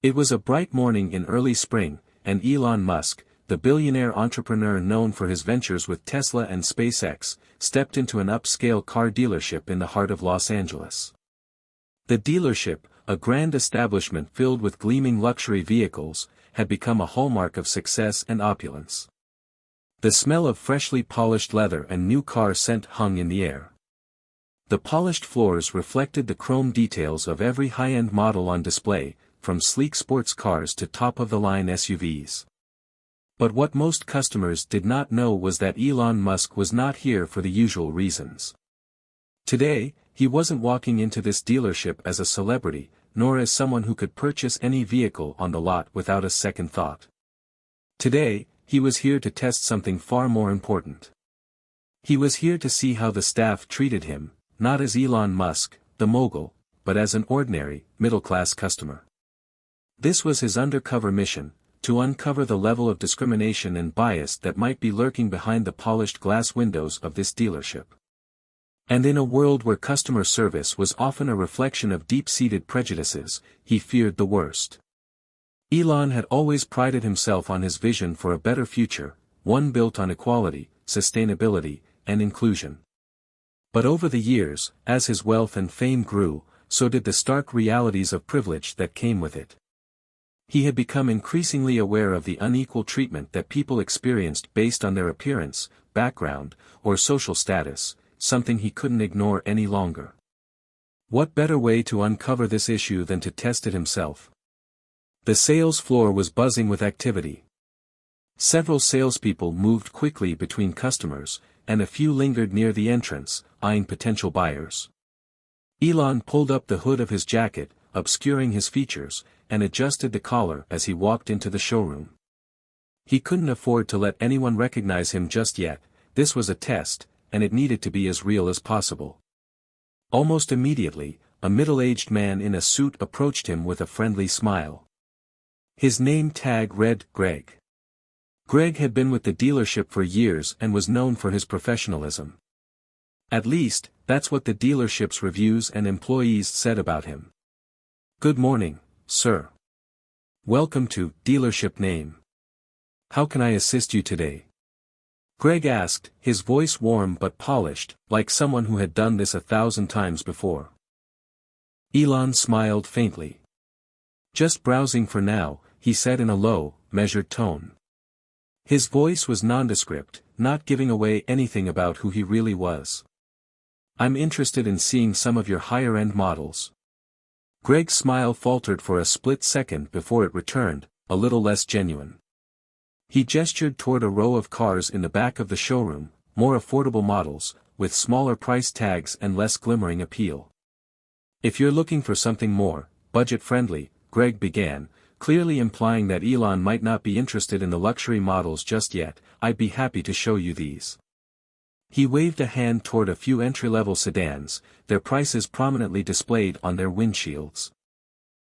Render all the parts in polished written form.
It was a bright morning in early spring, and Elon Musk, the billionaire entrepreneur known for his ventures with Tesla and SpaceX, stepped into an upscale car dealership in the heart of Los Angeles. The dealership, a grand establishment filled with gleaming luxury vehicles, had become a hallmark of success and opulence. The smell of freshly polished leather and new car scent hung in the air. The polished floors reflected the chrome details of every high-end model on display, from sleek sports cars to top-of-the-line SUVs. But what most customers did not know was that Elon Musk was not here for the usual reasons. Today, he wasn't walking into this dealership as a celebrity, nor as someone who could purchase any vehicle on the lot without a second thought. Today, he was here to test something far more important. He was here to see how the staff treated him, not as Elon Musk, the mogul, but as an ordinary, middle-class customer. This was his undercover mission, to uncover the level of discrimination and bias that might be lurking behind the polished glass windows of this dealership. And in a world where customer service was often a reflection of deep-seated prejudices, he feared the worst. Elon had always prided himself on his vision for a better future, one built on equality, sustainability, and inclusion. But over the years, as his wealth and fame grew, so did the stark realities of privilege that came with it. He had become increasingly aware of the unequal treatment that people experienced based on their appearance, background, or social status, something he couldn't ignore any longer. What better way to uncover this issue than to test it himself? The sales floor was buzzing with activity. Several salespeople moved quickly between customers, and a few lingered near the entrance, eyeing potential buyers. Elon pulled up the hood of his jacket, obscuring his features, and adjusted the collar as he walked into the showroom. He couldn't afford to let anyone recognize him just yet. This was a test, and it needed to be as real as possible. Almost immediately, a middle-aged man in a suit approached him with a friendly smile. His name tag read Greg. Greg had been with the dealership for years and was known for his professionalism. At least, that's what the dealership's reviews and employees said about him. "Good morning, sir. Welcome to dealership name. How can I assist you today?" Greg asked, his voice warm but polished, like someone who had done this 1,000 times before. Elon smiled faintly. "Just browsing for now," he said in a low, measured tone. His voice was nondescript, not giving away anything about who he really was. "I'm interested in seeing some of your higher-end models." Greg's smile faltered for a split second before it returned, a little less genuine. He gestured toward a row of cars in the back of the showroom, more affordable models, with smaller price tags and less glimmering appeal. "If you're looking for something more budget-friendly," Greg began, clearly implying that Elon might not be interested in the luxury models just yet, "I'd be happy to show you these." He waved a hand toward a few entry-level sedans, their prices prominently displayed on their windshields.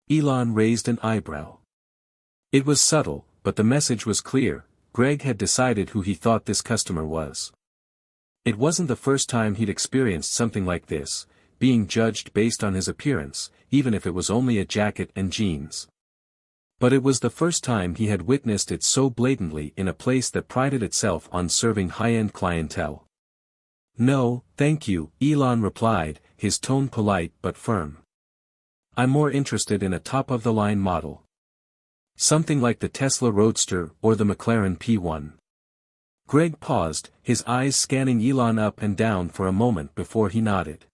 Elon raised an eyebrow. It was subtle, but the message was clear. Greg had decided who he thought this customer was. It wasn't the first time he'd experienced something like this, being judged based on his appearance, even if it was only a jacket and jeans. But it was the first time he had witnessed it so blatantly in a place that prided itself on serving high-end clientele. "No, thank you," Elon replied, his tone polite but firm. "I'm more interested in a top-of-the-line model. Something like the Tesla Roadster or the McLaren P1. Greg paused, his eyes scanning Elon up and down for a moment before he nodded.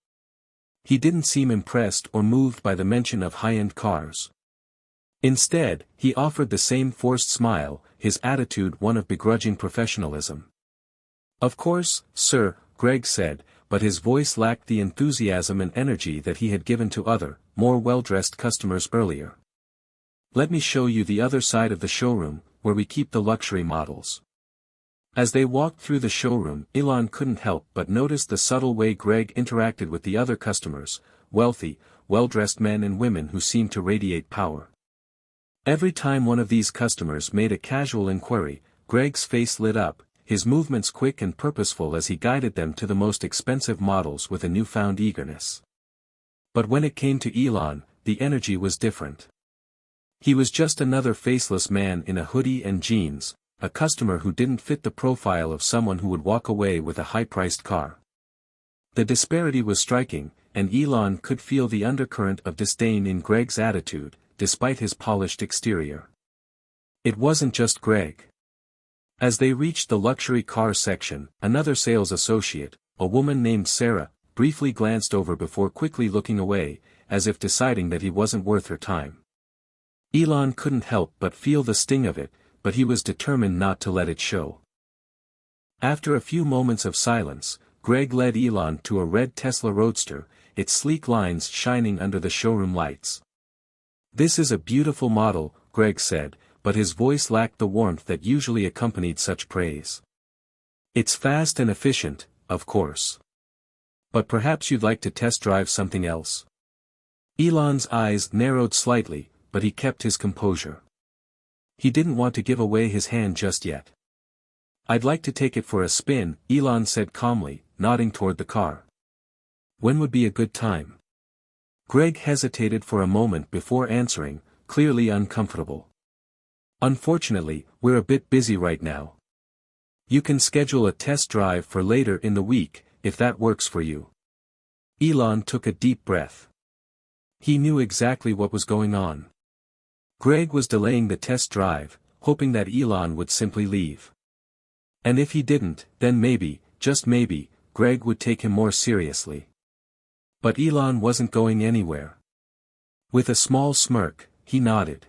He didn't seem impressed or moved by the mention of high-end cars. Instead, he offered the same forced smile, his attitude one of begrudging professionalism. "Of course, sir," Greg said, but his voice lacked the enthusiasm and energy that he had given to other, more well-dressed customers earlier. "Let me show you the other side of the showroom, where we keep the luxury models." As they walked through the showroom, Elon couldn't help but notice the subtle way Greg interacted with the other customers, wealthy, well-dressed men and women who seemed to radiate power. Every time one of these customers made a casual inquiry, Greg's face lit up, his movements quick and purposeful as he guided them to the most expensive models with a newfound eagerness. But when it came to Elon, the energy was different. He was just another faceless man in a hoodie and jeans, a customer who didn't fit the profile of someone who would walk away with a high-priced car. The disparity was striking, and Elon could feel the undercurrent of disdain in Greg's attitude, despite his polished exterior. It wasn't just Greg. As they reached the luxury car section, another sales associate, a woman named Sarah, briefly glanced over before quickly looking away, as if deciding that he wasn't worth her time. Elon couldn't help but feel the sting of it, but he was determined not to let it show. After a few moments of silence, Greg led Elon to a red Tesla Roadster, its sleek lines shining under the showroom lights. "This is a beautiful model," Greg said, but his voice lacked the warmth that usually accompanied such praise. "It's fast and efficient, of course. But perhaps you'd like to test drive something else?" Elon's eyes narrowed slightly, but he kept his composure. He didn't want to give away his hand just yet. "I'd like to take it for a spin," Elon said calmly, nodding toward the car. "When would be a good time?" Greg hesitated for a moment before answering, clearly uncomfortable. "Unfortunately, we're a bit busy right now. You can schedule a test drive for later in the week, if that works for you." Elon took a deep breath. He knew exactly what was going on. Greg was delaying the test drive, hoping that Elon would simply leave. And if he didn't, then maybe, just maybe, Greg would take him more seriously. But Elon wasn't going anywhere. With a small smirk, he nodded.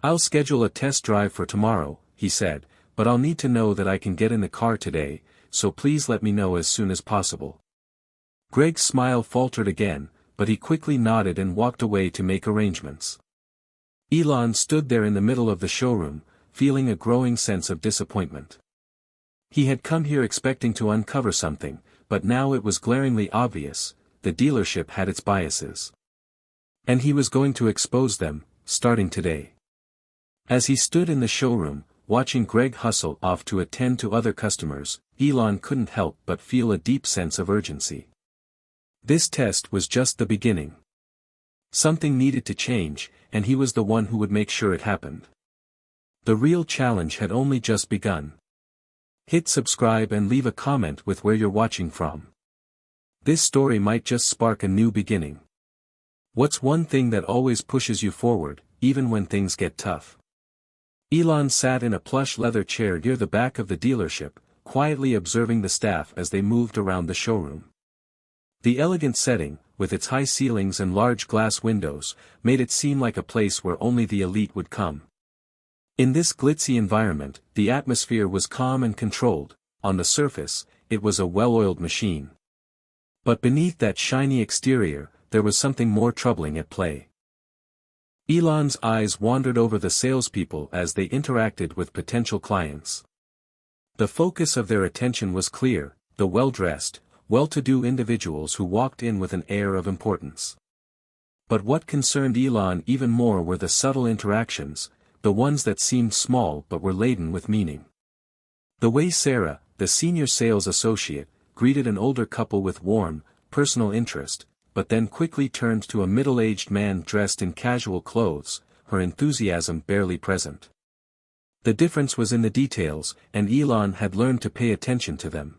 "I'll schedule a test drive for tomorrow," he said, "but I'll need to know that I can get in the car today, so please let me know as soon as possible." Greg's smile faltered again, but he quickly nodded and walked away to make arrangements. Elon stood there in the middle of the showroom, feeling a growing sense of disappointment. He had come here expecting to uncover something, but now it was glaringly obvious: the dealership had its biases. And he was going to expose them, starting today. As he stood in the showroom, watching Greg hustle off to attend to other customers, Elon couldn't help but feel a deep sense of urgency. This test was just the beginning. Something needed to change, and he was the one who would make sure it happened. The real challenge had only just begun. Hit subscribe and leave a comment with where you're watching from. This story might just spark a new beginning. What's one thing that always pushes you forward, even when things get tough? Elon sat in a plush leather chair near the back of the dealership, quietly observing the staff as they moved around the showroom. The elegant setting, with its high ceilings and large glass windows, made it seem like a place where only the elite would come. In this glitzy environment, the atmosphere was calm and controlled. On the surface, it was a well-oiled machine. But beneath that shiny exterior, there was something more troubling at play. Elon's eyes wandered over the salespeople as they interacted with potential clients. The focus of their attention was clear: the well-dressed, well-to-do individuals who walked in with an air of importance. But what concerned Elon even more were the subtle interactions, the ones that seemed small but were laden with meaning. The way Sarah, the senior sales associate, greeted an older couple with warm, personal interest, but then quickly turned to a middle-aged man dressed in casual clothes, her enthusiasm barely present. The difference was in the details, and Elon had learned to pay attention to them.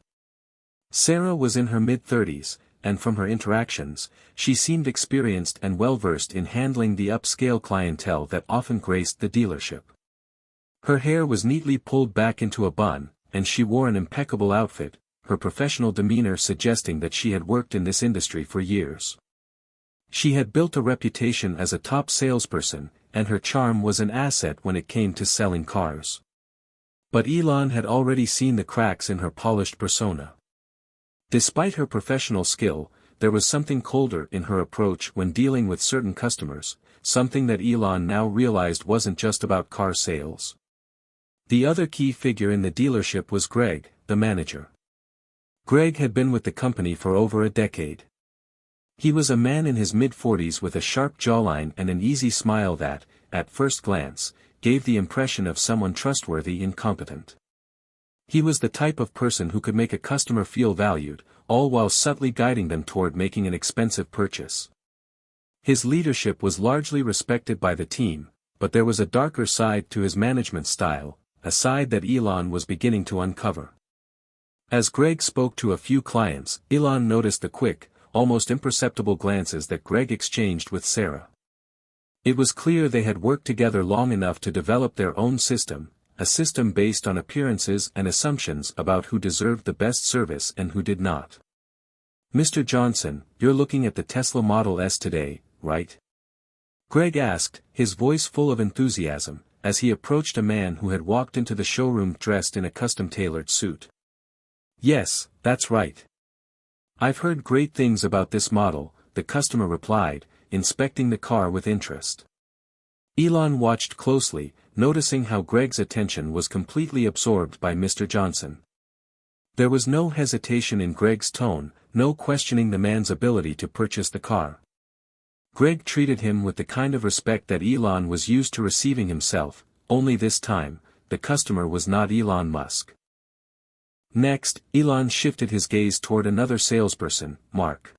Sarah was in her mid-30s, and from her interactions, she seemed experienced and well-versed in handling the upscale clientele that often graced the dealership. Her hair was neatly pulled back into a bun, and she wore an impeccable outfit, her professional demeanor suggesting that she had worked in this industry for years. She had built a reputation as a top salesperson, and her charm was an asset when it came to selling cars. But Elon had already seen the cracks in her polished persona. Despite her professional skill, there was something colder in her approach when dealing with certain customers, something that Elon now realized wasn't just about car sales. The other key figure in the dealership was Greg, the manager. Greg had been with the company for over a decade. He was a man in his mid-40s with a sharp jawline and an easy smile that, at first glance, gave the impression of someone trustworthy and competent. He was the type of person who could make a customer feel valued, all while subtly guiding them toward making an expensive purchase. His leadership was largely respected by the team, but there was a darker side to his management style, a side that Elon was beginning to uncover. As Greg spoke to a few clients, Elon noticed the quick, almost imperceptible glances that Greg exchanged with Sarah. It was clear they had worked together long enough to develop their own system, a system based on appearances and assumptions about who deserved the best service and who did not. "Mr. Johnson, you're looking at the Tesla Model S today, right?" Greg asked, his voice full of enthusiasm, as he approached a man who had walked into the showroom dressed in a custom-tailored suit. "Yes, that's right. I've heard great things about this model," the customer replied, inspecting the car with interest. Elon watched closely, noticing how Greg's attention was completely absorbed by Mr. Johnson. There was no hesitation in Greg's tone, no questioning the man's ability to purchase the car. Greg treated him with the kind of respect that Elon was used to receiving himself, only this time, the customer was not Elon Musk. Next, Elon shifted his gaze toward another salesperson, Mark.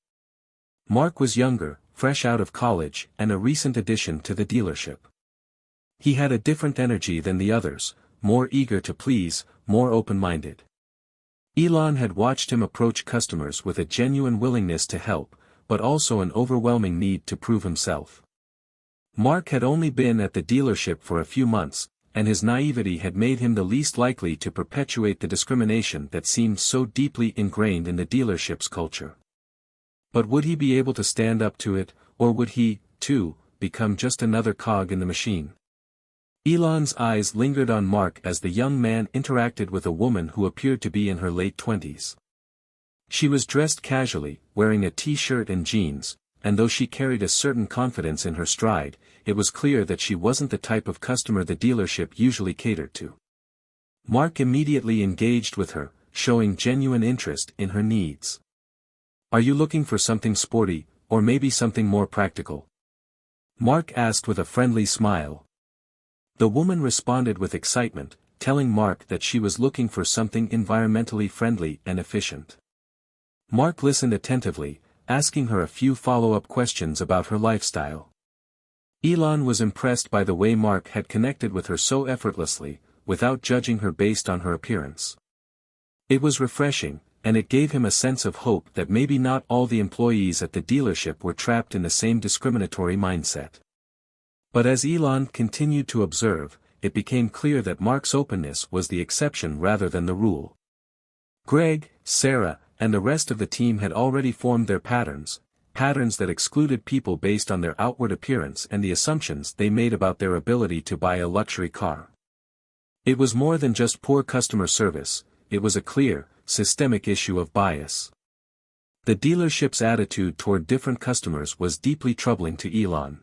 Mark was younger, fresh out of college, and a recent addition to the dealership. He had a different energy than the others, more eager to please, more open-minded. Elon had watched him approach customers with a genuine willingness to help, but also an overwhelming need to prove himself. Mark had only been at the dealership for a few months, and his naivety had made him the least likely to perpetuate the discrimination that seemed so deeply ingrained in the dealership's culture. But would he be able to stand up to it, or would he, too, become just another cog in the machine? Elon's eyes lingered on Mark as the young man interacted with a woman who appeared to be in her late 20s. She was dressed casually, wearing a t-shirt and jeans, and though she carried a certain confidence in her stride, it was clear that she wasn't the type of customer the dealership usually catered to. Mark immediately engaged with her, showing genuine interest in her needs. "Are you looking for something sporty, or maybe something more practical?" Mark asked with a friendly smile. The woman responded with excitement, telling Mark that she was looking for something environmentally friendly and efficient. Mark listened attentively, asking her a few follow-up questions about her lifestyle. Elon was impressed by the way Mark had connected with her so effortlessly, without judging her based on her appearance. It was refreshing, and it gave him a sense of hope that maybe not all the employees at the dealership were trapped in the same discriminatory mindset. But as Elon continued to observe, it became clear that Mark's openness was the exception rather than the rule. Greg, Sarah, and the rest of the team had already formed their patterns that excluded people based on their outward appearance and the assumptions they made about their ability to buy a luxury car. It was more than just poor customer service, it was a clear, systemic issue of bias. The dealership's attitude toward different customers was deeply troubling to Elon.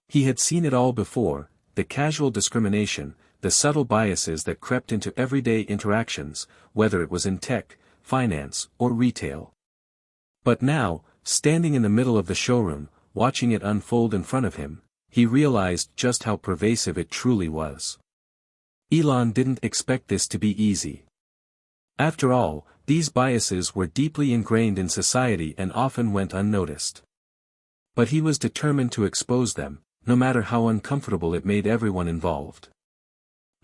He had seen it all before, the casual discrimination, the subtle biases that crept into everyday interactions, whether it was in tech, finance, or retail. But now, standing in the middle of the showroom, watching it unfold in front of him, he realized just how pervasive it truly was. Elon didn't expect this to be easy. After all, these biases were deeply ingrained in society and often went unnoticed. But he was determined to expose them, no matter how uncomfortable it made everyone involved.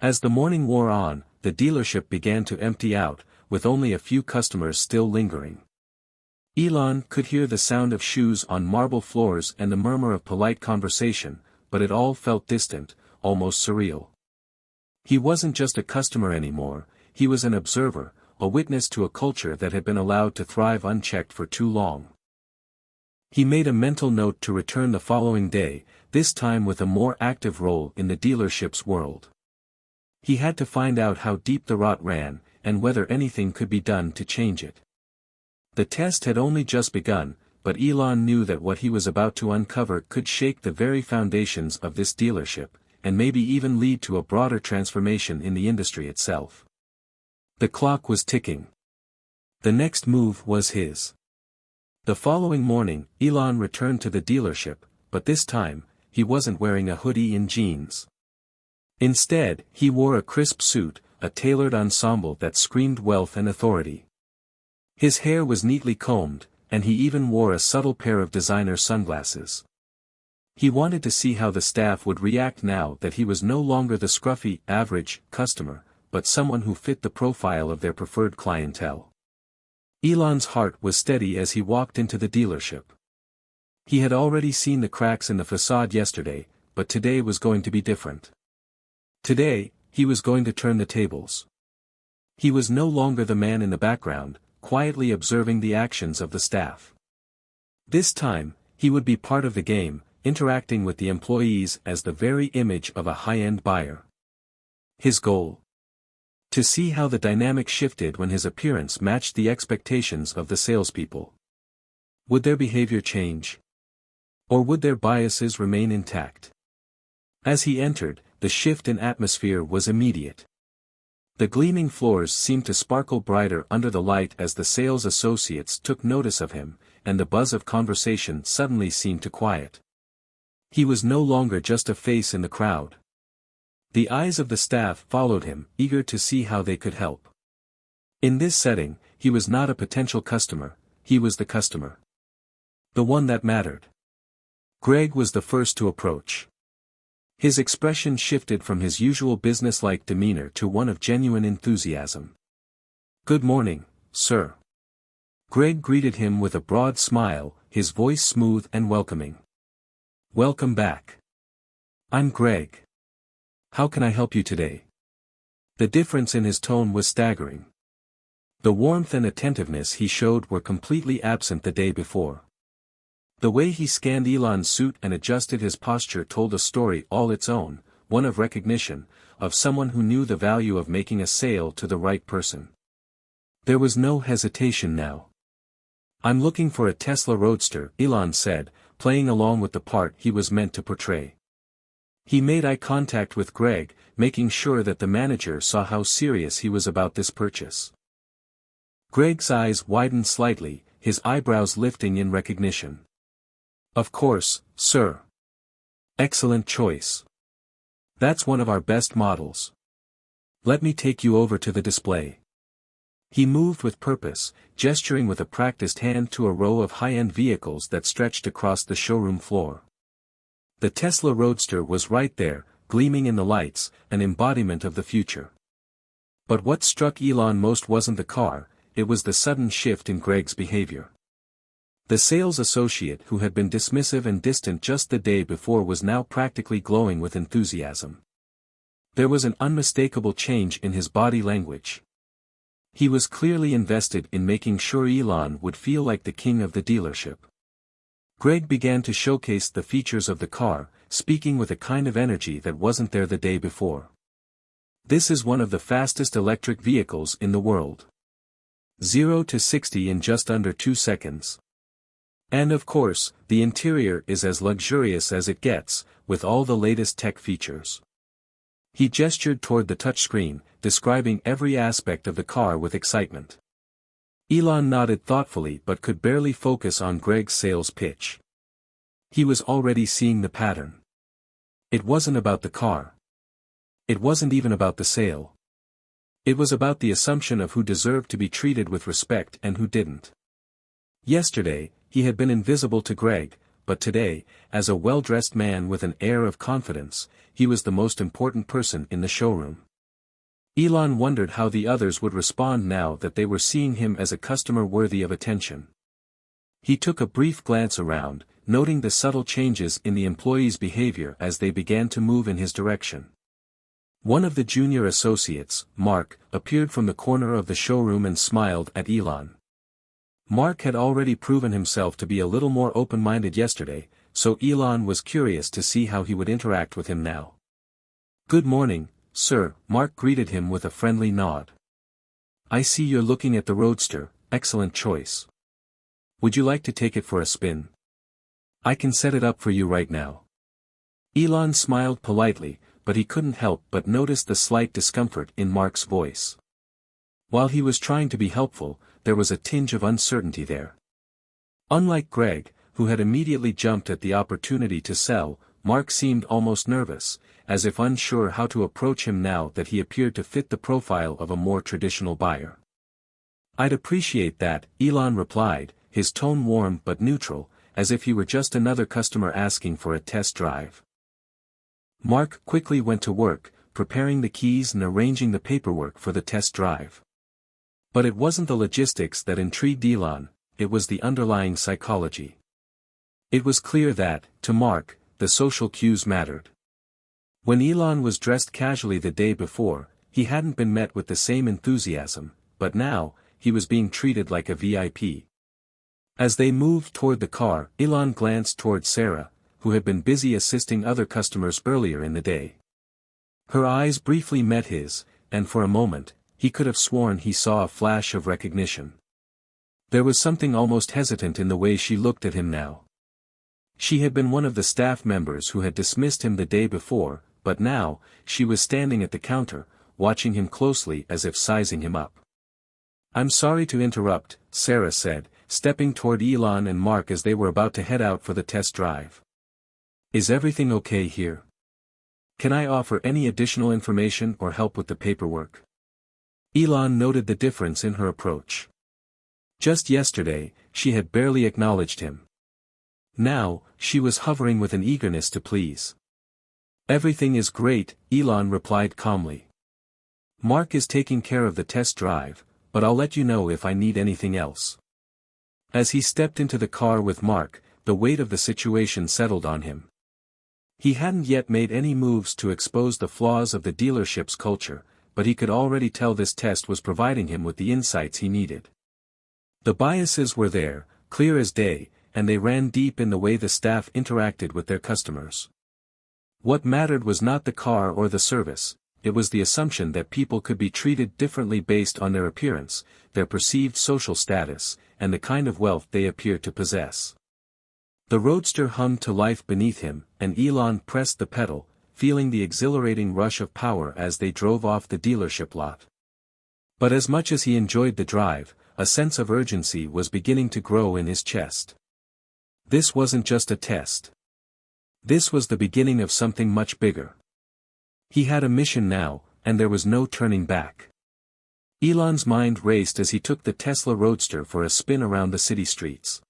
As the morning wore on, the dealership began to empty out, with only a few customers still lingering. Elon could hear the sound of shoes on marble floors and the murmur of polite conversation, but it all felt distant, almost surreal. He wasn't just a customer anymore, he was an observer, a witness to a culture that had been allowed to thrive unchecked for too long. He made a mental note to return the following day, this time with a more active role in the dealership's world. He had to find out how deep the rot ran, and whether anything could be done to change it. The test had only just begun, but Elon knew that what he was about to uncover could shake the very foundations of this dealership, and maybe even lead to a broader transformation in the industry itself. The clock was ticking. The next move was his. The following morning, Elon returned to the dealership, but this time, he wasn't wearing a hoodie and jeans. Instead, he wore a crisp suit, a tailored ensemble that screamed wealth and authority. His hair was neatly combed, and he even wore a subtle pair of designer sunglasses. He wanted to see how the staff would react now that he was no longer the scruffy, average, customer, but someone who fit the profile of their preferred clientele. Elon's heart was steady as he walked into the dealership. He had already seen the cracks in the facade yesterday, but today was going to be different. Today, he was going to turn the tables. He was no longer the man in the background, quietly observing the actions of the staff. This time, he would be part of the game, interacting with the employees as the very image of a high-end buyer. His goal? To see how the dynamic shifted when his appearance matched the expectations of the salespeople. Would their behavior change? Or would their biases remain intact? As he entered, the shift in atmosphere was immediate. The gleaming floors seemed to sparkle brighter under the light as the sales associates took notice of him, and the buzz of conversation suddenly seemed to quiet. He was no longer just a face in the crowd. The eyes of the staff followed him, eager to see how they could help. In this setting, he was not a potential customer, he was the customer. The one that mattered. Greg was the first to approach. His expression shifted from his usual business-like demeanor to one of genuine enthusiasm. "Good morning, sir." Greg greeted him with a broad smile, his voice smooth and welcoming. "Welcome back. I'm Greg. How can I help you today?" The difference in his tone was staggering. The warmth and attentiveness he showed were completely absent the day before. The way he scanned Elon's suit and adjusted his posture told a story all its own, one of recognition, of someone who knew the value of making a sale to the right person. There was no hesitation now. "I'm looking for a Tesla Roadster," Elon said, playing along with the part he was meant to portray. He made eye contact with Greg, making sure that the manager saw how serious he was about this purchase. Greg's eyes widened slightly, his eyebrows lifting in recognition. "Of course, sir. Excellent choice. That's one of our best models. Let me take you over to the display." He moved with purpose, gesturing with a practiced hand to a row of high-end vehicles that stretched across the showroom floor. The Tesla Roadster was right there, gleaming in the lights, an embodiment of the future. But what struck Elon most wasn't the car, it was the sudden shift in Greg's behavior. The sales associate who had been dismissive and distant just the day before was now practically glowing with enthusiasm. There was an unmistakable change in his body language. He was clearly invested in making sure Elon would feel like the king of the dealership. Greg began to showcase the features of the car, speaking with a kind of energy that wasn't there the day before. "This is one of the fastest electric vehicles in the world. 0 to 60 in just under 2 seconds. And of course, the interior is as luxurious as it gets, with all the latest tech features." He gestured toward the touchscreen, describing every aspect of the car with excitement. Elon nodded thoughtfully but could barely focus on Greg's sales pitch. He was already seeing the pattern. It wasn't about the car. It wasn't even about the sale. It was about the assumption of who deserved to be treated with respect and who didn't. Yesterday, he had been invisible to Greg, but today, as a well-dressed man with an air of confidence, he was the most important person in the showroom. Elon wondered how the others would respond now that they were seeing him as a customer worthy of attention. He took a brief glance around, noting the subtle changes in the employees' behavior as they began to move in his direction. One of the junior associates, Mark, appeared from the corner of the showroom and smiled at Elon. Mark had already proven himself to be a little more open-minded yesterday, so Elon was curious to see how he would interact with him now. "Good morning, sir," Mark greeted him with a friendly nod. "I see you're looking at the Roadster, excellent choice. Would you like to take it for a spin? I can set it up for you right now." Elon smiled politely, but he couldn't help but notice the slight discomfort in Mark's voice. While he was trying to be helpful, there was a tinge of uncertainty there. Unlike Greg, who had immediately jumped at the opportunity to sell, Mark seemed almost nervous, as if unsure how to approach him now that he appeared to fit the profile of a more traditional buyer. "I'd appreciate that," Elon replied, his tone warm but neutral, as if he were just another customer asking for a test drive. Mark quickly went to work, preparing the keys and arranging the paperwork for the test drive. But it wasn't the logistics that intrigued Elon, it was the underlying psychology. It was clear that, to Mark, the social cues mattered. When Elon was dressed casually the day before, he hadn't been met with the same enthusiasm, but now, he was being treated like a VIP. As they moved toward the car, Elon glanced toward Sarah, who had been busy assisting other customers earlier in the day. Her eyes briefly met his, and for a moment, he could have sworn he saw a flash of recognition. There was something almost hesitant in the way she looked at him now. She had been one of the staff members who had dismissed him the day before, but now, she was standing at the counter, watching him closely as if sizing him up. "I'm sorry to interrupt," Sarah said, stepping toward Elon and Mark as they were about to head out for the test drive. "Is everything okay here? Can I offer any additional information or help with the paperwork?" Elon noted the difference in her approach. Just yesterday, she had barely acknowledged him. Now, she was hovering with an eagerness to please. "Everything is great," Elon replied calmly. "Mark is taking care of the test drive, but I'll let you know if I need anything else." As he stepped into the car with Mark, the weight of the situation settled on him. He hadn't yet made any moves to expose the flaws of the dealership's culture, but he could already tell this test was providing him with the insights he needed. The biases were there, clear as day, and they ran deep in the way the staff interacted with their customers. What mattered was not the car or the service, it was the assumption that people could be treated differently based on their appearance, their perceived social status, and the kind of wealth they appeared to possess. The roadster hummed to life beneath him, and Elon pressed the pedal, feeling the exhilarating rush of power as they drove off the dealership lot. But as much as he enjoyed the drive, a sense of urgency was beginning to grow in his chest. This wasn't just a test. This was the beginning of something much bigger. He had a mission now, and there was no turning back. Elon's mind raced as he took the Tesla Roadster for a spin around the city streets.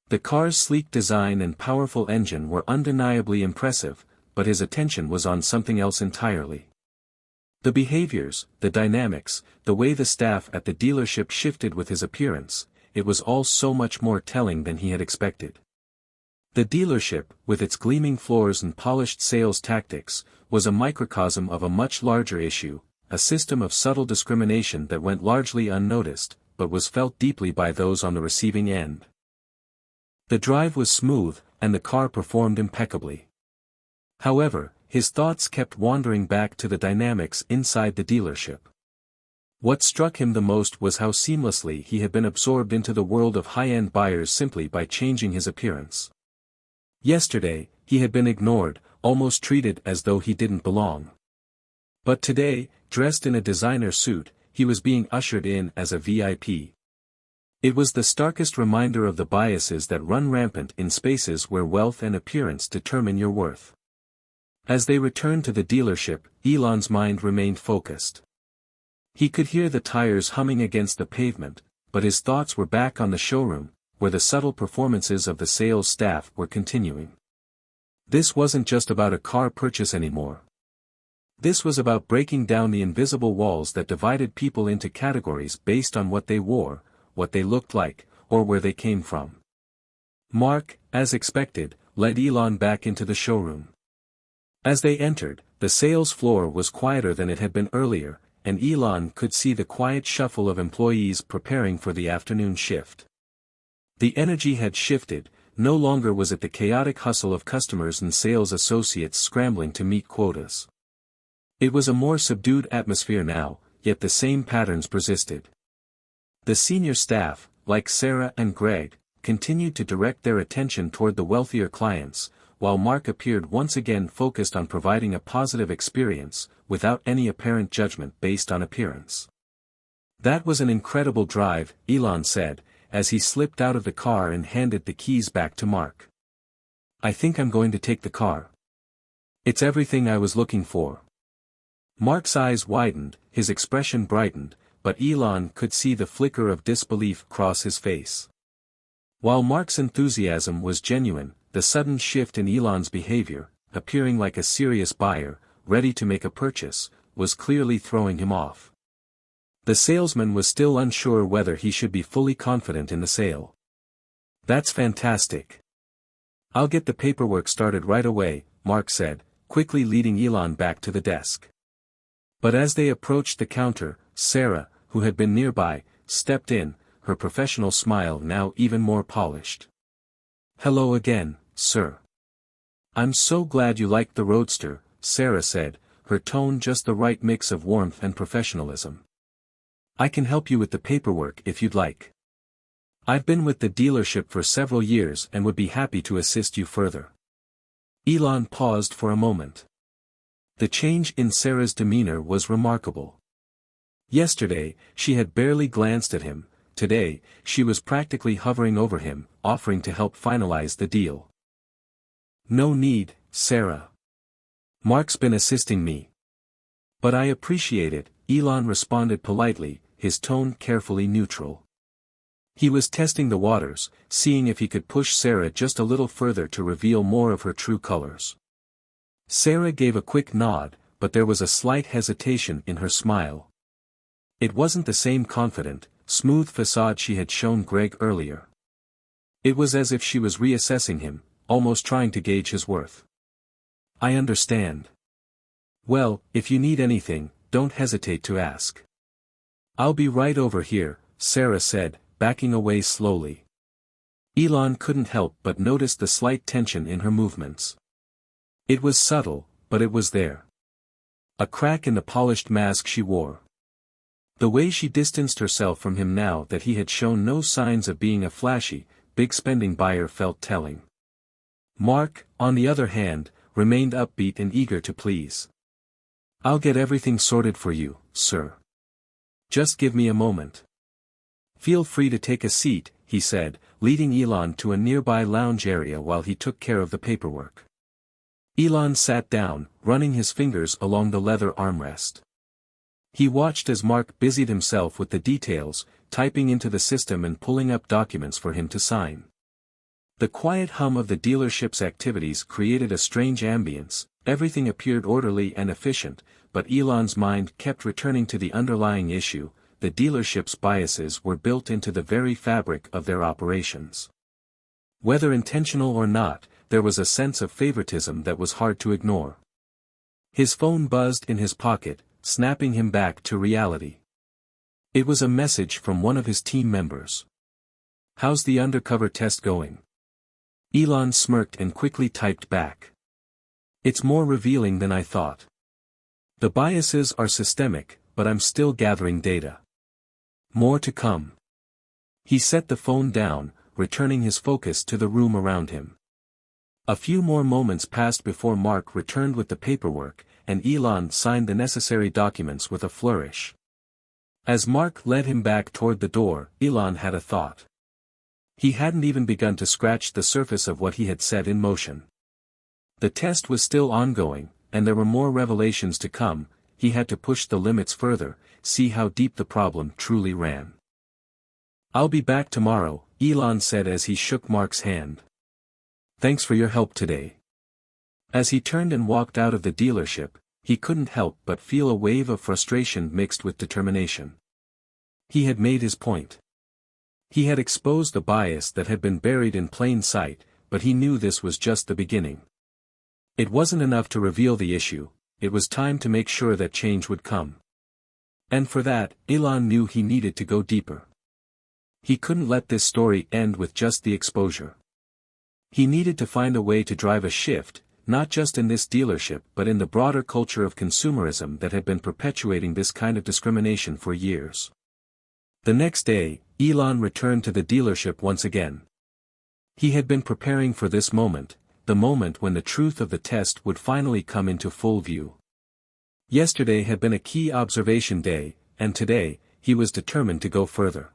The car's sleek design and powerful engine were undeniably impressive, but his attention was on something else entirely. The behaviors, the dynamics, the way the staff at the dealership shifted with his appearance, it was all so much more telling than he had expected. The dealership, with its gleaming floors and polished sales tactics, was a microcosm of a much larger issue, a system of subtle discrimination that went largely unnoticed, but was felt deeply by those on the receiving end. The drive was smooth, and the car performed impeccably. However, his thoughts kept wandering back to the dynamics inside the dealership. What struck him the most was how seamlessly he had been absorbed into the world of high-end buyers simply by changing his appearance. Yesterday, he had been ignored, almost treated as though he didn't belong. But today, dressed in a designer suit, he was being ushered in as a VIP. It was the starkest reminder of the biases that run rampant in spaces where wealth and appearance determine your worth. As they returned to the dealership, Elon's mind remained focused. He could hear the tires humming against the pavement, but his thoughts were back on the showroom, where the subtle performances of the sales staff were continuing. This wasn't just about a car purchase anymore. This was about breaking down the invisible walls that divided people into categories based on what they wore, what they looked like, or where they came from. Mark, as expected, led Elon back into the showroom. As they entered, the sales floor was quieter than it had been earlier, and Elon could see the quiet shuffle of employees preparing for the afternoon shift. The energy had shifted, no longer was it the chaotic hustle of customers and sales associates scrambling to meet quotas. It was a more subdued atmosphere now, yet the same patterns persisted. The senior staff, like Sarah and Greg, continued to direct their attention toward the wealthier clients, while Mark appeared once again focused on providing a positive experience, without any apparent judgment based on appearance. "That was an incredible drive," Elon said, as he slipped out of the car and handed the keys back to Mark. "I think I'm going to take the car. It's everything I was looking for." Mark's eyes widened, his expression brightened, but Elon could see the flicker of disbelief cross his face. While Mark's enthusiasm was genuine, the sudden shift in Elon's behavior, appearing like a serious buyer, ready to make a purchase, was clearly throwing him off. The salesman was still unsure whether he should be fully confident in the sale. "That's fantastic. I'll get the paperwork started right away," Mark said, quickly leading Elon back to the desk. But as they approached the counter, Sarah, who had been nearby, stepped in, her professional smile now even more polished. "Hello again, sir. I'm so glad you liked the Roadster," Sarah said, her tone just the right mix of warmth and professionalism. "I can help you with the paperwork if you'd like. I've been with the dealership for several years and would be happy to assist you further." Elon paused for a moment. The change in Sarah's demeanor was remarkable. Yesterday, she had barely glanced at him. Today, she was practically hovering over him, offering to help finalize the deal. "No need, Sarah. Mark's been assisting me. But I appreciate it," Elon responded politely, his tone carefully neutral. He was testing the waters, seeing if he could push Sarah just a little further to reveal more of her true colors. Sarah gave a quick nod, but there was a slight hesitation in her smile. It wasn't the same confident, smooth facade she had shown Greg earlier. It was as if she was reassessing him, almost trying to gauge his worth. "I understand. Well, if you need anything, don't hesitate to ask." "I'll be right over here," Sarah said, backing away slowly. Elon couldn't help but notice the slight tension in her movements. It was subtle, but it was there. A crack in the polished mask she wore. The way she distanced herself from him now that he had shown no signs of being a flashy, big-spending buyer felt telling. Mark, on the other hand, remained upbeat and eager to please. "I'll get everything sorted for you, sir. Just give me a moment." "Feel free to take a seat," he said, leading Elon to a nearby lounge area while he took care of the paperwork. Elon sat down, running his fingers along the leather armrest. He watched as Mark busied himself with the details, typing into the system and pulling up documents for him to sign. The quiet hum of the dealership's activities created a strange ambience. Everything appeared orderly and efficient, but Elon's mind kept returning to the underlying issue. The dealership's biases were built into the very fabric of their operations. Whether intentional or not, there was a sense of favoritism that was hard to ignore. His phone buzzed in his pocket, snapping him back to reality. It was a message from one of his team members. "How's the undercover test going?" Elon smirked and quickly typed back. "It's more revealing than I thought. The biases are systemic, but I'm still gathering data. More to come." He set the phone down, returning his focus to the room around him. A few more moments passed before Mark returned with the paperwork, and Elon signed the necessary documents with a flourish. As Mark led him back toward the door, Elon had a thought. He hadn't even begun to scratch the surface of what he had set in motion. The test was still ongoing, and there were more revelations to come. He had to push the limits further, see how deep the problem truly ran. "I'll be back tomorrow," Elon said as he shook Mark's hand. "Thanks for your help today." As he turned and walked out of the dealership, he couldn't help but feel a wave of frustration mixed with determination. He had made his point. He had exposed the bias that had been buried in plain sight, but he knew this was just the beginning. It wasn't enough to reveal the issue, it was time to make sure that change would come. And for that, Elon knew he needed to go deeper. He couldn't let this story end with just the exposure. He needed to find a way to drive a shift, not just in this dealership but in the broader culture of consumerism that had been perpetuating this kind of discrimination for years. The next day, Elon returned to the dealership once again. He had been preparing for this moment, the moment when the truth of the test would finally come into full view. Yesterday had been a key observation day, and today, he was determined to go further.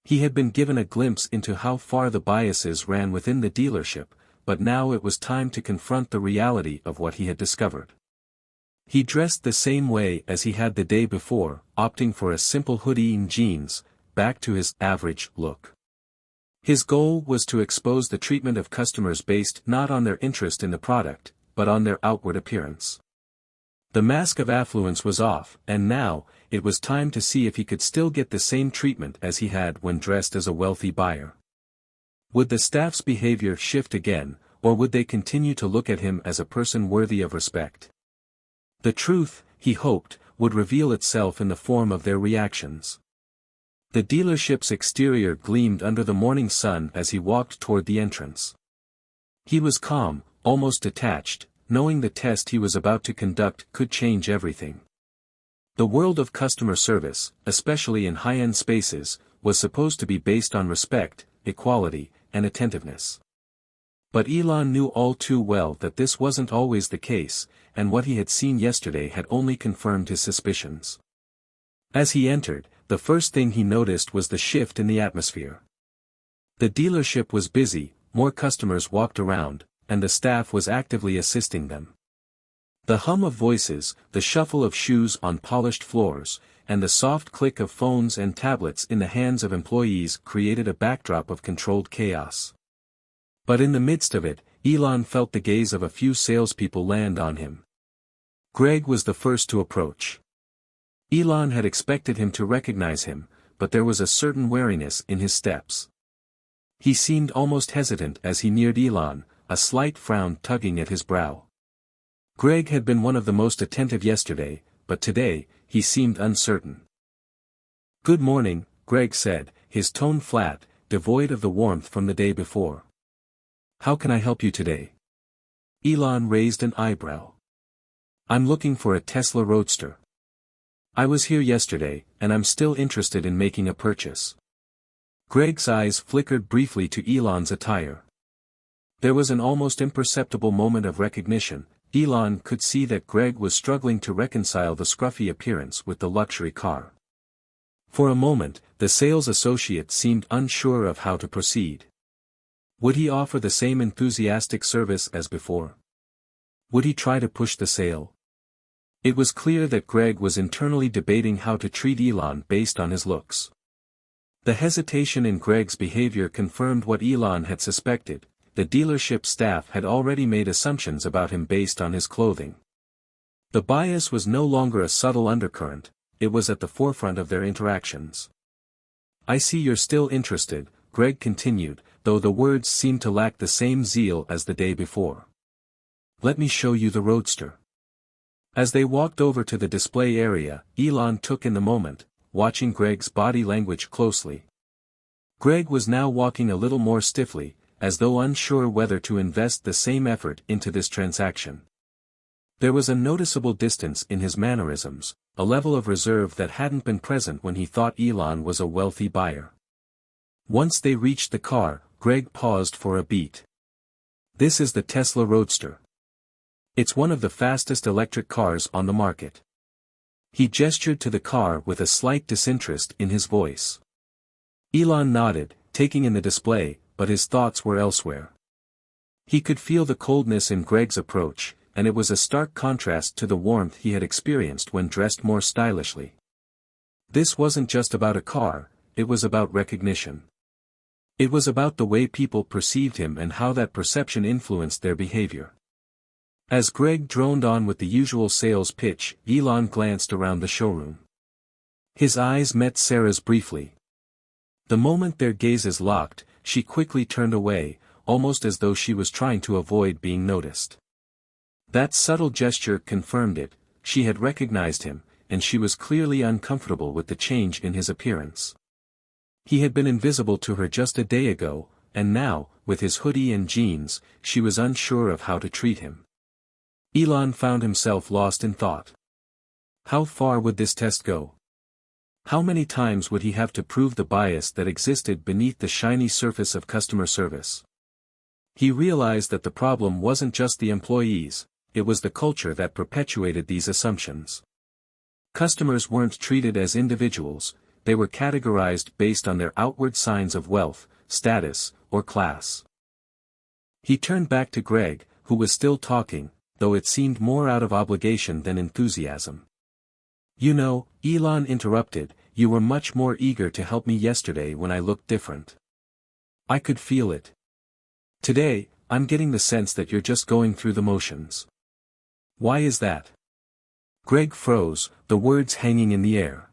He had been given a glimpse into how far the biases ran within the dealership, but now it was time to confront the reality of what he had discovered. He dressed the same way as he had the day before, opting for a simple hoodie and jeans, back to his average look. His goal was to expose the treatment of customers based not on their interest in the product, but on their outward appearance. The mask of affluence was off, and now, it was time to see if he could still get the same treatment as he had when dressed as a wealthy buyer. Would the staff's behavior shift again, or would they continue to look at him as a person worthy of respect? The truth, he hoped, would reveal itself in the form of their reactions. The dealership's exterior gleamed under the morning sun as he walked toward the entrance. He was calm, almost detached, knowing the test he was about to conduct could change everything. The world of customer service, especially in high-end spaces, was supposed to be based on respect, equality, and attentiveness. But Elon knew all too well that this wasn't always the case, and what he had seen yesterday had only confirmed his suspicions. As he entered, the first thing he noticed was the shift in the atmosphere. The dealership was busy, more customers walked around, and the staff was actively assisting them. The hum of voices, the shuffle of shoes on polished floors, and the soft click of phones and tablets in the hands of employees created a backdrop of controlled chaos. But in the midst of it, Elon felt the gaze of a few salespeople land on him. Greg was the first to approach. Elon had expected him to recognize him, but there was a certain wariness in his steps. He seemed almost hesitant as he neared Elon, a slight frown tugging at his brow. Greg had been one of the most attentive yesterday, but today, he seemed uncertain. "Good morning," Greg said, his tone flat, devoid of the warmth from the day before. "How can I help you today?" Elon raised an eyebrow. "I'm looking for a Tesla Roadster. I was here yesterday, and I'm still interested in making a purchase." Greg's eyes flickered briefly to Elon's attire. There was an almost imperceptible moment of recognition. Elon could see that Greg was struggling to reconcile the scruffy appearance with the luxury car. For a moment, the sales associate seemed unsure of how to proceed. Would he offer the same enthusiastic service as before? Would he try to push the sale? It was clear that Greg was internally debating how to treat Elon based on his looks. The hesitation in Greg's behavior confirmed what Elon had suspected. The dealership staff had already made assumptions about him based on his clothing. The bias was no longer a subtle undercurrent, it was at the forefront of their interactions. "I see you're still interested," Greg continued, though the words seemed to lack the same zeal as the day before. "Let me show you the Roadster." As they walked over to the display area, Elon took in the moment, watching Greg's body language closely. Greg was now walking a little more stiffly, as though unsure whether to invest the same effort into this transaction. There was a noticeable distance in his mannerisms, a level of reserve that hadn't been present when he thought Elon was a wealthy buyer. Once they reached the car, Greg paused for a beat. "This is the Tesla Roadster. It's one of the fastest electric cars on the market." He gestured to the car with a slight disinterest in his voice. Elon nodded, taking in the display, but his thoughts were elsewhere. He could feel the coldness in Greg's approach, and it was a stark contrast to the warmth he had experienced when dressed more stylishly. This wasn't just about a car, it was about recognition. It was about the way people perceived him and how that perception influenced their behavior. As Greg droned on with the usual sales pitch, Elon glanced around the showroom. His eyes met Sarah's briefly. The moment their gazes locked, she quickly turned away, almost as though she was trying to avoid being noticed. That subtle gesture confirmed it, she had recognized him, and she was clearly uncomfortable with the change in his appearance. He had been invisible to her just a day ago, and now, with his hoodie and jeans, she was unsure of how to treat him. Elon found himself lost in thought. How far would this test go? How many times would he have to prove the bias that existed beneath the shiny surface of customer service? He realized that the problem wasn't just the employees, it was the culture that perpetuated these assumptions. Customers weren't treated as individuals, they were categorized based on their outward signs of wealth, status, or class. He turned back to Greg, who was still talking, though it seemed more out of obligation than enthusiasm. "You know," Elon interrupted, "you were much more eager to help me yesterday when I looked different." I could feel it. Today, I'm getting the sense that you're just going through the motions. Why is that? Greg froze, the words hanging in the air.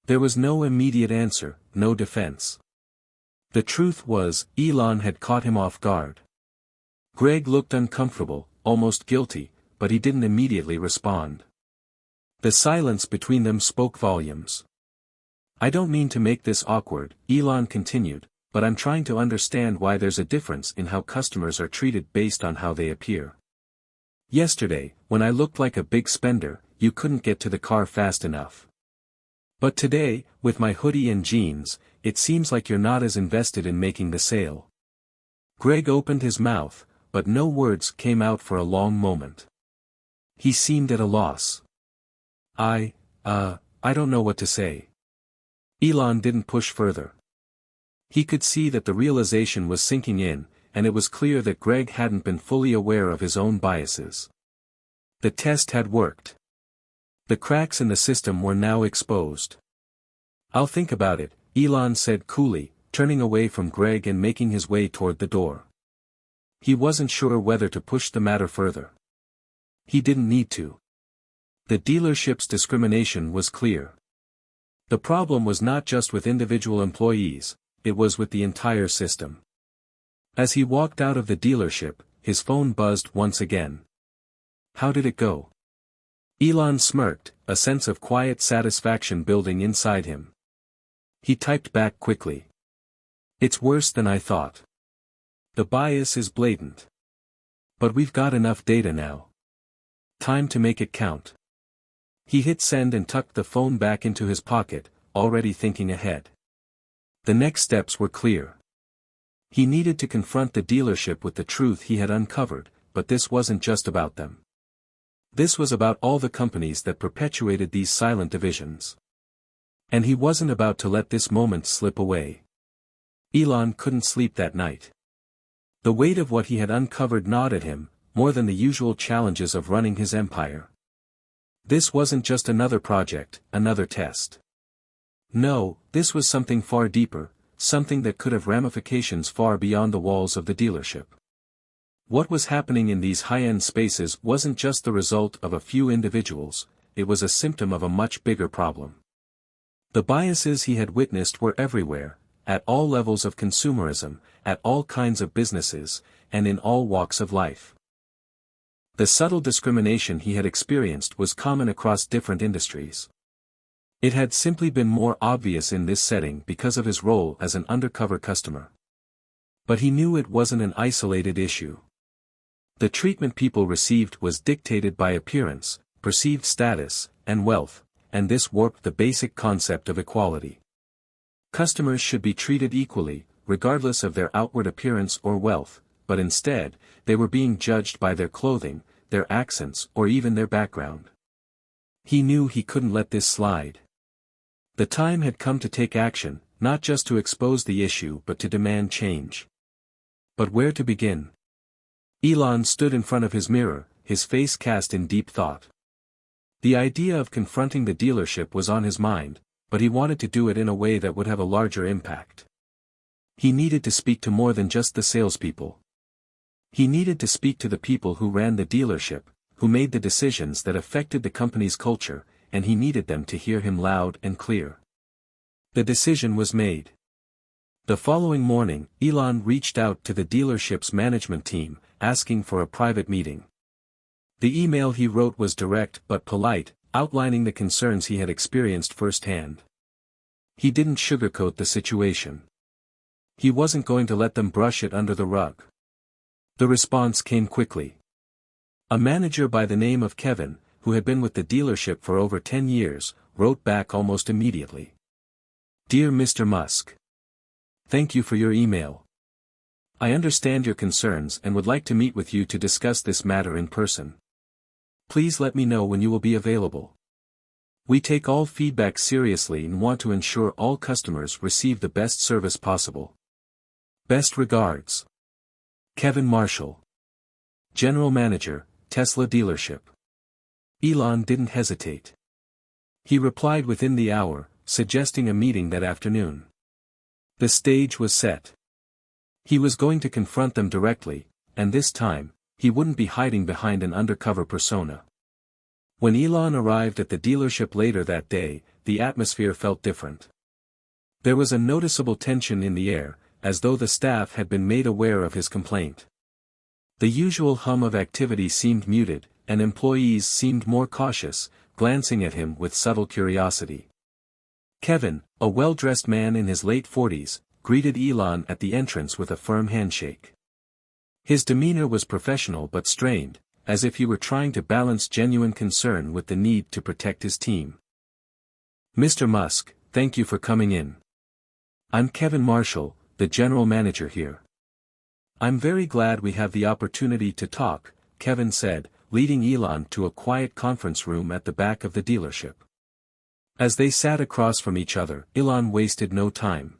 There was no immediate answer, no defense. The truth was, Elon had caught him off guard. Greg looked uncomfortable, almost guilty, but he didn't immediately respond. The silence between them spoke volumes. I don't mean to make this awkward, Elon continued, but I'm trying to understand why there's a difference in how customers are treated based on how they appear. Yesterday, when I looked like a big spender, you couldn't get to the car fast enough. But today, with my hoodie and jeans, it seems like you're not as invested in making the sale. Greg opened his mouth, but no words came out for a long moment. He seemed at a loss. I don't know what to say. Elon didn't push further. He could see that the realization was sinking in, and it was clear that Greg hadn't been fully aware of his own biases. The test had worked. The cracks in the system were now exposed. I'll think about it, Elon said coolly, turning away from Greg and making his way toward the door. He wasn't sure whether to push the matter further. He didn't need to. The dealership's discrimination was clear. The problem was not just with individual employees, it was with the entire system. As he walked out of the dealership, his phone buzzed once again. How did it go? Elon smirked, a sense of quiet satisfaction building inside him. He typed back quickly. It's worse than I thought. The bias is blatant. But we've got enough data now. Time to make it count. He hit send and tucked the phone back into his pocket, already thinking ahead. The next steps were clear. He needed to confront the dealership with the truth he had uncovered, but this wasn't just about them. This was about all the companies that perpetuated these silent divisions. And he wasn't about to let this moment slip away. Elon couldn't sleep that night. The weight of what he had uncovered gnawed at him, more than the usual challenges of running his empire. This wasn't just another project, another test. No, this was something far deeper, something that could have ramifications far beyond the walls of the dealership. What was happening in these high-end spaces wasn't just the result of a few individuals, it was a symptom of a much bigger problem. The biases he had witnessed were everywhere, at all levels of consumerism, at all kinds of businesses, and in all walks of life. The subtle discrimination he had experienced was common across different industries. It had simply been more obvious in this setting because of his role as an undercover customer. But he knew it wasn't an isolated issue. The treatment people received was dictated by appearance, perceived status, and wealth, and this warped the basic concept of equality. Customers should be treated equally, regardless of their outward appearance or wealth, but instead, they were being judged by their clothing, their accents, or even their background. He knew he couldn't let this slide. The time had come to take action, not just to expose the issue but to demand change. But where to begin? Elon stood in front of his mirror, his face cast in deep thought. The idea of confronting the dealership was on his mind, but he wanted to do it in a way that would have a larger impact. He needed to speak to more than just the salespeople. He needed to speak to the people who ran the dealership, who made the decisions that affected the company's culture, and he needed them to hear him loud and clear. The decision was made. The following morning, Elon reached out to the dealership's management team, asking for a private meeting. The email he wrote was direct but polite, outlining the concerns he had experienced firsthand. He didn't sugarcoat the situation. He wasn't going to let them brush it under the rug. The response came quickly. A manager by the name of Kevin, who had been with the dealership for over 10 years, wrote back almost immediately. Dear Mr. Musk. Thank you for your email. I understand your concerns and would like to meet with you to discuss this matter in person. Please let me know when you will be available. We take all feedback seriously and want to ensure all customers receive the best service possible. Best regards. Kevin Marshall. General Manager, Tesla Dealership. Elon didn't hesitate. He replied within the hour, suggesting a meeting that afternoon. The stage was set. He was going to confront them directly, and this time, he wouldn't be hiding behind an undercover persona. When Elon arrived at the dealership later that day, the atmosphere felt different. There was a noticeable tension in the air, as though the staff had been made aware of his complaint. The usual hum of activity seemed muted, and employees seemed more cautious, glancing at him with subtle curiosity. Kevin, a well-dressed man in his late 40s, greeted Elon at the entrance with a firm handshake. His demeanor was professional but strained, as if he were trying to balance genuine concern with the need to protect his team. "Mr. Musk, thank you for coming in. I'm Kevin Marshall, the general manager here. I'm very glad we have the opportunity to talk," Kevin said, leading Elon to a quiet conference room at the back of the dealership. As they sat across from each other, Elon wasted no time.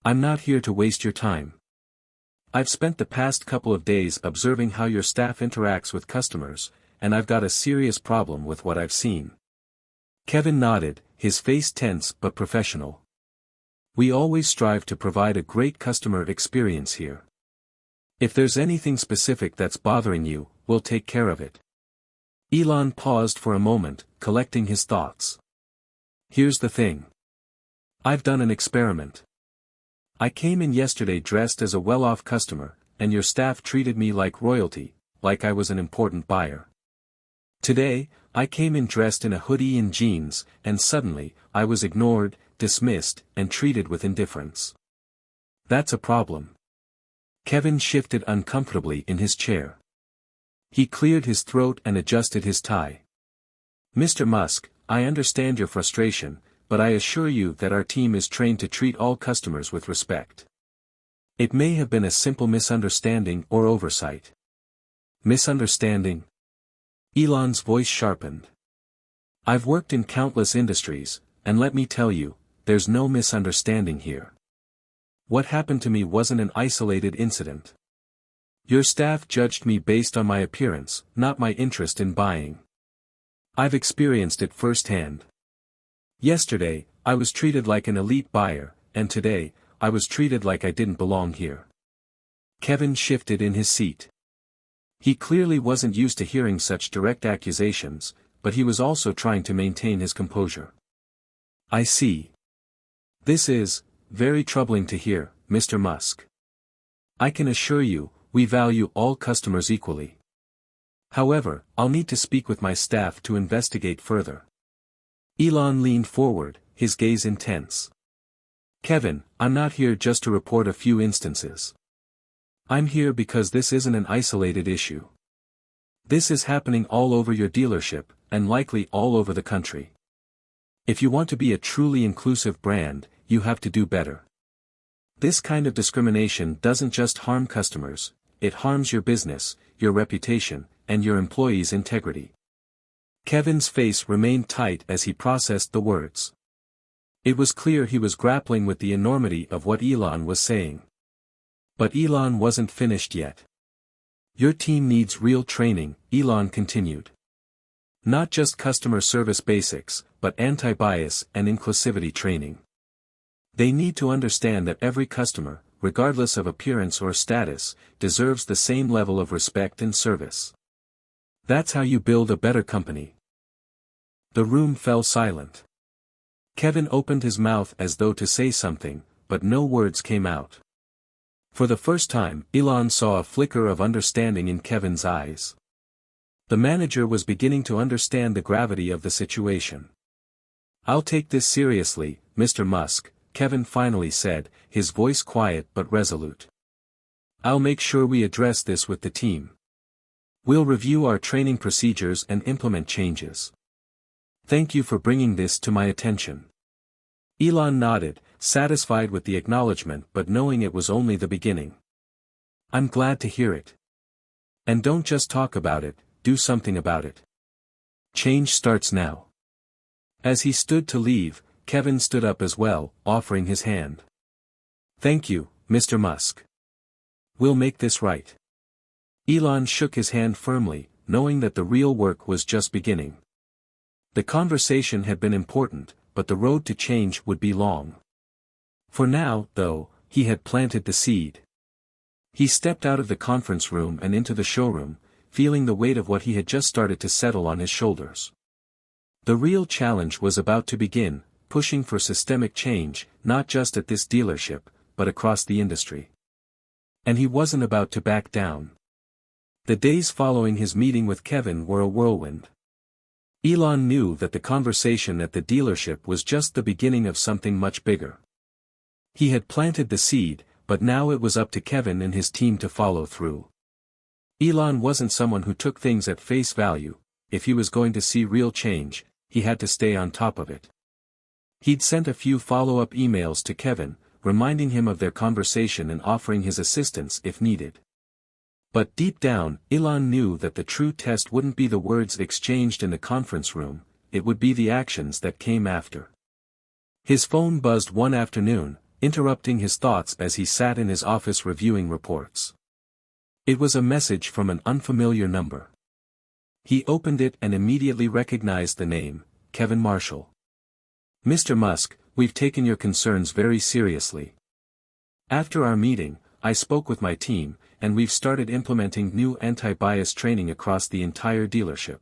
"I'm not here to waste your time. I've spent the past couple of days observing how your staff interacts with customers, and I've got a serious problem with what I've seen." Kevin nodded, his face tense but professional. "We always strive to provide a great customer experience here. If there's anything specific that's bothering you, we'll take care of it." Elon paused for a moment, collecting his thoughts. "Here's the thing. I've done an experiment. I came in yesterday dressed as a well-off customer, and your staff treated me like royalty, like I was an important buyer. Today, I came in dressed in a hoodie and jeans, and suddenly, I was ignored, dismissed, and treated with indifference. That's a problem." Kevin shifted uncomfortably in his chair. He cleared his throat and adjusted his tie. "Mr. Musk, I understand your frustration, but I assure you that our team is trained to treat all customers with respect. It may have been a simple misunderstanding or oversight." "Misunderstanding?" Elon's voice sharpened. "I've worked in countless industries, and let me tell you, there's no misunderstanding here. What happened to me wasn't an isolated incident. Your staff judged me based on my appearance, not my interest in buying. I've experienced it firsthand. Yesterday, I was treated like an elite buyer, and today, I was treated like I didn't belong here." Kevin shifted in his seat. He clearly wasn't used to hearing such direct accusations, but he was also trying to maintain his composure. "I see. This is very troubling to hear, Mr. Musk. I can assure you, we value all customers equally. However, I'll need to speak with my staff to investigate further." Elon leaned forward, his gaze intense. "Kevin, I'm not here just to report a few instances. I'm here because this isn't an isolated issue. This is happening all over your dealership, and likely all over the country. If you want to be a truly inclusive brand, you have to do better. This kind of discrimination doesn't just harm customers, it harms your business, your reputation, and your employees' integrity." Kevin's face remained tight as he processed the words. It was clear he was grappling with the enormity of what Elon was saying. But Elon wasn't finished yet. "Your team needs real training," Elon continued. "Not just customer service basics, but anti-bias and inclusivity training. They need to understand that every customer, regardless of appearance or status, deserves the same level of respect and service. That's how you build a better company." The room fell silent. Kevin opened his mouth as though to say something, but no words came out. For the first time, Elon saw a flicker of understanding in Kevin's eyes. The manager was beginning to understand the gravity of the situation. "I'll take this seriously, Mr. Musk," Kevin finally said, his voice quiet but resolute. "I'll make sure we address this with the team. We'll review our training procedures and implement changes. Thank you for bringing this to my attention." Elon nodded, satisfied with the acknowledgement but knowing it was only the beginning. "I'm glad to hear it. And don't just talk about it, do something about it. Change starts now." As he stood to leave, Kevin stood up as well, offering his hand. "Thank you, Mr. Musk. We'll make this right." Elon shook his hand firmly, knowing that the real work was just beginning. The conversation had been important, but the road to change would be long. For now, though, he had planted the seed. He stepped out of the conference room and into the showroom, feeling the weight of what he had just started to settle on his shoulders. The real challenge was about to begin, pushing for systemic change, not just at this dealership, but across the industry. And he wasn't about to back down. The days following his meeting with Kevin were a whirlwind. Elon knew that the conversation at the dealership was just the beginning of something much bigger. He had planted the seed, but now it was up to Kevin and his team to follow through. Elon wasn't someone who took things at face value. If he was going to see real change, he had to stay on top of it. He'd sent a few follow-up emails to Kevin, reminding him of their conversation and offering his assistance if needed. But deep down, Elon knew that the true test wouldn't be the words exchanged in the conference room, it would be the actions that came after. His phone buzzed one afternoon, interrupting his thoughts as he sat in his office reviewing reports. It was a message from an unfamiliar number. He opened it and immediately recognized the name, Kevin Marshall. "Mr. Musk, we've taken your concerns very seriously. After our meeting, I spoke with my team, and we've started implementing new anti-bias training across the entire dealership.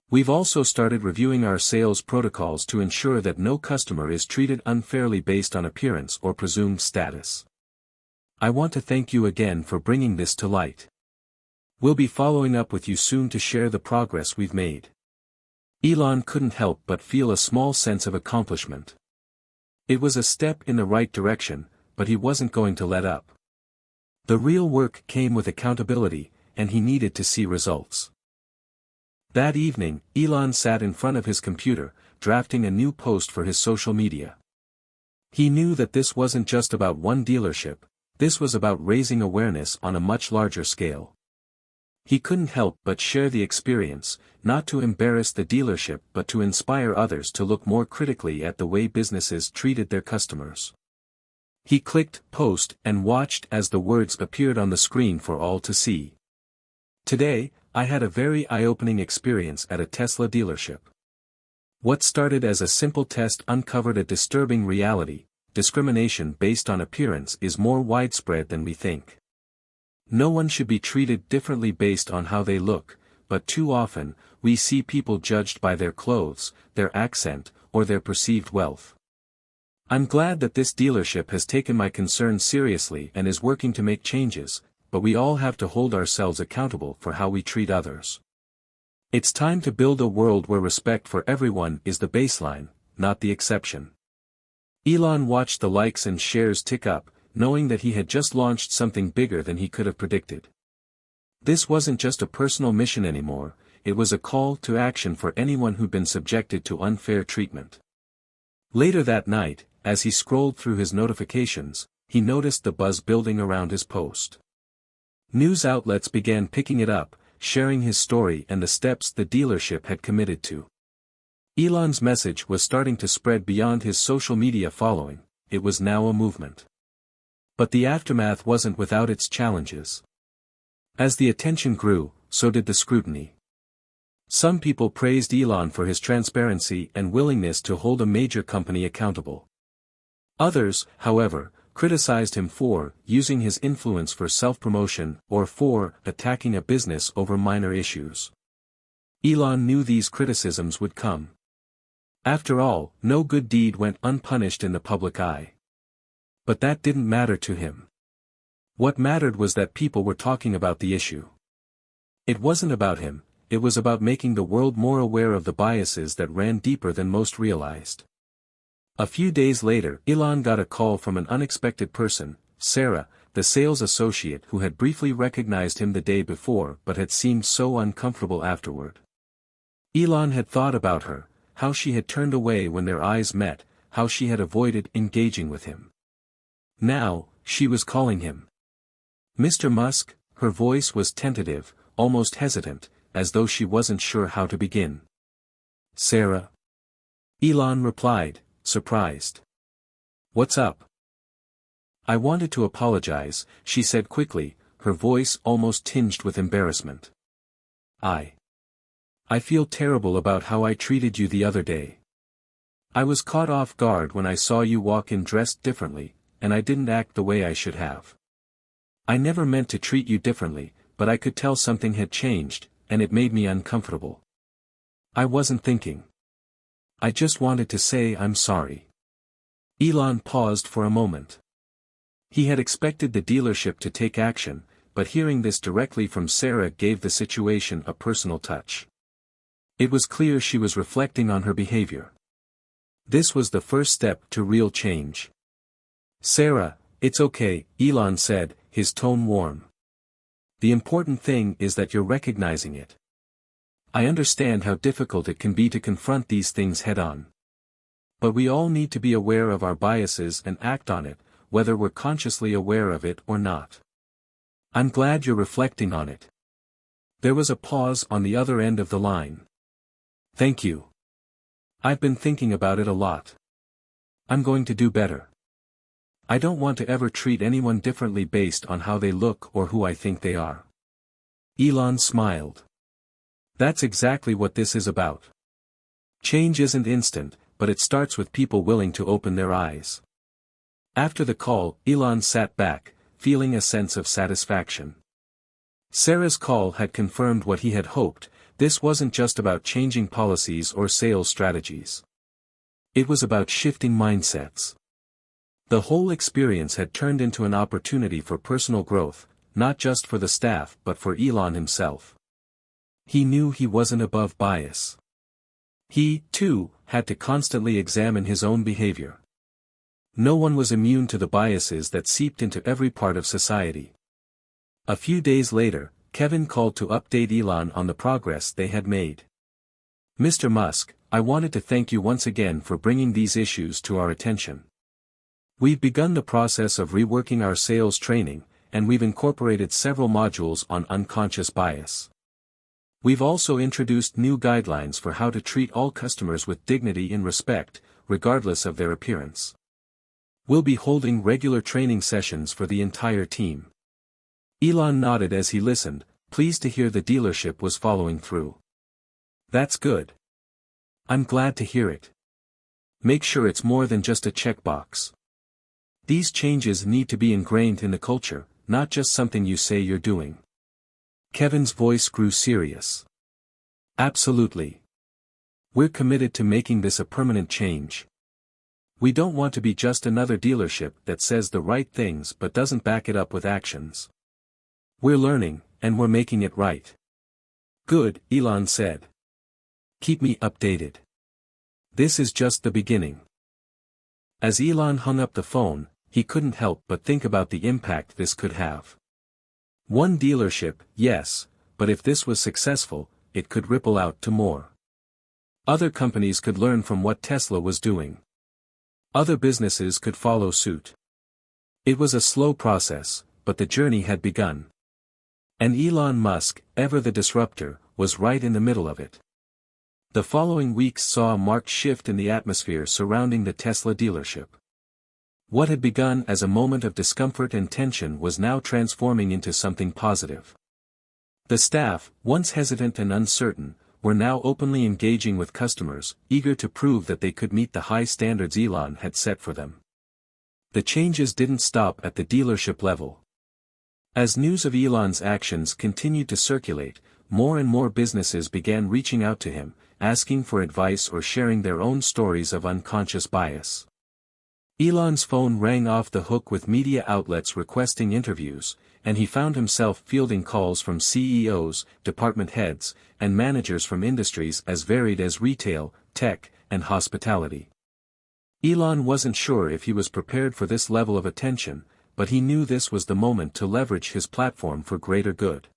We've also started reviewing our sales protocols to ensure that no customer is treated unfairly based on appearance or presumed status. I want to thank you again for bringing this to light. We'll be following up with you soon to share the progress we've made." Elon couldn't help but feel a small sense of accomplishment. It was a step in the right direction, but he wasn't going to let up. The real work came with accountability, and he needed to see results. That evening, Elon sat in front of his computer, drafting a new post for his social media. He knew that this wasn't just about one dealership, this was about raising awareness on a much larger scale. He couldn't help but share the experience, not to embarrass the dealership but to inspire others to look more critically at the way businesses treated their customers. He clicked post and watched as the words appeared on the screen for all to see. "Today, I had a very eye-opening experience at a Tesla dealership. What started as a simple test uncovered a disturbing reality: discrimination based on appearance is more widespread than we think. No one should be treated differently based on how they look, but too often, we see people judged by their clothes, their accent, or their perceived wealth. I'm glad that this dealership has taken my concerns seriously and is working to make changes, but we all have to hold ourselves accountable for how we treat others. It's time to build a world where respect for everyone is the baseline, not the exception." Elon watched the likes and shares tick up, knowing that he had just launched something bigger than he could have predicted. This wasn't just a personal mission anymore, it was a call to action for anyone who'd been subjected to unfair treatment. Later that night, as he scrolled through his notifications, he noticed the buzz building around his post. News outlets began picking it up, sharing his story and the steps the dealership had committed to. Elon's message was starting to spread beyond his social media following, it was now a movement. But the aftermath wasn't without its challenges. As the attention grew, so did the scrutiny. Some people praised Elon for his transparency and willingness to hold a major company accountable. Others, however, criticized him for using his influence for self-promotion or for attacking a business over minor issues. Elon knew these criticisms would come. After all, no good deed went unpunished in the public eye. But that didn't matter to him. What mattered was that people were talking about the issue. It wasn't about him, it was about making the world more aware of the biases that ran deeper than most realized. A few days later, Elon got a call from an unexpected person, Sarah, the sales associate who had briefly recognized him the day before but had seemed so uncomfortable afterward. Elon had thought about her, how she had turned away when their eyes met, how she had avoided engaging with him. Now, she was calling him. "Mr. Musk," her voice was tentative, almost hesitant, as though she wasn't sure how to begin. "Sarah?" Elon replied, surprised. "What's up?" "I wanted to apologize," she said quickly, her voice almost tinged with embarrassment. I feel terrible about how I treated you the other day. I was caught off guard when I saw you walk in dressed differently, and I didn't act the way I should have. I never meant to treat you differently, but I could tell something had changed, and it made me uncomfortable. I wasn't thinking. I just wanted to say I'm sorry. Elon paused for a moment. He had expected the dealership to take action, but hearing this directly from Sarah gave the situation a personal touch. It was clear she was reflecting on her behavior. This was the first step to real change. Sarah, it's okay, Elon said, his tone warm. The important thing is that you're recognizing it. I understand how difficult it can be to confront these things head-on. But we all need to be aware of our biases and act on it, whether we're consciously aware of it or not. I'm glad you're reflecting on it. There was a pause on the other end of the line. Thank you. I've been thinking about it a lot. I'm going to do better. I don't want to ever treat anyone differently based on how they look or who I think they are. Elon smiled. That's exactly what this is about. Change isn't instant, but it starts with people willing to open their eyes. After the call, Elon sat back, feeling a sense of satisfaction. Sarah's call had confirmed what he had hoped. This wasn't just about changing policies or sales strategies. It was about shifting mindsets. The whole experience had turned into an opportunity for personal growth, not just for the staff but for Elon himself. He knew he wasn't above bias. He, too, had to constantly examine his own behavior. No one was immune to the biases that seeped into every part of society. A few days later, Kevin called to update Elon on the progress they had made. Mr. Musk, I wanted to thank you once again for bringing these issues to our attention. We've begun the process of reworking our sales training, and we've incorporated several modules on unconscious bias. We've also introduced new guidelines for how to treat all customers with dignity and respect, regardless of their appearance. We'll be holding regular training sessions for the entire team. Elon nodded as he listened, pleased to hear the dealership was following through. That's good. I'm glad to hear it. Make sure it's more than just a checkbox. These changes need to be ingrained in the culture, not just something you say you're doing. Kevin's voice grew serious. Absolutely. We're committed to making this a permanent change. We don't want to be just another dealership that says the right things but doesn't back it up with actions. We're learning, and we're making it right. Good, Elon said. Keep me updated. This is just the beginning. As Elon hung up the phone, he couldn't help but think about the impact this could have. One dealership, yes, but if this was successful, it could ripple out to more. Other companies could learn from what Tesla was doing. Other businesses could follow suit. It was a slow process, but the journey had begun. And Elon Musk, ever the disruptor, was right in the middle of it. The following weeks saw a marked shift in the atmosphere surrounding the Tesla dealership. What had begun as a moment of discomfort and tension was now transforming into something positive. The staff, once hesitant and uncertain, were now openly engaging with customers, eager to prove that they could meet the high standards Elon had set for them. The changes didn't stop at the dealership level. As news of Elon's actions continued to circulate, more and more businesses began reaching out to him, asking for advice or sharing their own stories of unconscious bias. Elon's phone rang off the hook with media outlets requesting interviews, and he found himself fielding calls from CEOs, department heads, and managers from industries as varied as retail, tech, and hospitality. Elon wasn't sure if he was prepared for this level of attention, but he knew this was the moment to leverage his platform for greater good.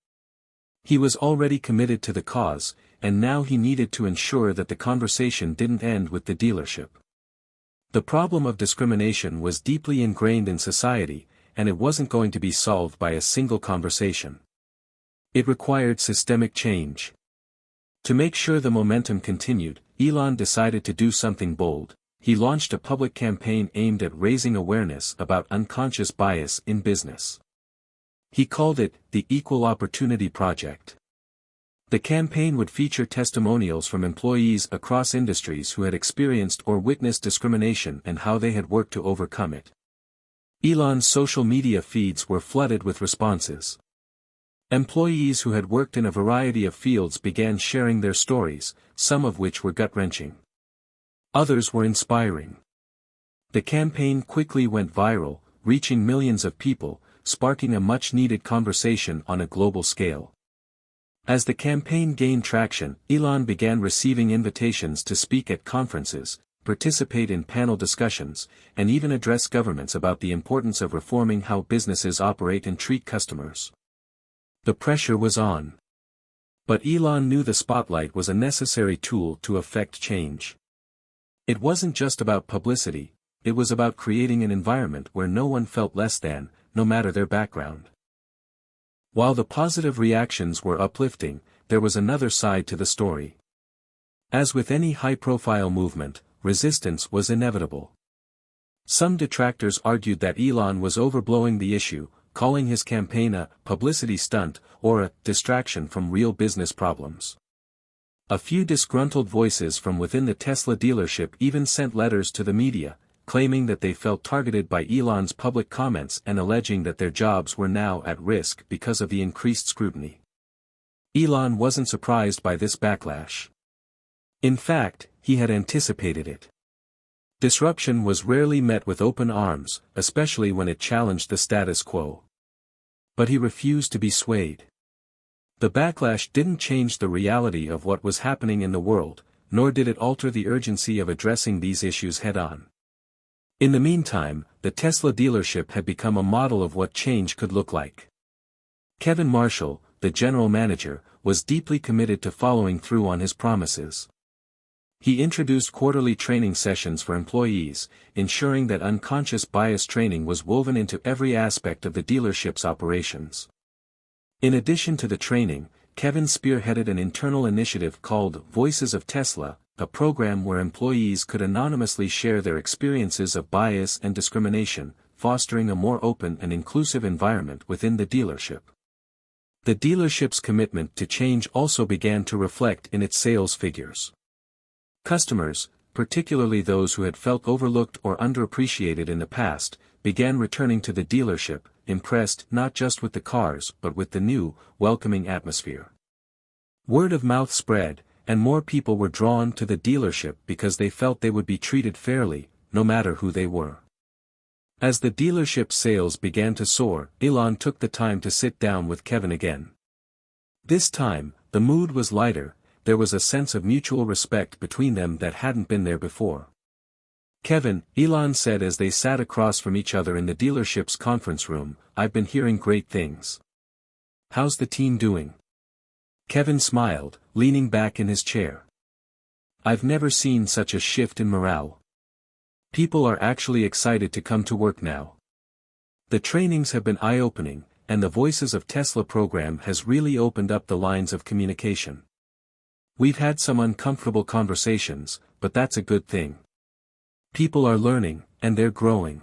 He was already committed to the cause, and now he needed to ensure that the conversation didn't end with the dealership. The problem of discrimination was deeply ingrained in society, and it wasn't going to be solved by a single conversation. It required systemic change. To make sure the momentum continued, Elon decided to do something bold. He launched a public campaign aimed at raising awareness about unconscious bias in business. He called it the Equal Opportunity Project. The campaign would feature testimonials from employees across industries who had experienced or witnessed discrimination and how they had worked to overcome it. Elon's social media feeds were flooded with responses. Employees who had worked in a variety of fields began sharing their stories, some of which were gut-wrenching. Others were inspiring. The campaign quickly went viral, reaching millions of people, sparking a much-needed conversation on a global scale. As the campaign gained traction, Elon began receiving invitations to speak at conferences, participate in panel discussions, and even address governments about the importance of reforming how businesses operate and treat customers. The pressure was on. But Elon knew the spotlight was a necessary tool to effect change. It wasn't just about publicity, it was about creating an environment where no one felt less than, no matter their background. While the positive reactions were uplifting, there was another side to the story. As with any high-profile movement, resistance was inevitable. Some detractors argued that Elon was overblowing the issue, calling his campaign a publicity stunt or a distraction from real business problems. A few disgruntled voices from within the Tesla dealership even sent letters to the media, claiming that they felt targeted by Elon's public comments and alleging that their jobs were now at risk because of the increased scrutiny. Elon wasn't surprised by this backlash. In fact, he had anticipated it. Disruption was rarely met with open arms, especially when it challenged the status quo. But he refused to be swayed. The backlash didn't change the reality of what was happening in the world, nor did it alter the urgency of addressing these issues head-on. In the meantime, the Tesla dealership had become a model of what change could look like. Kevin Marshall, the general manager, was deeply committed to following through on his promises. He introduced quarterly training sessions for employees, ensuring that unconscious bias training was woven into every aspect of the dealership's operations. In addition to the training, Kevin spearheaded an internal initiative called Voices of Tesla, a program where employees could anonymously share their experiences of bias and discrimination, fostering a more open and inclusive environment within the dealership. The dealership's commitment to change also began to reflect in its sales figures. Customers, particularly those who had felt overlooked or underappreciated in the past, began returning to the dealership, impressed not just with the cars but with the new, welcoming atmosphere. Word of mouth spread, and more people were drawn to the dealership because they felt they would be treated fairly, no matter who they were. As the dealership's sales began to soar, Elon took the time to sit down with Kevin again. This time, the mood was lighter. There was a sense of mutual respect between them that hadn't been there before. "Kevin," Elon said as they sat across from each other in the dealership's conference room, "I've been hearing great things. How's the team doing?" Kevin smiled, leaning back in his chair. "I've never seen such a shift in morale. People are actually excited to come to work now. The trainings have been eye-opening, and the Voices of Tesla program has really opened up the lines of communication. We've had some uncomfortable conversations, but that's a good thing. People are learning, and they're growing."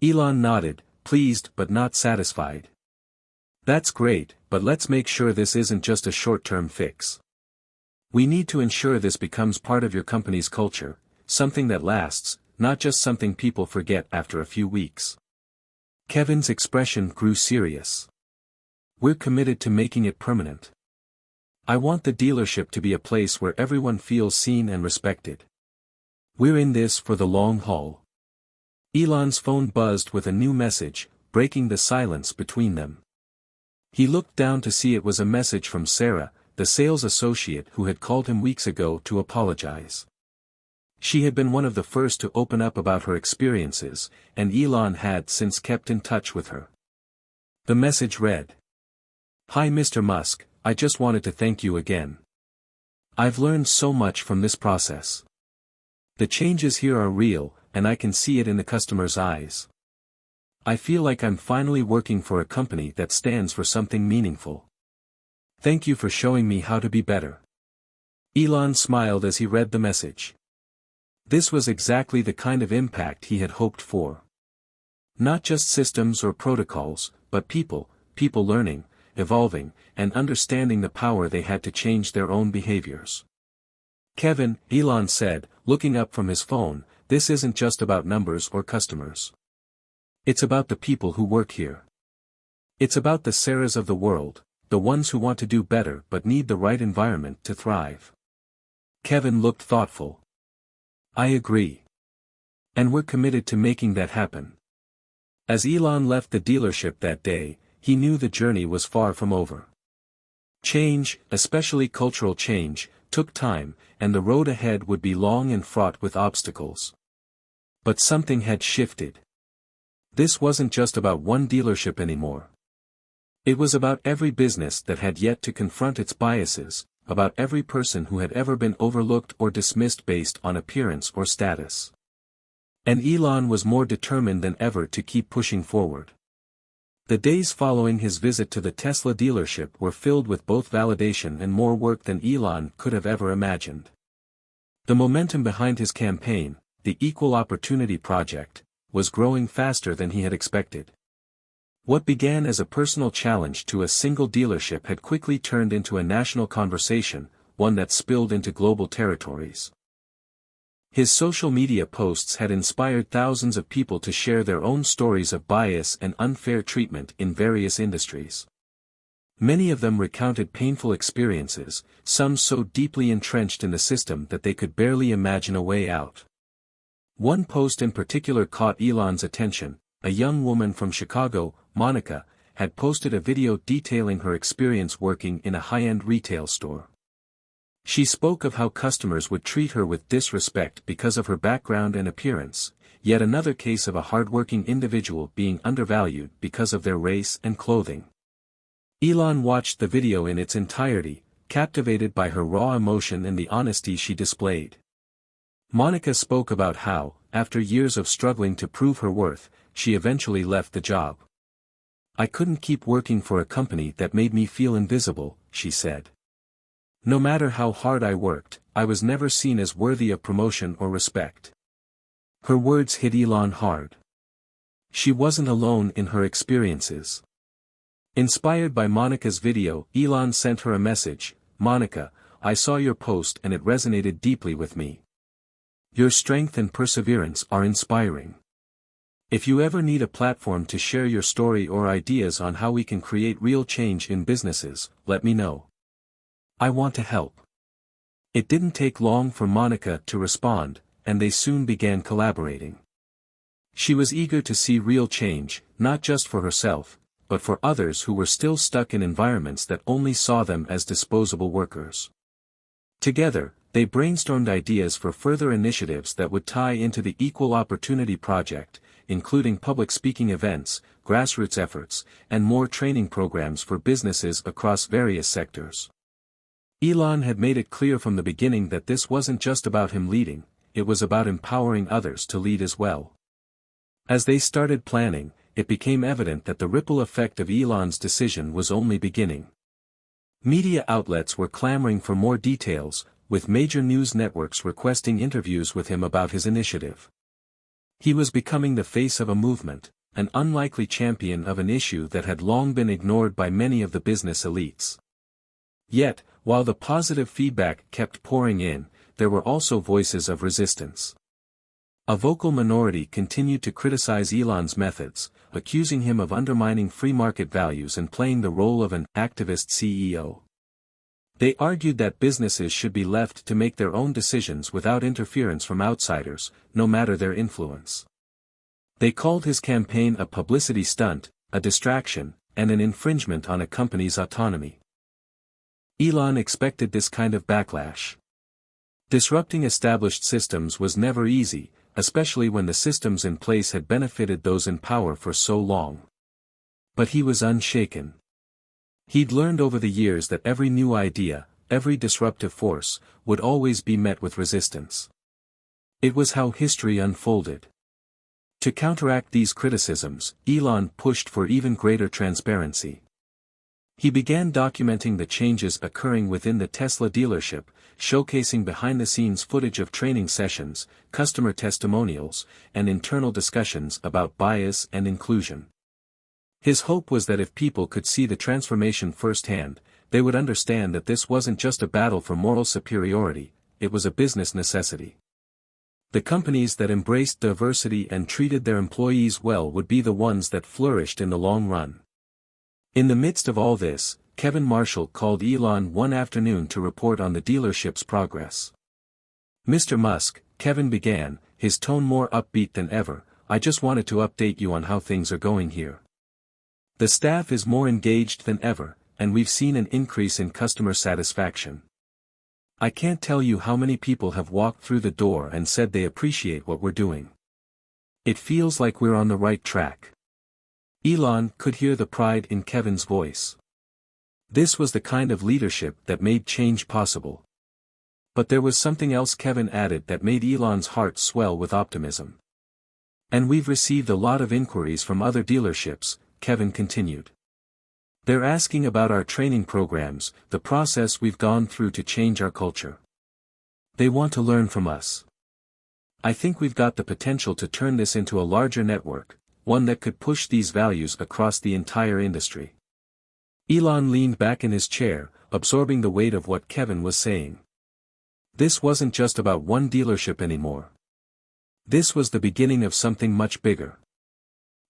Elon nodded, pleased but not satisfied. "That's great, but let's make sure this isn't just a short-term fix. We need to ensure this becomes part of your company's culture, something that lasts, not just something people forget after a few weeks." Kevin's expression grew serious. "We're committed to making it permanent. I want the dealership to be a place where everyone feels seen and respected. We're in this for the long haul." Elon's phone buzzed with a new message, breaking the silence between them. He looked down to see it was a message from Sarah, the sales associate who had called him weeks ago to apologize. She had been one of the first to open up about her experiences, and Elon had since kept in touch with her. The message read, "Hi Mr. Musk, I just wanted to thank you again. I've learned so much from this process. The changes here are real, and I can see it in the customer's eyes. I feel like I'm finally working for a company that stands for something meaningful. Thank you for showing me how to be better." Elon smiled as he read the message. This was exactly the kind of impact he had hoped for. Not just systems or protocols, but people learning, evolving, and understanding the power they had to change their own behaviors. "Kevin," Elon said, looking up from his phone, "this isn't just about numbers or customers. It's about the people who work here. It's about the Sarahs of the world, the ones who want to do better but need the right environment to thrive. Kevin looked thoughtful. I agree. And we're committed to making that happen. As Elon left the dealership that day, he knew the journey was far from over. Change, especially cultural change, took time, and the road ahead would be long and fraught with obstacles. But something had shifted. This wasn't just about one dealership anymore. It was about every business that had yet to confront its biases, about every person who had ever been overlooked or dismissed based on appearance or status. And Elon was more determined than ever to keep pushing forward. The days following his visit to the Tesla dealership were filled with both validation and more work than Elon could have ever imagined. The momentum behind his campaign, the Equal Opportunity Project, was growing faster than he had expected. What began as a personal challenge to a single dealership had quickly turned into a national conversation, one that spilled into global territories. His social media posts had inspired thousands of people to share their own stories of bias and unfair treatment in various industries. Many of them recounted painful experiences, some so deeply entrenched in the system that they could barely imagine a way out. One post in particular caught Elon's attention. A young woman from Chicago, Monica, had posted a video detailing her experience working in a high-end retail store. She spoke of how customers would treat her with disrespect because of her background and appearance, yet another case of a hardworking individual being undervalued because of their race and clothing. Elon watched the video in its entirety, captivated by her raw emotion and the honesty she displayed. Monica spoke about how, after years of struggling to prove her worth, she eventually left the job. I couldn't keep working for a company that made me feel invisible, she said. No matter how hard I worked, I was never seen as worthy of promotion or respect. Her words hit Elon hard. She wasn't alone in her experiences. Inspired by Monica's video, Elon sent her a message, Monica, I saw your post and it resonated deeply with me. Your strength and perseverance are inspiring. If you ever need a platform to share your story or ideas on how we can create real change in businesses, let me know. I want to help. It didn't take long for Monica to respond, and they soon began collaborating. She was eager to see real change, not just for herself, but for others who were still stuck in environments that only saw them as disposable workers. Together, they brainstormed ideas for further initiatives that would tie into the Equal Opportunity Project, including public speaking events, grassroots efforts, and more training programs for businesses across various sectors. Elon had made it clear from the beginning that this wasn't just about him leading, it was about empowering others to lead as well. As they started planning, it became evident that the ripple effect of Elon's decision was only beginning. Media outlets were clamoring for more details, with major news networks requesting interviews with him about his initiative. He was becoming the face of a movement, an unlikely champion of an issue that had long been ignored by many of the business elites. Yet, while the positive feedback kept pouring in, there were also voices of resistance. A vocal minority continued to criticize Elon's methods, accusing him of undermining free market values and playing the role of an activist CEO. They argued that businesses should be left to make their own decisions without interference from outsiders, no matter their influence. They called his campaign a publicity stunt, a distraction, and an infringement on a company's autonomy. Elon expected this kind of backlash. Disrupting established systems was never easy, especially when the systems in place had benefited those in power for so long. But he was unshaken. He'd learned over the years that every new idea, every disruptive force, would always be met with resistance. It was how history unfolded. To counteract these criticisms, Elon pushed for even greater transparency. He began documenting the changes occurring within the Tesla dealership, showcasing behind-the-scenes footage of training sessions, customer testimonials, and internal discussions about bias and inclusion. His hope was that if people could see the transformation firsthand, they would understand that this wasn't just a battle for moral superiority, it was a business necessity. The companies that embraced diversity and treated their employees well would be the ones that flourished in the long run. In the midst of all this, Kevin Marshall called Elon one afternoon to report on the dealership's progress. "Mr. Musk," Kevin began, his tone more upbeat than ever, "I just wanted to update you on how things are going here. The staff is more engaged than ever, and we've seen an increase in customer satisfaction. I can't tell you how many people have walked through the door and said they appreciate what we're doing. It feels like we're on the right track." Elon could hear the pride in Kevin's voice. This was the kind of leadership that made change possible. But there was something else Kevin added that made Elon's heart swell with optimism. "And we've received a lot of inquiries from other dealerships," Kevin continued. "They're asking about our training programs, the process we've gone through to change our culture. They want to learn from us. I think we've got the potential to turn this into a larger network, one that could push these values across the entire industry." Elon leaned back in his chair, absorbing the weight of what Kevin was saying. This wasn't just about one dealership anymore. This was the beginning of something much bigger.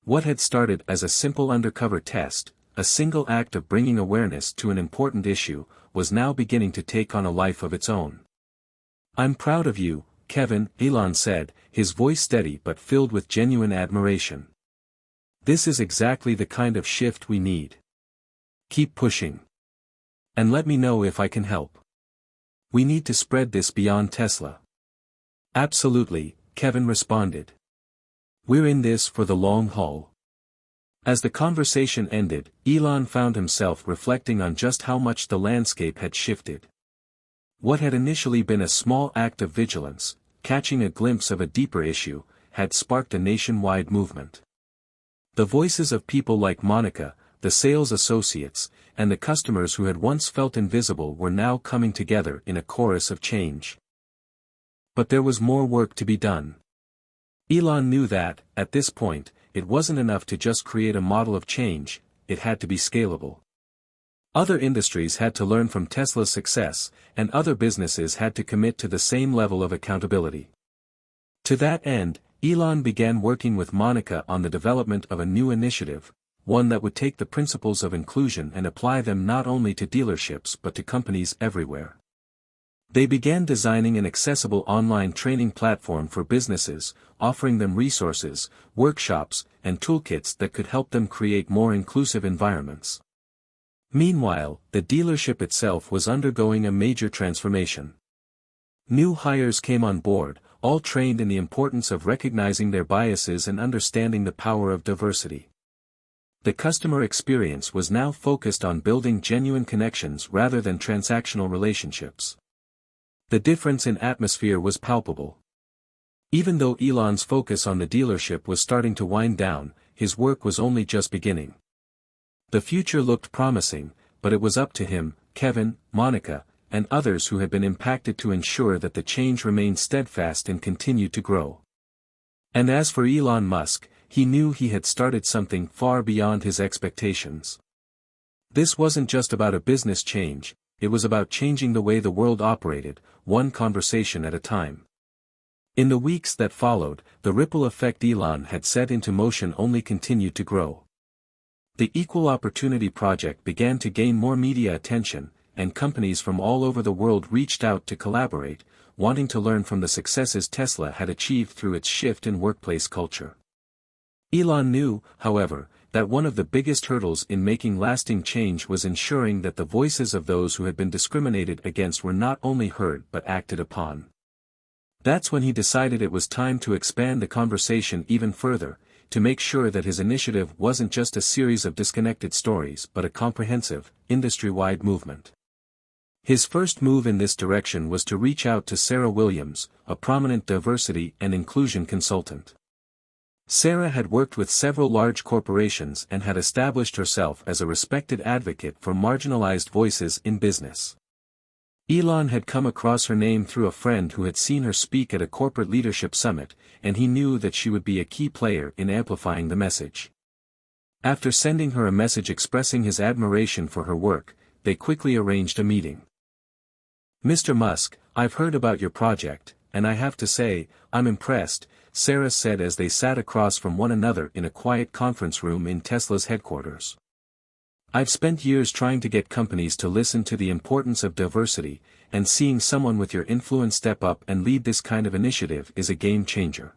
What had started as a simple undercover test, a single act of bringing awareness to an important issue, was now beginning to take on a life of its own. "I'm proud of you, Kevin," Elon said, his voice steady but filled with genuine admiration. "This is exactly the kind of shift we need. Keep pushing. And let me know if I can help. We need to spread this beyond Tesla." "Absolutely," Kevin responded. "We're in this for the long haul." As the conversation ended, Elon found himself reflecting on just how much the landscape had shifted. What had initially been a small act of vigilance, catching a glimpse of a deeper issue, had sparked a nationwide movement. The voices of people like Monica, the sales associates, and the customers who had once felt invisible were now coming together in a chorus of change. But there was more work to be done. Elon knew that, at this point, it wasn't enough to just create a model of change, it had to be scalable. Other industries had to learn from Tesla's success, and other businesses had to commit to the same level of accountability. To that end, Elon began working with Monica on the development of a new initiative, one that would take the principles of inclusion and apply them not only to dealerships but to companies everywhere. They began designing an accessible online training platform for businesses, offering them resources, workshops, and toolkits that could help them create more inclusive environments. Meanwhile, the dealership itself was undergoing a major transformation. New hires came on board, all trained in the importance of recognizing their biases and understanding the power of diversity. The customer experience was now focused on building genuine connections rather than transactional relationships. The difference in atmosphere was palpable. Even though Elon's focus on the dealership was starting to wind down, his work was only just beginning. The future looked promising, but it was up to him, Kevin, Monica, and others who had been impacted to ensure that the change remained steadfast and continued to grow. And as for Elon Musk, he knew he had started something far beyond his expectations. This wasn't just about a business change, it was about changing the way the world operated, one conversation at a time. In the weeks that followed, the ripple effect Elon had set into motion only continued to grow. The Equal Opportunity Project began to gain more media attention, and companies from all over the world reached out to collaborate, wanting to learn from the successes Tesla had achieved through its shift in workplace culture. Elon knew, however, that one of the biggest hurdles in making lasting change was ensuring that the voices of those who had been discriminated against were not only heard but acted upon. That's when he decided it was time to expand the conversation even further, to make sure that his initiative wasn't just a series of disconnected stories but a comprehensive, industry-wide movement. His first move in this direction was to reach out to Sarah Williams, a prominent diversity and inclusion consultant. Sarah had worked with several large corporations and had established herself as a respected advocate for marginalized voices in business. Elon had come across her name through a friend who had seen her speak at a corporate leadership summit, and he knew that she would be a key player in amplifying the message. After sending her a message expressing his admiration for her work, they quickly arranged a meeting. "Mr. Musk, I've heard about your project, and I have to say, I'm impressed," Sarah said as they sat across from one another in a quiet conference room in Tesla's headquarters. "I've spent years trying to get companies to listen to the importance of diversity, and seeing someone with your influence step up and lead this kind of initiative is a game changer."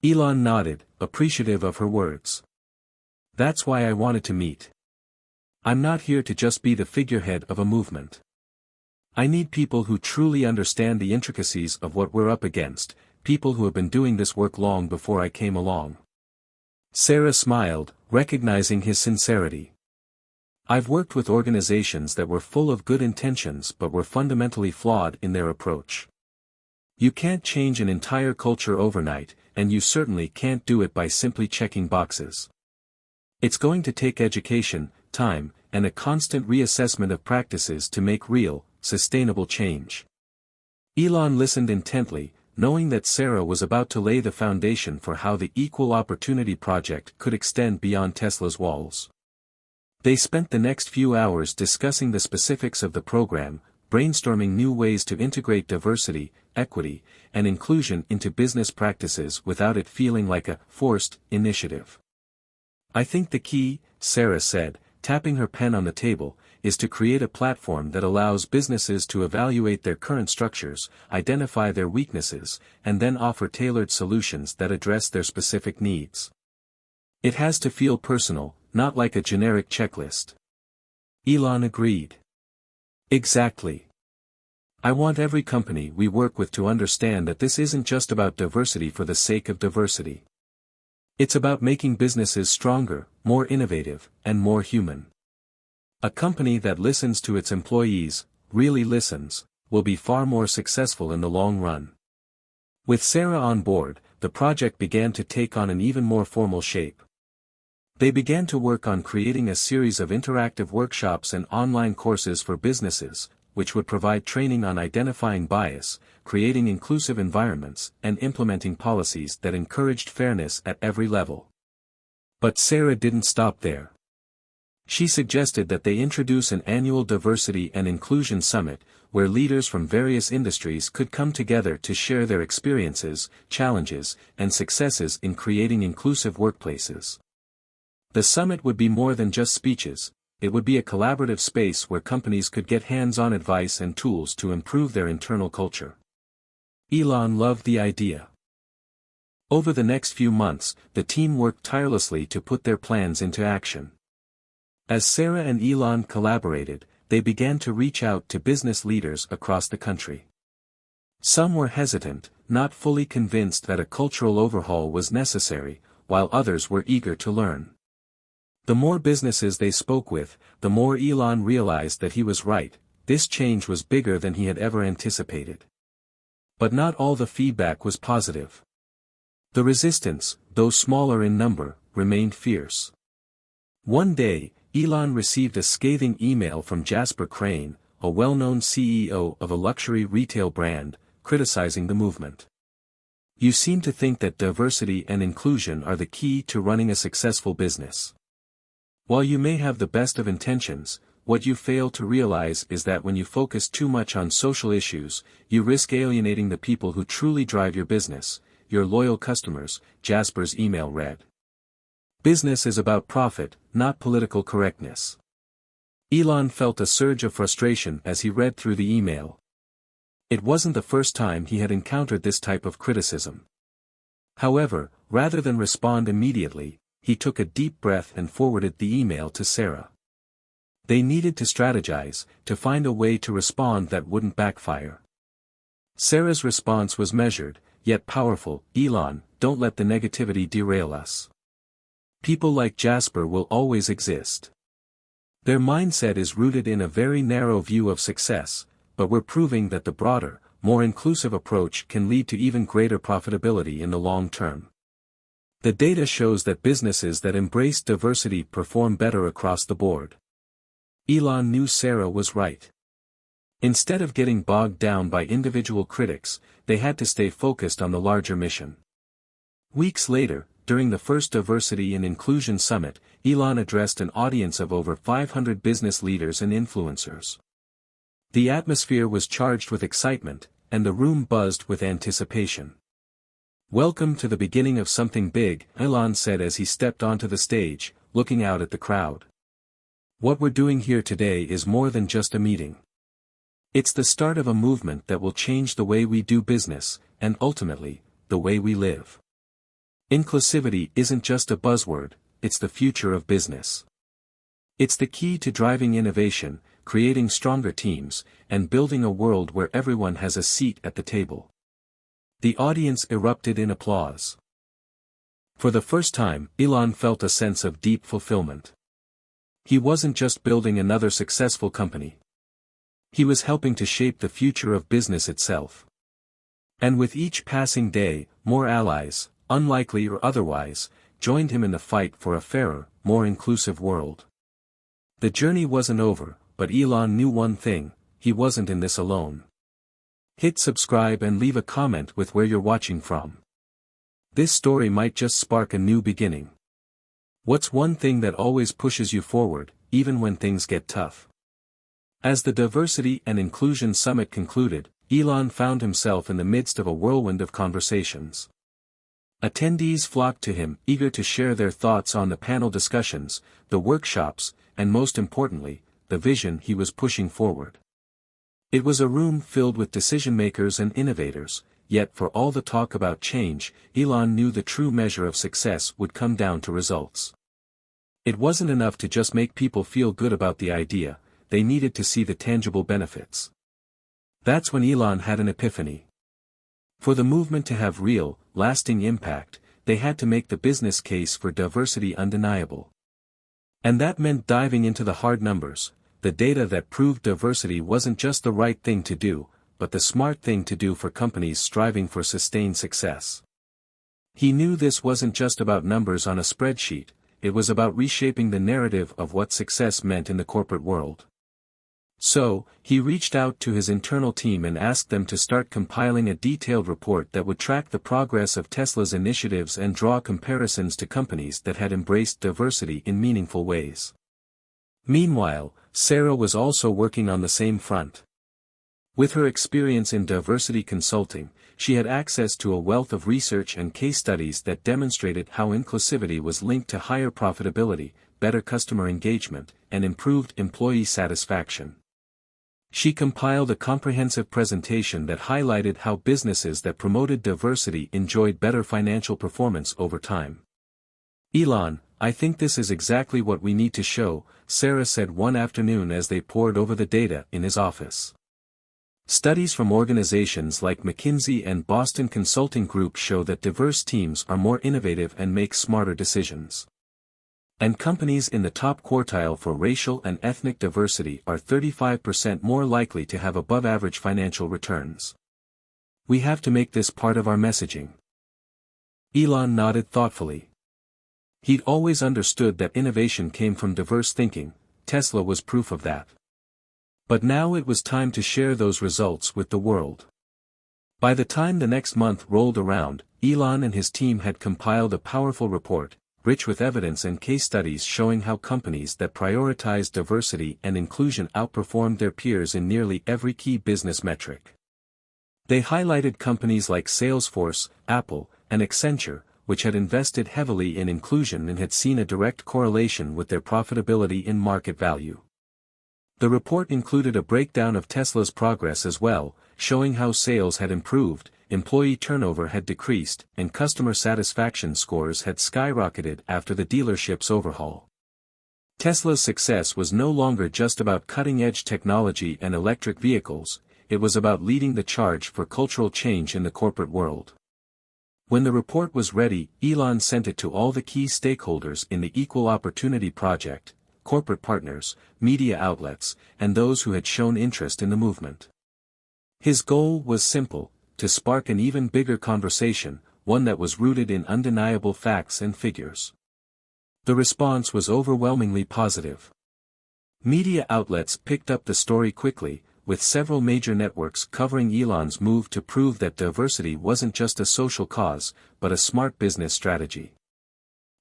Elon nodded, appreciative of her words. "That's why I wanted to meet. I'm not here to just be the figurehead of a movement. I need people who truly understand the intricacies of what we're up against, people who have been doing this work long before I came along." Sarah smiled, recognizing his sincerity. "I've worked with organizations that were full of good intentions but were fundamentally flawed in their approach. You can't change an entire culture overnight, and you certainly can't do it by simply checking boxes. It's going to take education, time, and a constant reassessment of practices to make real, sustainable change." Elon listened intently, knowing that Sarah was about to lay the foundation for how the Equal Opportunity Project could extend beyond Tesla's walls. They spent the next few hours discussing the specifics of the program, brainstorming new ways to integrate diversity, equity, and inclusion into business practices without it feeling like a forced initiative. "I think the key," Sarah said, tapping her pen on the table, "is to create a platform that allows businesses to evaluate their current structures, identify their weaknesses, and then offer tailored solutions that address their specific needs. It has to feel personal, not like a generic checklist." Elon agreed. "Exactly. I want every company we work with to understand that this isn't just about diversity for the sake of diversity. It's about making businesses stronger, more innovative, and more human. A company that listens to its employees, really listens, will be far more successful in the long run." With Sarah on board, the project began to take on an even more formal shape. They began to work on creating a series of interactive workshops and online courses for businesses, which would provide training on identifying bias, creating inclusive environments, and implementing policies that encouraged fairness at every level. But Sarah didn't stop there. She suggested that they introduce an annual diversity and inclusion summit, where leaders from various industries could come together to share their experiences, challenges, and successes in creating inclusive workplaces. The summit would be more than just speeches. It would be a collaborative space where companies could get hands-on advice and tools to improve their internal culture. Elon loved the idea. Over the next few months, the team worked tirelessly to put their plans into action. As Sarah and Elon collaborated, they began to reach out to business leaders across the country. Some were hesitant, not fully convinced that a cultural overhaul was necessary, while others were eager to learn. The more businesses they spoke with, the more Elon realized that he was right. This change was bigger than he had ever anticipated. But not all the feedback was positive. The resistance, though smaller in number, remained fierce. One day, Elon received a scathing email from Jasper Crane, a well-known CEO of a luxury retail brand, criticizing the movement. "You seem to think that diversity and inclusion are the key to running a successful business. While you may have the best of intentions, what you fail to realize is that when you focus too much on social issues, you risk alienating the people who truly drive your business, your loyal customers," Jasper's email read. "Business is about profit, not political correctness." Elon felt a surge of frustration as he read through the email. It wasn't the first time he had encountered this type of criticism. However, rather than respond immediately, he took a deep breath and forwarded the email to Sarah. They needed to strategize, to find a way to respond that wouldn't backfire. Sarah's response was measured, yet powerful. "Elon, don't let the negativity derail us. People like Jasper will always exist. Their mindset is rooted in a very narrow view of success, but we're proving that the broader, more inclusive approach can lead to even greater profitability in the long term. The data shows that businesses that embrace diversity perform better across the board." Elon knew Sarah was right. Instead of getting bogged down by individual critics, they had to stay focused on the larger mission. Weeks later, during the first Diversity and Inclusion Summit, Elon addressed an audience of over 500 business leaders and influencers. The atmosphere was charged with excitement, and the room buzzed with anticipation. "Welcome to the beginning of something big," Elon said as he stepped onto the stage, looking out at the crowd. "What we're doing here today is more than just a meeting. It's the start of a movement that will change the way we do business, and ultimately, the way we live. Inclusivity isn't just a buzzword, it's the future of business. It's the key to driving innovation, creating stronger teams, and building a world where everyone has a seat at the table." The audience erupted in applause. For the first time, Elon felt a sense of deep fulfillment. He wasn't just building another successful company. He was helping to shape the future of business itself. And with each passing day, more allies, unlikely or otherwise, joined him in the fight for a fairer, more inclusive world. The journey wasn't over, but Elon knew one thing: he wasn't in this alone. Hit subscribe and leave a comment with where you're watching from. This story might just spark a new beginning. What's one thing that always pushes you forward, even when things get tough? As the Diversity and Inclusion Summit concluded, Elon found himself in the midst of a whirlwind of conversations. Attendees flocked to him, eager to share their thoughts on the panel discussions, the workshops, and most importantly, the vision he was pushing forward. It was a room filled with decision-makers and innovators, yet for all the talk about change, Elon knew the true measure of success would come down to results. It wasn't enough to just make people feel good about the idea, they needed to see the tangible benefits. That's when Elon had an epiphany. For the movement to have real, lasting impact, they had to make the business case for diversity undeniable. And that meant diving into the hard numbers, the data that proved diversity wasn't just the right thing to do, but the smart thing to do for companies striving for sustained success. He knew this wasn't just about numbers on a spreadsheet, it was about reshaping the narrative of what success meant in the corporate world. So, he reached out to his internal team and asked them to start compiling a detailed report that would track the progress of Tesla's initiatives and draw comparisons to companies that had embraced diversity in meaningful ways. Meanwhile, Sarah was also working on the same front. With her experience in diversity consulting, she had access to a wealth of research and case studies that demonstrated how inclusivity was linked to higher profitability, better customer engagement, and improved employee satisfaction. She compiled a comprehensive presentation that highlighted how businesses that promoted diversity enjoyed better financial performance over time. "Elon, I think this is exactly what we need to show," Sarah said one afternoon as they pored over the data in his office. Studies from organizations like McKinsey and Boston Consulting Group show that diverse teams are more innovative and make smarter decisions. And companies in the top quartile for racial and ethnic diversity are 35% more likely to have above-average financial returns. We have to make this part of our messaging. Elon nodded thoughtfully. He'd always understood that innovation came from diverse thinking, Tesla was proof of that. But now it was time to share those results with the world. By the time the next month rolled around, Elon and his team had compiled a powerful report, rich with evidence and case studies showing how companies that prioritized diversity and inclusion outperformed their peers in nearly every key business metric. They highlighted companies like Salesforce, Apple, and Accenture, which had invested heavily in inclusion and had seen a direct correlation with their profitability in market value. The report included a breakdown of Tesla's progress as well, showing how sales had improved, employee turnover had decreased, and customer satisfaction scores had skyrocketed after the dealership's overhaul. Tesla's success was no longer just about cutting-edge technology and electric vehicles, it was about leading the charge for cultural change in the corporate world. When the report was ready, Elon sent it to all the key stakeholders in the Equal Opportunity Project, corporate partners, media outlets, and those who had shown interest in the movement. His goal was simple: to spark an even bigger conversation, one that was rooted in undeniable facts and figures. The response was overwhelmingly positive. Media outlets picked up the story quickly, with several major networks covering Elon's move to prove that diversity wasn't just a social cause, but a smart business strategy.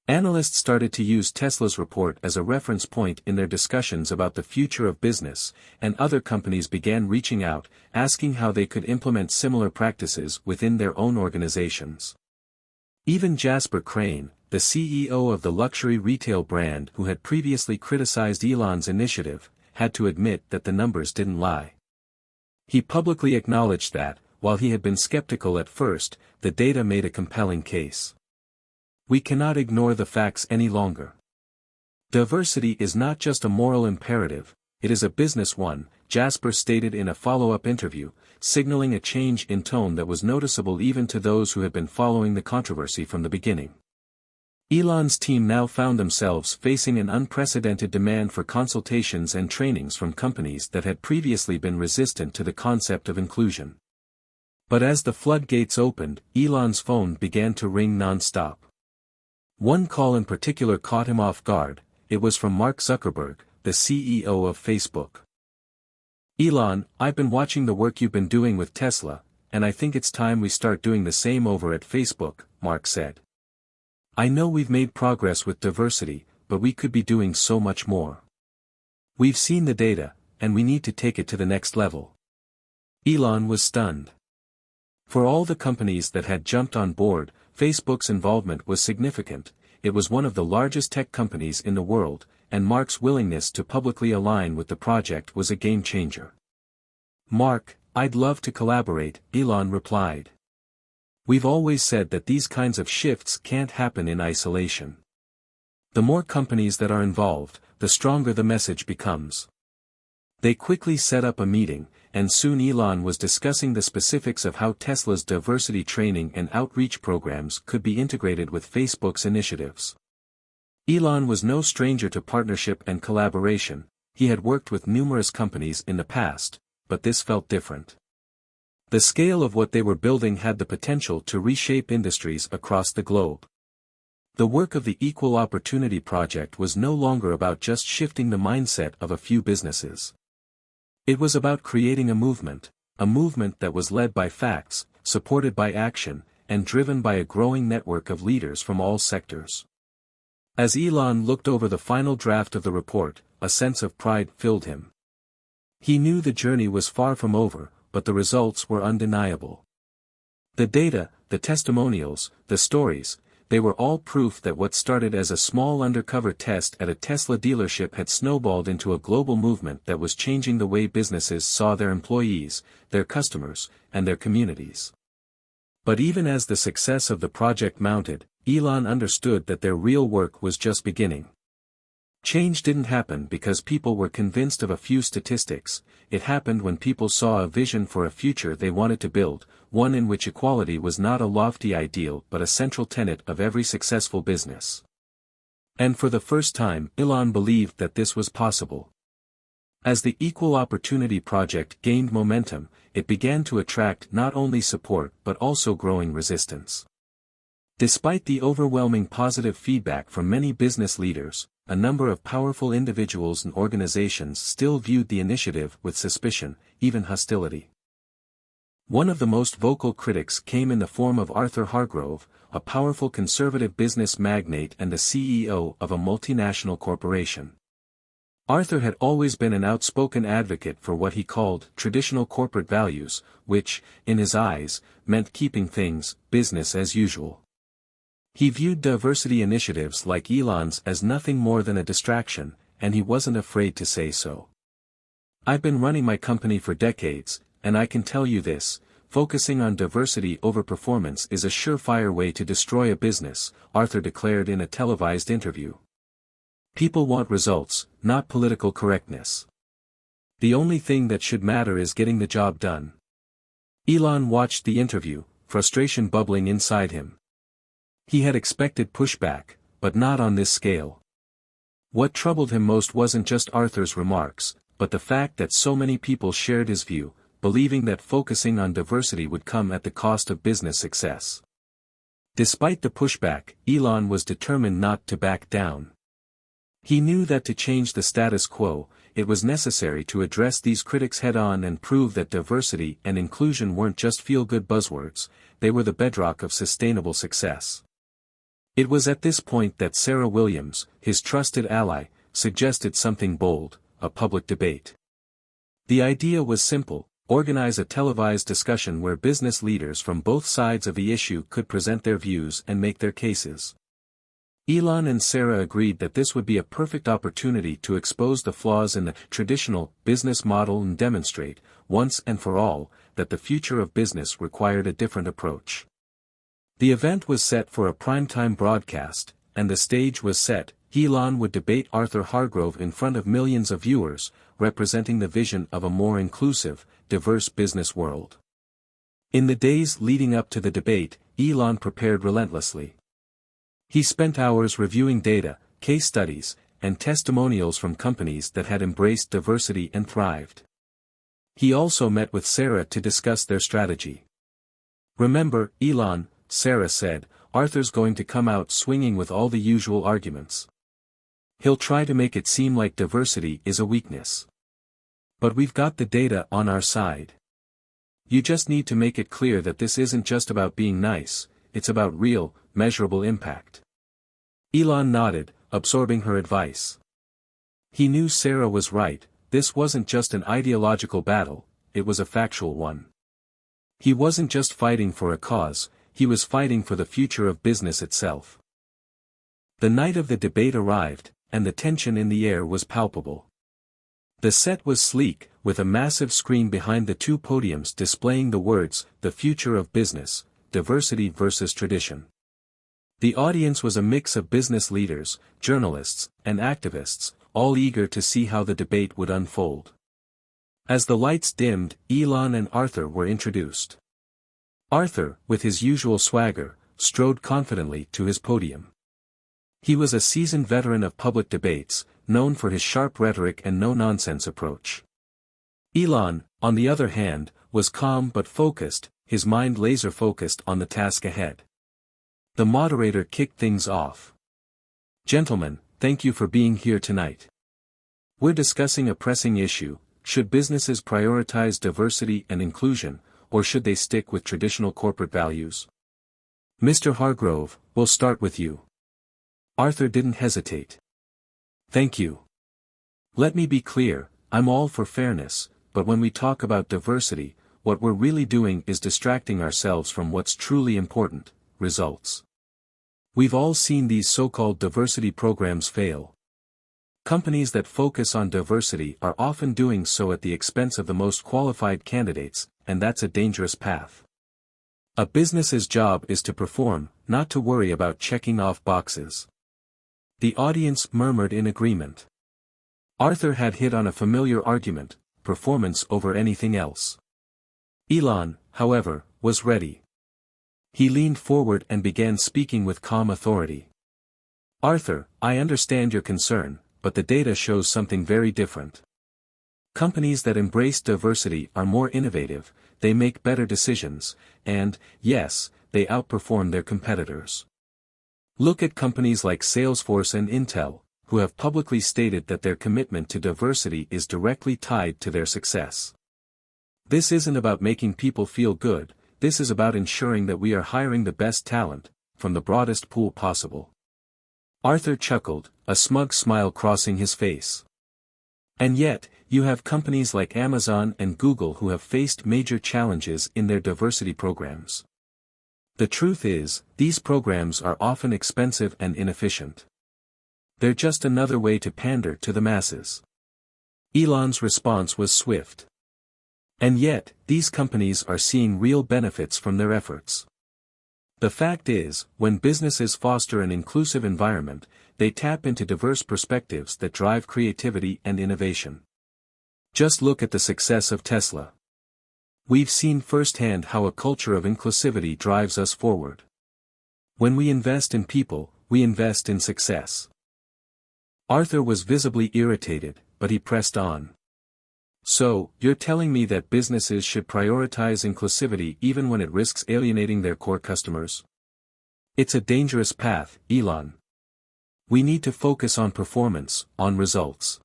Analysts started to use Tesla's report as a reference point in their discussions about the future of business, and other companies began reaching out, asking how they could implement similar practices within their own organizations. Even Jasper Crane, the CEO of the luxury retail brand who had previously criticized Elon's initiative, had to admit that the numbers didn't lie. He publicly acknowledged that, while he had been skeptical at first, the data made a compelling case. We cannot ignore the facts any longer. Diversity is not just a moral imperative, it is a business one, Jasper stated in a follow-up interview, signaling a change in tone that was noticeable even to those who had been following the controversy from the beginning. Elon's team now found themselves facing an unprecedented demand for consultations and trainings from companies that had previously been resistant to the concept of inclusion. But as the floodgates opened, Elon's phone began to ring non-stop. One call in particular caught him off guard. It was from Mark Zuckerberg, the CEO of Facebook. "Elon, I've been watching the work you've been doing with Tesla, and I think it's time we start doing the same over at Facebook," Mark said. "I know we've made progress with diversity, but we could be doing so much more. We've seen the data, and we need to take it to the next level." Elon was stunned. For all the companies that had jumped on board, Facebook's involvement was significant. It was one of the largest tech companies in the world, and Mark's willingness to publicly align with the project was a game changer. "Mark, I'd love to collaborate," Elon replied. "We've always said that these kinds of shifts can't happen in isolation. The more companies that are involved, the stronger the message becomes." They quickly set up a meeting, and soon Elon was discussing the specifics of how Tesla's diversity training and outreach programs could be integrated with Facebook's initiatives. Elon was no stranger to partnership and collaboration. He had worked with numerous companies in the past, but this felt different. The scale of what they were building had the potential to reshape industries across the globe. The work of the Equal Opportunity Project was no longer about just shifting the mindset of a few businesses. It was about creating a movement that was led by facts, supported by action, and driven by a growing network of leaders from all sectors. As Elon looked over the final draft of the report, a sense of pride filled him. He knew the journey was far from over, but the results were undeniable. The data, the testimonials, the stories, they were all proof that what started as a small undercover test at a Tesla dealership had snowballed into a global movement that was changing the way businesses saw their employees, their customers, and their communities. But even as the success of the project mounted, Elon understood that their real work was just beginning. Change didn't happen because people were convinced of a few statistics. It happened when people saw a vision for a future they wanted to build, one in which equality was not a lofty ideal but a central tenet of every successful business. And for the first time, Elon believed that this was possible. As the Equal Opportunity Project gained momentum, it began to attract not only support but also growing resistance. Despite the overwhelming positive feedback from many business leaders, a number of powerful individuals and organizations still viewed the initiative with suspicion, even hostility. One of the most vocal critics came in the form of Arthur Hargrove, a powerful conservative business magnate and the CEO of a multinational corporation. Arthur had always been an outspoken advocate for what he called traditional corporate values, which, in his eyes, meant keeping things business as usual. He viewed diversity initiatives like Elon's as nothing more than a distraction, and he wasn't afraid to say so. "I've been running my company for decades, and I can tell you this, focusing on diversity over performance is a surefire way to destroy a business," Arthur declared in a televised interview. "People want results, not political correctness. The only thing that should matter is getting the job done." Elon watched the interview, frustration bubbling inside him. He had expected pushback, but not on this scale. What troubled him most wasn't just Arthur's remarks, but the fact that so many people shared his view, believing that focusing on diversity would come at the cost of business success. Despite the pushback, Elon was determined not to back down. He knew that to change the status quo, it was necessary to address these critics head-on and prove that diversity and inclusion weren't just feel-good buzzwords, they were the bedrock of sustainable success. It was at this point that Sarah Williams, his trusted ally, suggested something bold: a public debate. The idea was simple: organize a televised discussion where business leaders from both sides of the issue could present their views and make their cases. Elon and Sarah agreed that this would be a perfect opportunity to expose the flaws in the traditional business model and demonstrate, once and for all, that the future of business required a different approach. The event was set for a primetime broadcast, and the stage was set. Elon would debate Arthur Hargrove in front of millions of viewers, representing the vision of a more inclusive, diverse business world. In the days leading up to the debate, Elon prepared relentlessly. He spent hours reviewing data, case studies, and testimonials from companies that had embraced diversity and thrived. He also met with Sarah to discuss their strategy. "Remember, Elon," Sarah said, "Arthur's going to come out swinging with all the usual arguments. He'll try to make it seem like diversity is a weakness. But we've got the data on our side. You just need to make it clear that this isn't just about being nice, it's about real, measurable impact." Elon nodded, absorbing her advice. He knew Sarah was right. This wasn't just an ideological battle, it was a factual one. He wasn't just fighting for a cause, he was fighting for the future of business itself. The night of the debate arrived, and the tension in the air was palpable. The set was sleek, with a massive screen behind the two podiums displaying the words, "The future of business, diversity versus tradition." The audience was a mix of business leaders, journalists, and activists, all eager to see how the debate would unfold. As the lights dimmed, Elon and Arthur were introduced. Arthur, with his usual swagger, strode confidently to his podium. He was a seasoned veteran of public debates, known for his sharp rhetoric and no-nonsense approach. Elon, on the other hand, was calm but focused, his mind laser-focused on the task ahead. The moderator kicked things off. "Gentlemen, thank you for being here tonight. We're discussing a pressing issue: should businesses prioritize diversity and inclusion, or should they stick with traditional corporate values? Mr. Hargrove, we'll start with you." Arthur didn't hesitate. "Thank you. Let me be clear, I'm all for fairness, but when we talk about diversity, what we're really doing is distracting ourselves from what's truly important: results. We've all seen these so-called diversity programs fail. Companies that focus on diversity are often doing so at the expense of the most qualified candidates, and that's a dangerous path. A business's job is to perform, not to worry about checking off boxes." The audience murmured in agreement. Arthur had hit on a familiar argument: performance over anything else. Elon, however, was ready. He leaned forward and began speaking with calm authority. "Arthur, I understand your concern, but the data shows something very different. Companies that embrace diversity are more innovative, they make better decisions, and, yes, they outperform their competitors. Look at companies like Salesforce and Intel, who have publicly stated that their commitment to diversity is directly tied to their success. This isn't about making people feel good, this is about ensuring that we are hiring the best talent, from the broadest pool possible." Arthur chuckled, a smug smile crossing his face. "And yet, you have companies like Amazon and Google who have faced major challenges in their diversity programs. The truth is, these programs are often expensive and inefficient. They're just another way to pander to the masses." Elon's response was swift. "And yet, these companies are seeing real benefits from their efforts. The fact is, when businesses foster an inclusive environment, they tap into diverse perspectives that drive creativity and innovation. Just look at the success of Tesla. We've seen firsthand how a culture of inclusivity drives us forward. When we invest in people, we invest in success." Arthur was visibly irritated, but he pressed on. "So, you're telling me that businesses should prioritize inclusivity even when it risks alienating their core customers? It's a dangerous path, Elon. We need to focus on performance, on results."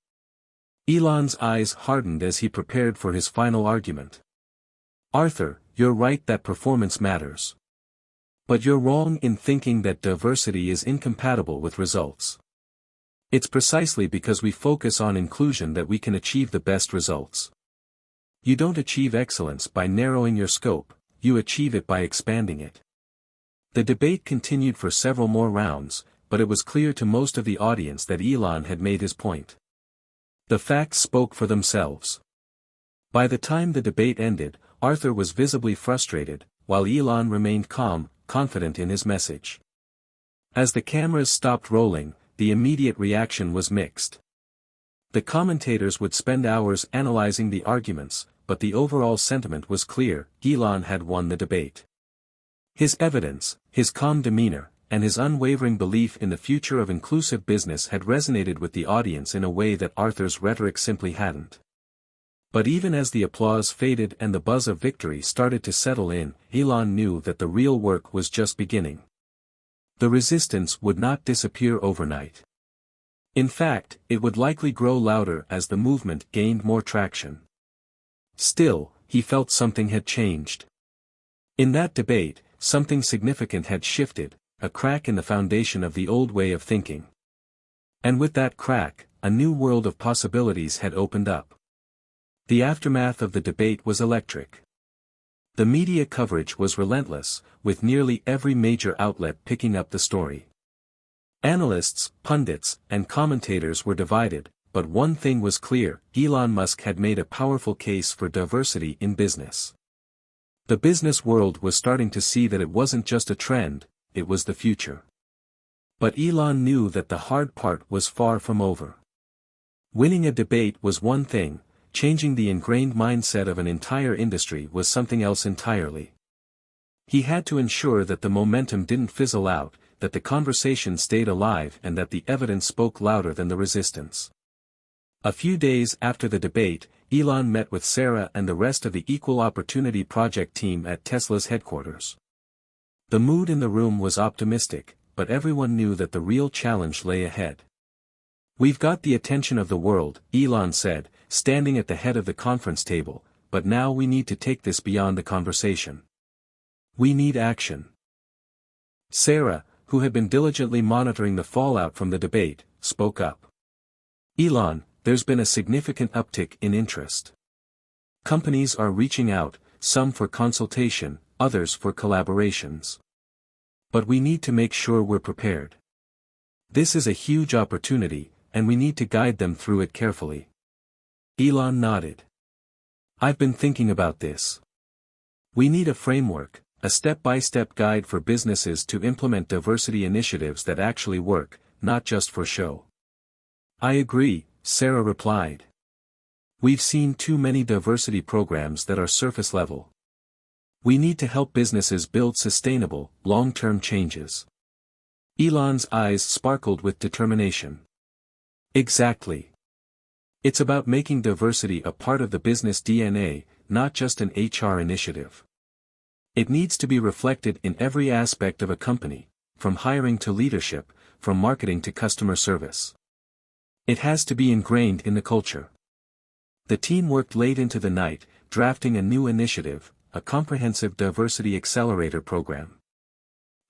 Elon's eyes hardened as he prepared for his final argument. "Arthur, you're right that performance matters. But you're wrong in thinking that diversity is incompatible with results. It's precisely because we focus on inclusion that we can achieve the best results. You don't achieve excellence by narrowing your scope, you achieve it by expanding it. The debate continued for several more rounds, but it was clear to most of the audience that Elon had made his point. The facts spoke for themselves. By the time the debate ended, Arthur was visibly frustrated, while Elon remained calm, confident in his message. As the cameras stopped rolling, the immediate reaction was mixed. The commentators would spend hours analyzing the arguments, but the overall sentiment was clear: Elon had won the debate. His evidence, his calm demeanor, and his unwavering belief in the future of inclusive business had resonated with the audience in a way that Arthur's rhetoric simply hadn't. But even as the applause faded and the buzz of victory started to settle in, Elon knew that the real work was just beginning. The resistance would not disappear overnight. In fact, it would likely grow louder as the movement gained more traction. Still, he felt something had changed. In that debate, something significant had shifted, a crack in the foundation of the old way of thinking. And with that crack, a new world of possibilities had opened up. The aftermath of the debate was electric. The media coverage was relentless, with nearly every major outlet picking up the story. Analysts, pundits, and commentators were divided, but one thing was clear: Elon Musk had made a powerful case for diversity in business. The business world was starting to see that it wasn't just a trend, it was the future. But Elon knew that the hard part was far from over. Winning a debate was one thing, changing the ingrained mindset of an entire industry was something else entirely. He had to ensure that the momentum didn't fizzle out, that the conversation stayed alive, and that the evidence spoke louder than the resistance. A few days after the debate, Elon met with Sarah and the rest of the Equal Opportunity Project team at Tesla's headquarters. The mood in the room was optimistic, but everyone knew that the real challenge lay ahead. "We've got the attention of the world," Elon said, standing at the head of the conference table, "but now we need to take this beyond the conversation. We need action." Sarah, who had been diligently monitoring the fallout from the debate, spoke up. "Elon, there's been a significant uptick in interest. Companies are reaching out, some for consultation, others for collaborations. But we need to make sure we're prepared. This is a huge opportunity, and we need to guide them through it carefully." Elon nodded. "I've been thinking about this. We need a framework, a step-by-step guide for businesses to implement diversity initiatives that actually work, not just for show." "I agree," Sarah replied. "We've seen too many diversity programs that are surface level. We need to help businesses build sustainable, long-term changes." Elon's eyes sparkled with determination. "Exactly. It's about making diversity a part of the business DNA, not just an HR initiative. It needs to be reflected in every aspect of a company, from hiring to leadership, from marketing to customer service. It has to be ingrained in the culture." The team worked late into the night, drafting a new initiative, a comprehensive diversity accelerator program.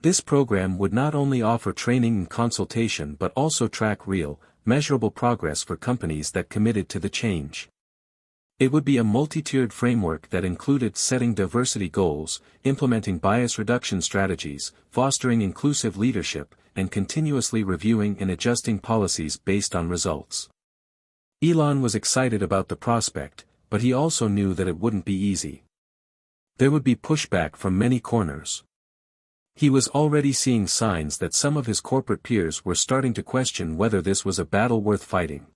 This program would not only offer training and consultation but also track real, measurable progress for companies that committed to the change. It would be a multi-tiered framework that included setting diversity goals, implementing bias reduction strategies, fostering inclusive leadership, and continuously reviewing and adjusting policies based on results. Elon was excited about the prospect, but he also knew that it wouldn't be easy. There would be pushback from many corners. He was already seeing signs that some of his corporate peers were starting to question whether this was a battle worth fighting.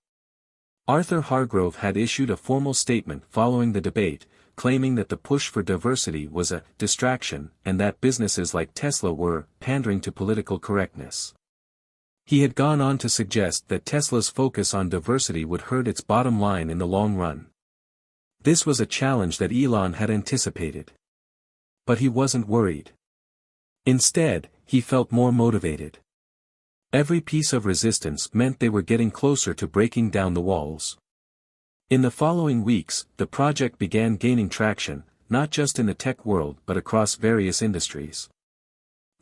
Arthur Hargrove had issued a formal statement following the debate, claiming that the push for diversity was a distraction and that businesses like Tesla were pandering to political correctness. He had gone on to suggest that Tesla's focus on diversity would hurt its bottom line in the long run. This was a challenge that Elon had anticipated. But he wasn't worried. Instead, he felt more motivated. Every piece of resistance meant they were getting closer to breaking down the walls. In the following weeks, the project began gaining traction, not just in the tech world but across various industries.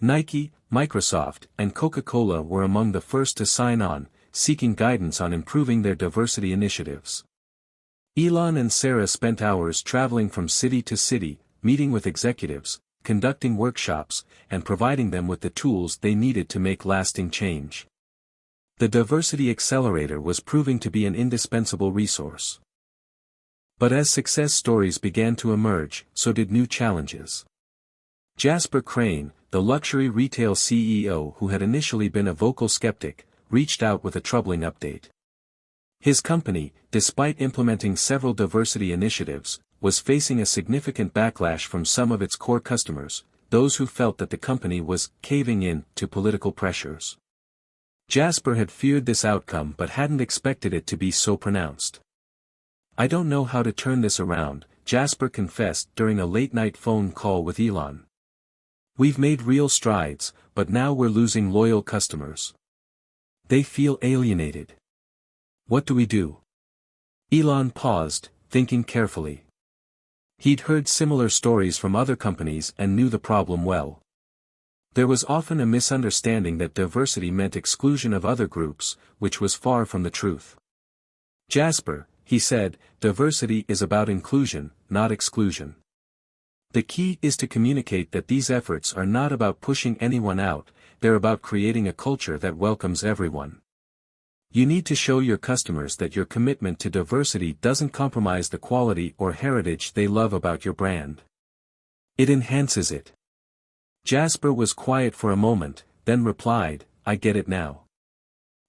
Nike, Microsoft, and Coca-Cola were among the first to sign on, seeking guidance on improving their diversity initiatives. Elon and Sarah spent hours traveling from city to city, meeting with executives, conducting workshops, and providing them with the tools they needed to make lasting change. The Diversity Accelerator was proving to be an indispensable resource. But as success stories began to emerge, so did new challenges. Jasper Crane, the luxury retail CEO who had initially been a vocal skeptic, reached out with a troubling update. His company, despite implementing several diversity initiatives, was facing a significant backlash from some of its core customers, those who felt that the company was caving in to political pressures. Jasper had feared this outcome but hadn't expected it to be so pronounced. "I don't know how to turn this around," Jasper confessed during a late-night phone call with Elon. "We've made real strides, but now we're losing loyal customers. They feel alienated. What do we do?" Elon paused, thinking carefully. He'd heard similar stories from other companies and knew the problem well. There was often a misunderstanding that diversity meant exclusion of other groups, which was far from the truth. "Jasper," he said, "diversity is about inclusion, not exclusion. The key is to communicate that these efforts are not about pushing anyone out, they're about creating a culture that welcomes everyone. You need to show your customers that your commitment to diversity doesn't compromise the quality or heritage they love about your brand. It enhances it." Jasper was quiet for a moment, then replied, "I get it now.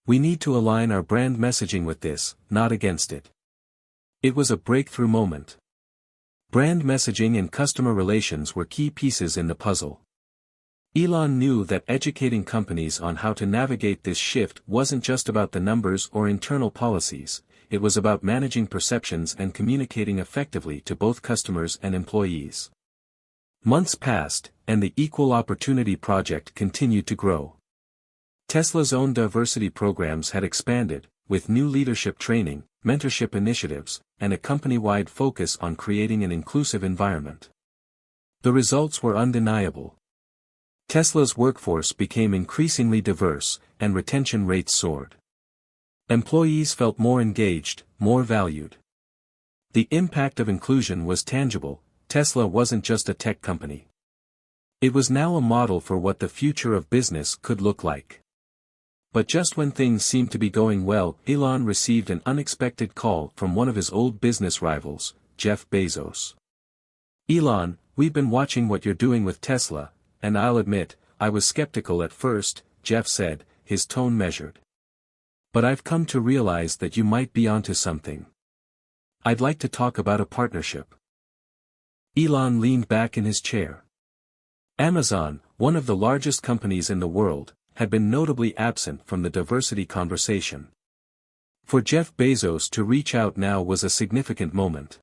We need to align our brand messaging with this, not against it." It was a breakthrough moment. Brand messaging and customer relations were key pieces in the puzzle. Elon knew that educating companies on how to navigate this shift wasn't just about the numbers or internal policies, it was about managing perceptions and communicating effectively to both customers and employees. Months passed, and the Equal Opportunity Project continued to grow. Tesla's own diversity programs had expanded, with new leadership training, mentorship initiatives, and a company-wide focus on creating an inclusive environment. The results were undeniable. Tesla's workforce became increasingly diverse, and retention rates soared. Employees felt more engaged, more valued. The impact of inclusion was tangible. Tesla wasn't just a tech company. It was now a model for what the future of business could look like. But just when things seemed to be going well, Elon received an unexpected call from one of his old business rivals, Jeff Bezos. "Elon, we've been watching what you're doing with Tesla, and I'll admit, I was skeptical at first," Jeff said, his tone measured. "But I've come to realize that you might be onto something. I'd like to talk about a partnership." Elon leaned back in his chair. Amazon, one of the largest companies in the world, had been notably absent from the diversity conversation. For Jeff Bezos to reach out now was a significant moment.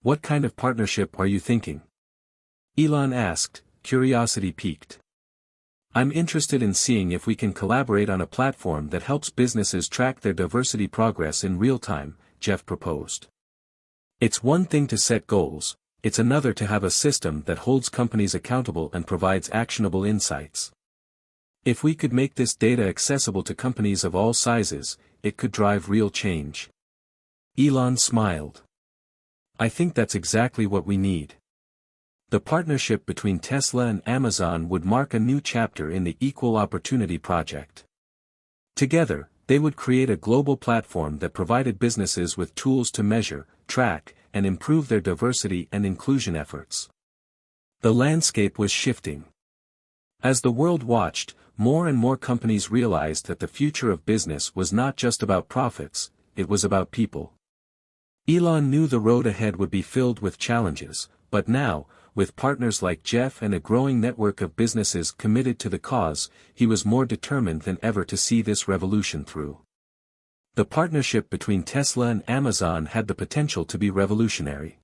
"What kind of partnership are you thinking?" Elon asked, curiosity piqued. "I'm interested in seeing if we can collaborate on a platform that helps businesses track their diversity progress in real time," Jeff proposed. "It's one thing to set goals, it's another to have a system that holds companies accountable and provides actionable insights. If we could make this data accessible to companies of all sizes, it could drive real change." Elon smiled. "I think that's exactly what we need." The partnership between Tesla and Amazon would mark a new chapter in the Equal Opportunity Project. Together, they would create a global platform that provided businesses with tools to measure, track, and improve their diversity and inclusion efforts. The landscape was shifting. As the world watched, more and more companies realized that the future of business was not just about profits, it was about people. Elon knew the road ahead would be filled with challenges, but now, with partners like Jeff and a growing network of businesses committed to the cause, he was more determined than ever to see this revolution through. The partnership between Tesla and Amazon had the potential to be revolutionary.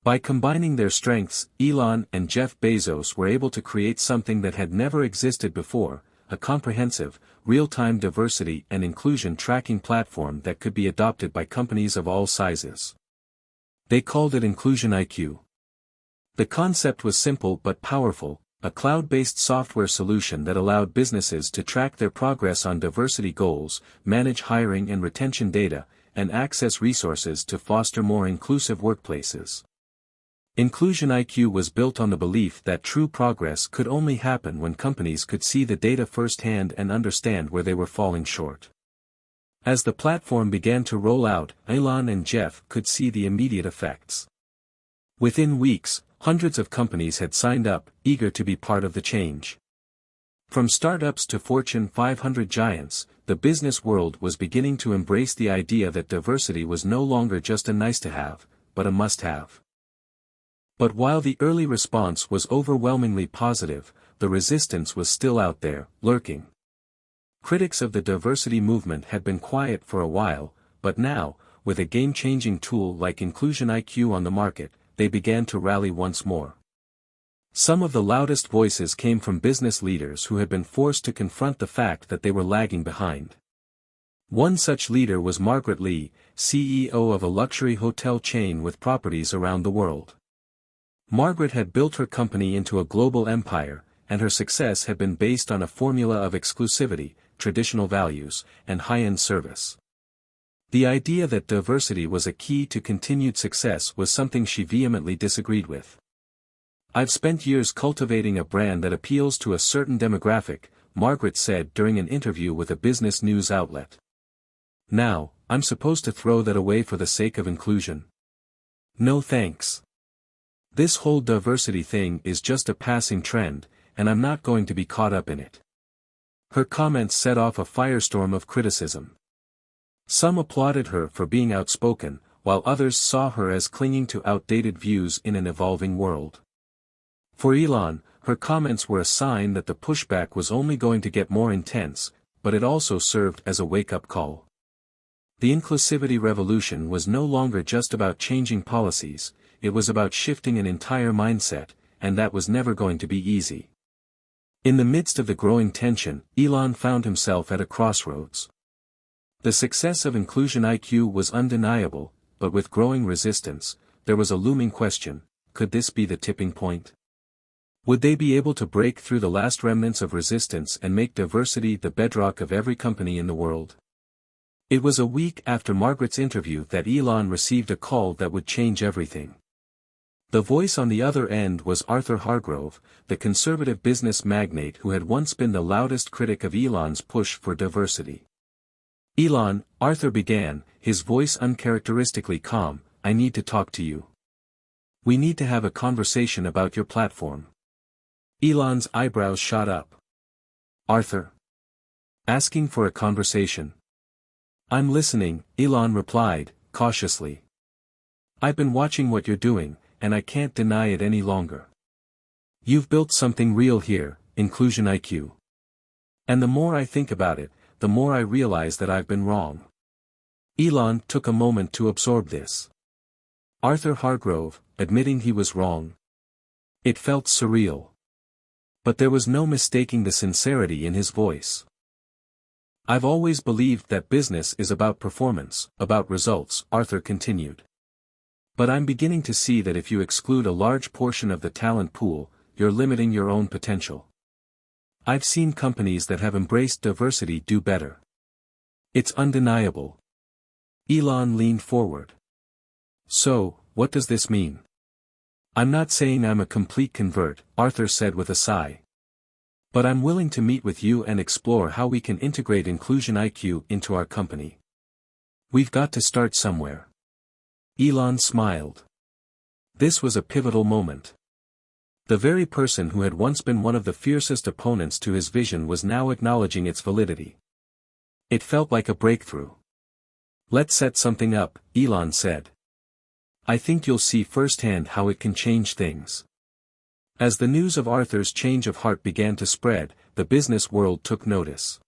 By combining their strengths, Elon and Jeff Bezos were able to create something that had never existed before, a comprehensive, real-time diversity and inclusion tracking platform that could be adopted by companies of all sizes. They called it Inclusion IQ. The concept was simple but powerful: a cloud-based software solution that allowed businesses to track their progress on diversity goals, manage hiring and retention data, and access resources to foster more inclusive workplaces. Inclusion IQ was built on the belief that true progress could only happen when companies could see the data firsthand and understand where they were falling short. As the platform began to roll out, Elon and Jeff could see the immediate effects. Within weeks, hundreds of companies had signed up, eager to be part of the change. From startups to Fortune 500 giants, the business world was beginning to embrace the idea that diversity was no longer just a nice-to-have, but a must-have. But while the early response was overwhelmingly positive, the resistance was still out there, lurking. Critics of the diversity movement had been quiet for a while, but now, with a game-changing tool like Inclusion IQ on the market, they began to rally once more. Some of the loudest voices came from business leaders who had been forced to confront the fact that they were lagging behind. One such leader was Margaret Lee, CEO of a luxury hotel chain with properties around the world. Margaret had built her company into a global empire, and her success had been based on a formula of exclusivity, traditional values, and high-end service. The idea that diversity was a key to continued success was something she vehemently disagreed with. "I've spent years cultivating a brand that appeals to a certain demographic," Margaret said during an interview with a business news outlet. "Now, I'm supposed to throw that away for the sake of inclusion? No thanks. This whole diversity thing is just a passing trend, and I'm not going to be caught up in it." Her comments set off a firestorm of criticism. Some applauded her for being outspoken, while others saw her as clinging to outdated views in an evolving world. For Elon, her comments were a sign that the pushback was only going to get more intense, but it also served as a wake-up call. The inclusivity revolution was no longer just about changing policies, it was about shifting an entire mindset, and that was never going to be easy. In the midst of the growing tension, Elon found himself at a crossroads. The success of Inclusion IQ was undeniable, but with growing resistance, there was a looming question: could this be the tipping point? Would they be able to break through the last remnants of resistance and make diversity the bedrock of every company in the world? It was a week after Margaret's interview that Elon received a call that would change everything. The voice on the other end was Arthur Hargrove, the conservative business magnate who had once been the loudest critic of Elon's push for diversity. "Elon," Arthur began, his voice uncharacteristically calm, "I need to talk to you. We need to have a conversation about your platform." Elon's eyebrows shot up. "Arthur? Asking for a conversation?" "I'm listening," Elon replied, cautiously. "I've been watching what you're doing, and I can't deny it any longer. You've built something real here, Inclusion IQ. And the more I think about it, the more I realize that I've been wrong." Elon took a moment to absorb this. Arthur Hargrove, admitting he was wrong. It felt surreal. But there was no mistaking the sincerity in his voice. "I've always believed that business is about performance, about results," Arthur continued. "But I'm beginning to see that if you exclude a large portion of the talent pool, you're limiting your own potential. I've seen companies that have embraced diversity do better. It's undeniable." Elon leaned forward. "So, what does this mean?" "I'm not saying I'm a complete convert," Arthur said with a sigh. "But I'm willing to meet with you and explore how we can integrate Inclusion IQ into our company. We've got to start somewhere." Elon smiled. This was a pivotal moment. The very person who had once been one of the fiercest opponents to his vision was now acknowledging its validity. It felt like a breakthrough. "Let's set something up," Elon said. "I think you'll see firsthand how it can change things." As the news of Arthur's change of heart began to spread, the business world took notice.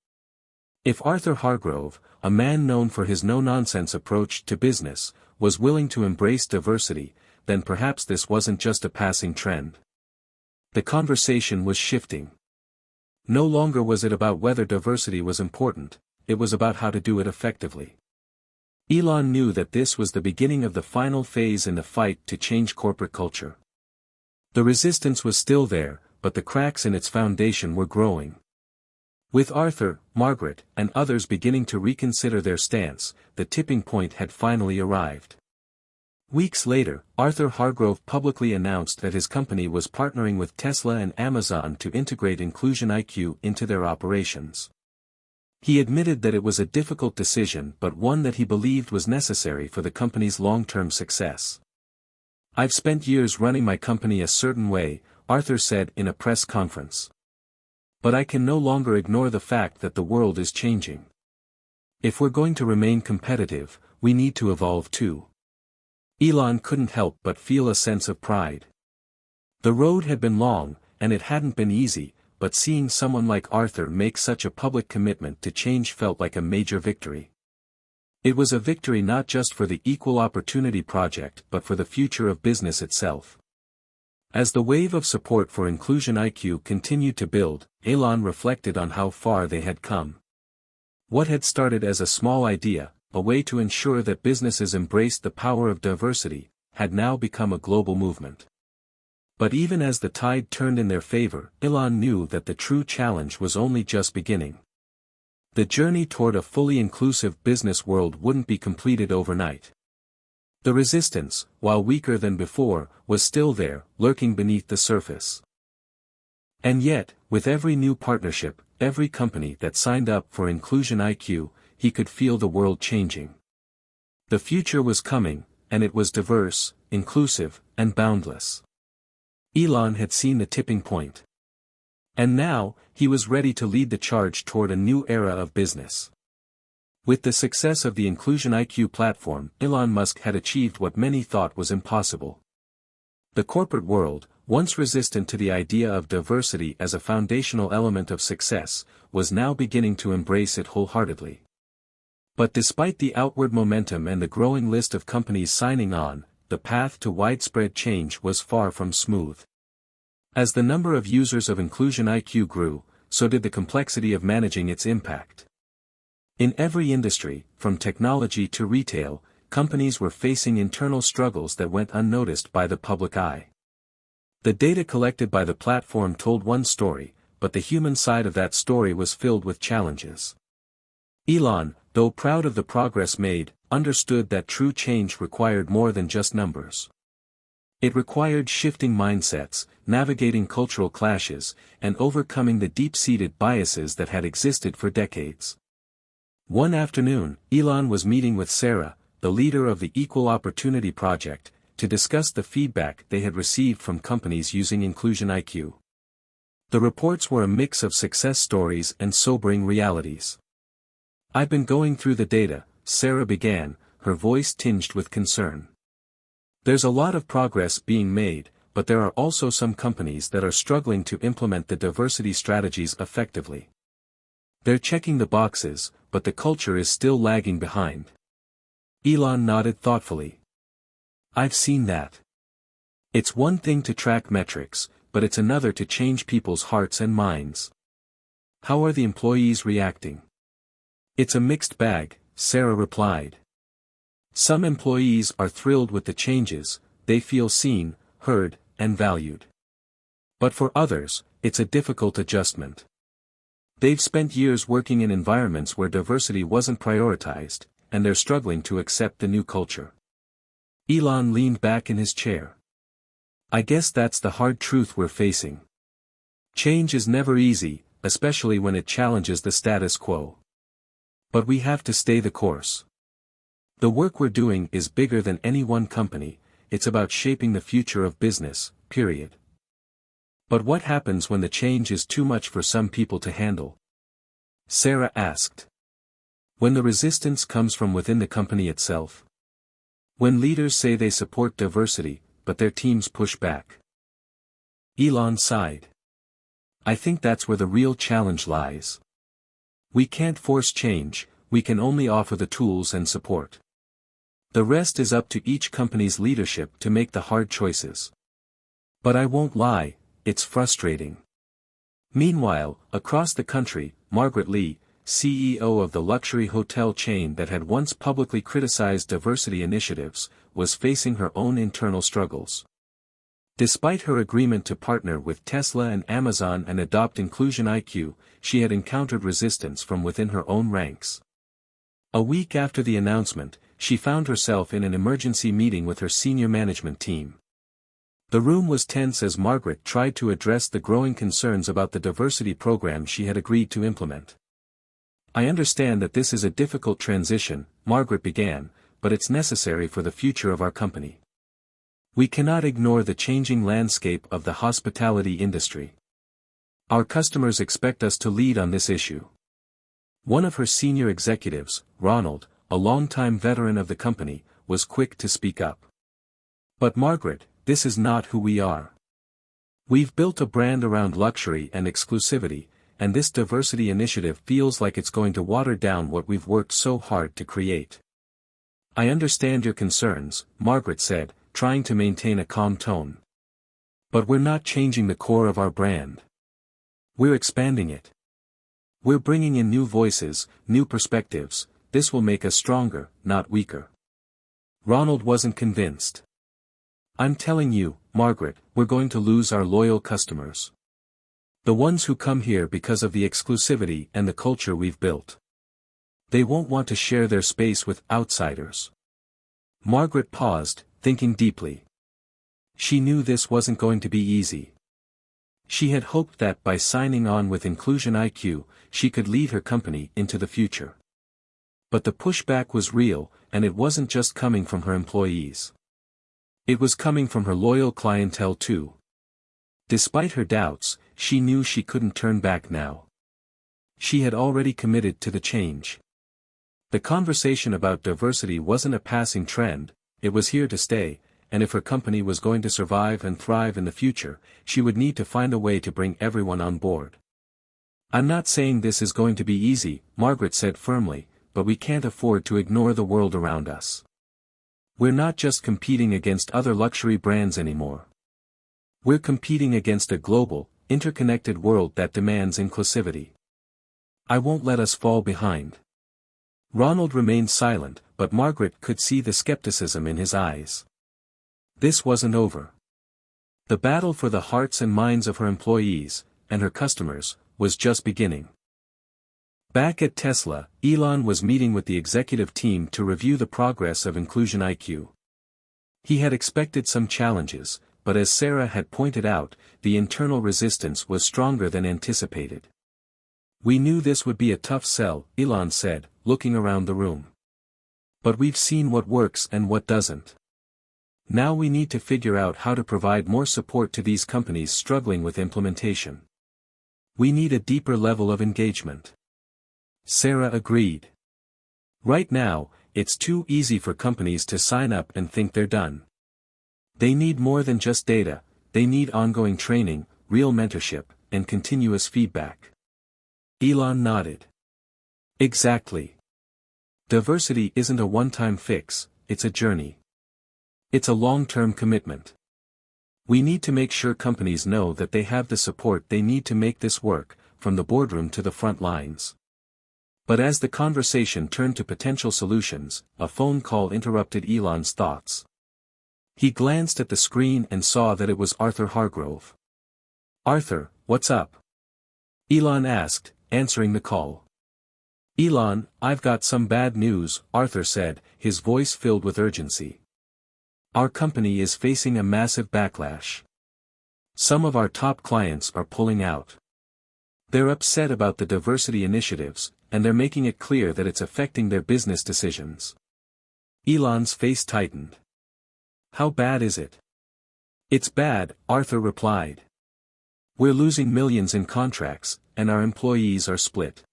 If Arthur Hargrove, a man known for his no-nonsense approach to business, was willing to embrace diversity, then perhaps this wasn't just a passing trend. The conversation was shifting. No longer was it about whether diversity was important, it was about how to do it effectively. Elon knew that this was the beginning of the final phase in the fight to change corporate culture. The resistance was still there, but the cracks in its foundation were growing. With Arthur, Margaret, and others beginning to reconsider their stance, the tipping point had finally arrived. Weeks later, Arthur Hargrove publicly announced that his company was partnering with Tesla and Amazon to integrate Inclusion IQ into their operations. He admitted that it was a difficult decision but one that he believed was necessary for the company's long-term success. "I've spent years running my company a certain way," Arthur said in a press conference. "But I can no longer ignore the fact that the world is changing. If we're going to remain competitive, we need to evolve too." Elon couldn't help but feel a sense of pride. The road had been long, and it hadn't been easy, but seeing someone like Arthur make such a public commitment to change felt like a major victory. It was a victory not just for the Equal Opportunity Project but for the future of business itself. As the wave of support for Inclusion IQ continued to build, Elon reflected on how far they had come. What had started as a small idea, a way to ensure that businesses embraced the power of diversity, had now become a global movement. But even as the tide turned in their favor, Elon knew that the true challenge was only just beginning. The journey toward a fully inclusive business world wouldn't be completed overnight. The resistance, while weaker than before, was still there, lurking beneath the surface. And yet, with every new partnership, every company that signed up for Inclusion IQ, he could feel the world changing. The future was coming, and it was diverse, inclusive, and boundless. Elon had seen the tipping point. And now, he was ready to lead the charge toward a new era of business. With the success of the Inclusion IQ platform, Elon Musk had achieved what many thought was impossible. The corporate world, once resistant to the idea of diversity as a foundational element of success, was now beginning to embrace it wholeheartedly. But despite the outward momentum and the growing list of companies signing on, the path to widespread change was far from smooth. As the number of users of Inclusion IQ grew, so did the complexity of managing its impact. In every industry, from technology to retail, companies were facing internal struggles that went unnoticed by the public eye. The data collected by the platform told one story, but the human side of that story was filled with challenges. Elon, though proud of the progress made, understood that true change required more than just numbers. It required shifting mindsets, navigating cultural clashes, and overcoming the deep-seated biases that had existed for decades. One afternoon, Elon was meeting with Sarah, the leader of the Equal Opportunity Project, to discuss the feedback they had received from companies using Inclusion IQ. The reports were a mix of success stories and sobering realities. "I've been going through the data," Sarah began, her voice tinged with concern. "There's a lot of progress being made, but there are also some companies that are struggling to implement the diversity strategies effectively. They're checking the boxes, but the culture is still lagging behind." Elon nodded thoughtfully. "I've seen that. It's one thing to track metrics, but it's another to change people's hearts and minds. How are the employees reacting?" "It's a mixed bag," Sarah replied. "Some employees are thrilled with the changes, they feel seen, heard, and valued. But for others, it's a difficult adjustment. They've spent years working in environments where diversity wasn't prioritized, and they're struggling to accept the new culture." Elon leaned back in his chair. "I guess that's the hard truth we're facing. Change is never easy, especially when it challenges the status quo. But we have to stay the course. The work we're doing is bigger than any one company, it's about shaping the future of business, period." "But what happens when the change is too much for some people to handle?" Sarah asked. "When the resistance comes from within the company itself? When leaders say they support diversity, but their teams push back?" Elon sighed. "I think that's where the real challenge lies. We can't force change, we can only offer the tools and support. The rest is up to each company's leadership to make the hard choices. But I won't lie, it's frustrating." Meanwhile, across the country, Margaret Lee, CEO of the luxury hotel chain that had once publicly criticized diversity initiatives, was facing her own internal struggles. Despite her agreement to partner with Tesla and Amazon and adopt Inclusion IQ, she had encountered resistance from within her own ranks. A week after the announcement, she found herself in an emergency meeting with her senior management team. The room was tense as Margaret tried to address the growing concerns about the diversity program she had agreed to implement. "I understand that this is a difficult transition," Margaret began, "but it's necessary for the future of our company. We cannot ignore the changing landscape of the hospitality industry. Our customers expect us to lead on this issue." One of her senior executives, Ronald, a longtime veteran of the company, was quick to speak up. "But Margaret, this is not who we are. We've built a brand around luxury and exclusivity, and this diversity initiative feels like it's going to water down what we've worked so hard to create." "I understand your concerns," Margaret said, trying to maintain a calm tone. "But we're not changing the core of our brand. We're expanding it. We're bringing in new voices, new perspectives. This will make us stronger, not weaker." Ronald wasn't convinced. "I'm telling you, Margaret, we're going to lose our loyal customers. The ones who come here because of the exclusivity and the culture we've built. They won't want to share their space with outsiders." Margaret paused, thinking deeply. She knew this wasn't going to be easy. She had hoped that by signing on with Inclusion IQ, she could lead her company into the future. But the pushback was real, and it wasn't just coming from her employees. It was coming from her loyal clientele too. Despite her doubts, she knew she couldn't turn back now. She had already committed to the change. The conversation about diversity wasn't a passing trend, it was here to stay, and if her company was going to survive and thrive in the future, she would need to find a way to bring everyone on board. "I'm not saying this is going to be easy," Margaret said firmly, "but we can't afford to ignore the world around us. We're not just competing against other luxury brands anymore. We're competing against a global, interconnected world that demands inclusivity. I won't let us fall behind." Ronald remained silent, but Margaret could see the skepticism in his eyes. This wasn't over. The battle for the hearts and minds of her employees, and her customers, was just beginning. Back at Tesla, Elon was meeting with the executive team to review the progress of Inclusion IQ. He had expected some challenges, but as Sarah had pointed out, the internal resistance was stronger than anticipated. "We knew this would be a tough sell," Elon said, looking around the room. "But we've seen what works and what doesn't. Now we need to figure out how to provide more support to these companies struggling with implementation. We need a deeper level of engagement." Sarah agreed. "Right now, it's too easy for companies to sign up and think they're done. They need more than just data, they need ongoing training, real mentorship, and continuous feedback." Elon nodded. "Exactly. Diversity isn't a one-time fix, it's a journey. It's a long-term commitment. We need to make sure companies know that they have the support they need to make this work, from the boardroom to the front lines." But as the conversation turned to potential solutions, a phone call interrupted Elon's thoughts. He glanced at the screen and saw that it was Arthur Hargrove. "Arthur, what's up?" Elon asked, answering the call. "Elon, I've got some bad news," Arthur said, his voice filled with urgency. "Our company is facing a massive backlash. Some of our top clients are pulling out. They're upset about the diversity initiatives, and they're making it clear that it's affecting their business decisions." Elon's face tightened. "How bad is it?" "It's bad," Arthur replied. "We're losing millions in contracts, and our employees are split.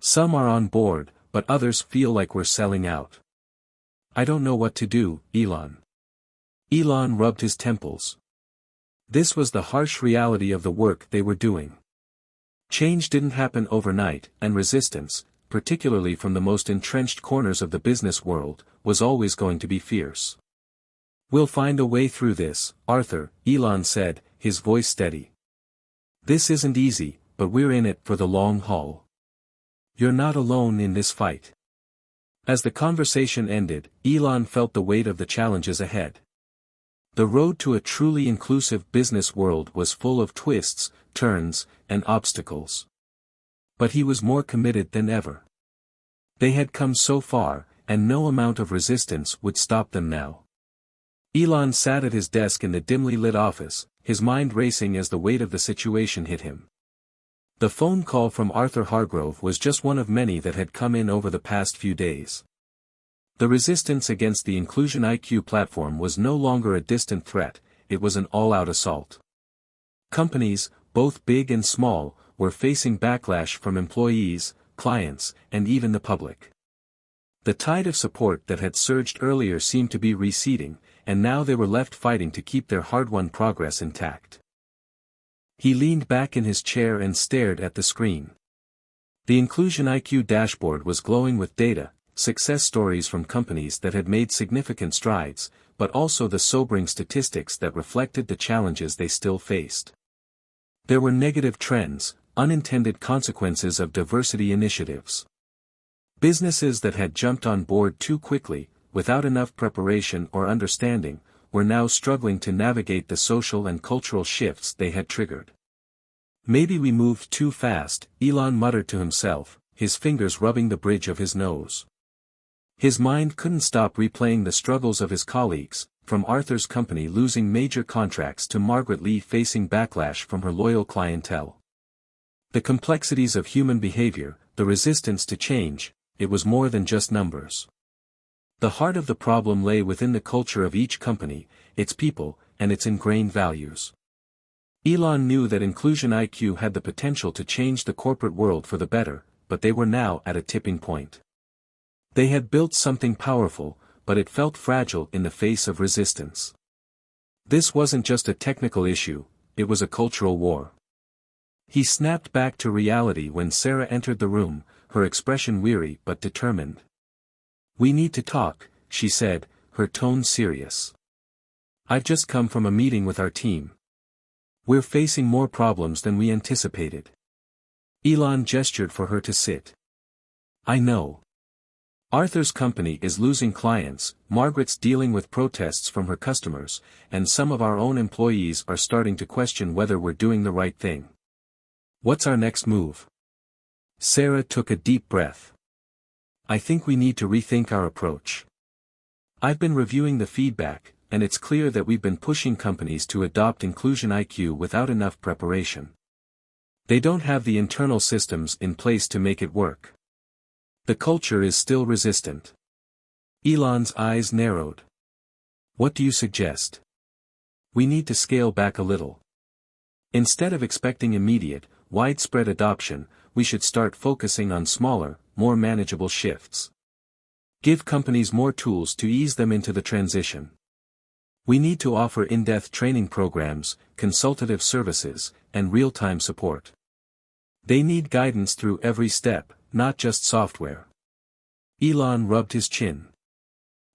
Some are on board, but others feel like we're selling out. I don't know what to do, Elon." Elon rubbed his temples. This was the harsh reality of the work they were doing. Change didn't happen overnight, and resistance, particularly from the most entrenched corners of the business world, was always going to be fierce. "We'll find a way through this, Arthur," Elon said, his voice steady. "This isn't easy, but we're in it for the long haul. You're not alone in this fight." As the conversation ended, Elon felt the weight of the challenges ahead. The road to a truly inclusive business world was full of twists, turns, and obstacles. But he was more committed than ever. They had come so far, and no amount of resistance would stop them now. Elon sat at his desk in the dimly lit office, his mind racing as the weight of the situation hit him. The phone call from Arthur Hargrove was just one of many that had come in over the past few days. The resistance against the Inclusion IQ platform was no longer a distant threat, it was an all-out assault. Companies, both big and small, were facing backlash from employees, clients, and even the public. The tide of support that had surged earlier seemed to be receding, and now they were left fighting to keep their hard-won progress intact. He leaned back in his chair and stared at the screen. The Inclusion IQ dashboard was glowing with data, success stories from companies that had made significant strides, but also the sobering statistics that reflected the challenges they still faced. There were negative trends, unintended consequences of diversity initiatives. Businesses that had jumped on board too quickly, without enough preparation or understanding, were now struggling to navigate the social and cultural shifts they had triggered. Maybe we moved too fast, Elon muttered to himself, his fingers rubbing the bridge of his nose. His mind couldn't stop replaying the struggles of his colleagues, from Arthur's company losing major contracts to Margaret Lee facing backlash from her loyal clientele. The complexities of human behavior, the resistance to change, it was more than just numbers. The heart of the problem lay within the culture of each company, its people, and its ingrained values. Elon knew that Inclusion IQ had the potential to change the corporate world for the better, but they were now at a tipping point. They had built something powerful, but it felt fragile in the face of resistance. This wasn't just a technical issue, it was a cultural war. He snapped back to reality when Sarah entered the room, her expression weary but determined. "We need to talk," she said, her tone serious. "I've just come from a meeting with our team. We're facing more problems than we anticipated." Elon gestured for her to sit. "I know. Arthur's company is losing clients, Margaret's dealing with protests from her customers, and some of our own employees are starting to question whether we're doing the right thing. What's our next move?" Sarah took a deep breath. "I think we need to rethink our approach. I've been reviewing the feedback, and it's clear that we've been pushing companies to adopt Inclusion IQ without enough preparation. They don't have the internal systems in place to make it work. The culture is still resistant." Elon's eyes narrowed. "What do you suggest?" "We need to scale back a little. Instead of expecting immediate, widespread adoption, we should start focusing on smaller, more manageable shifts. Give companies more tools to ease them into the transition. We need to offer in-depth training programs, consultative services, and real-time support. They need guidance through every step, not just software." Elon rubbed his chin.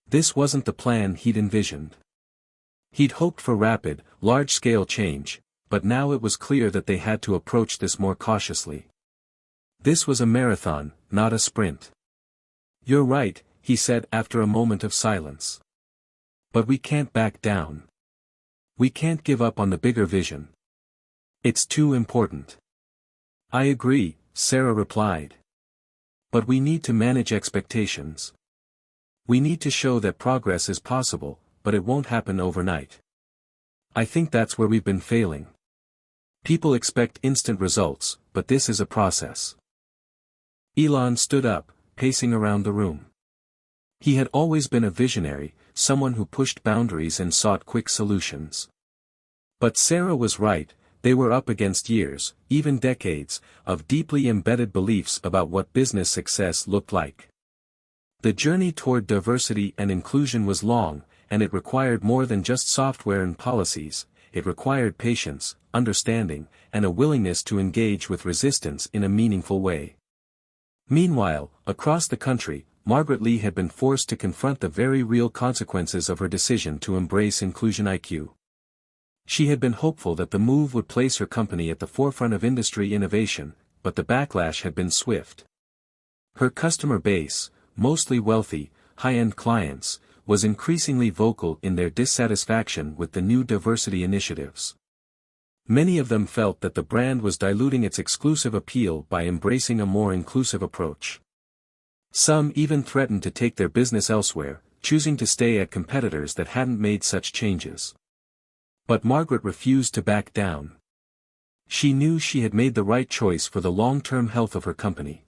This wasn't the plan he'd envisioned. He'd hoped for rapid, large-scale change, but now it was clear that they had to approach this more cautiously. This was a marathon, not a sprint. "You're right," he said after a moment of silence. "But we can't back down. We can't give up on the bigger vision. It's too important." "I agree," Sarah replied. "But we need to manage expectations. We need to show that progress is possible, but it won't happen overnight. I think that's where we've been failing. People expect instant results, but this is a process." Elon stood up, pacing around the room. He had always been a visionary, someone who pushed boundaries and sought quick solutions. But Sarah was right, they were up against years, even decades, of deeply embedded beliefs about what business success looked like. The journey toward diversity and inclusion was long, and it required more than just software and policies, it required patience, understanding, and a willingness to engage with resistance in a meaningful way. Meanwhile, across the country, Margaret Lee had been forced to confront the very real consequences of her decision to embrace Inclusion IQ. She had been hopeful that the move would place her company at the forefront of industry innovation, but the backlash had been swift. Her customer base, mostly wealthy, high-end clients, was increasingly vocal in their dissatisfaction with the new diversity initiatives. Many of them felt that the brand was diluting its exclusive appeal by embracing a more inclusive approach. Some even threatened to take their business elsewhere, choosing to stay at competitors that hadn't made such changes. But Margaret refused to back down. She knew she had made the right choice for the long-term health of her company.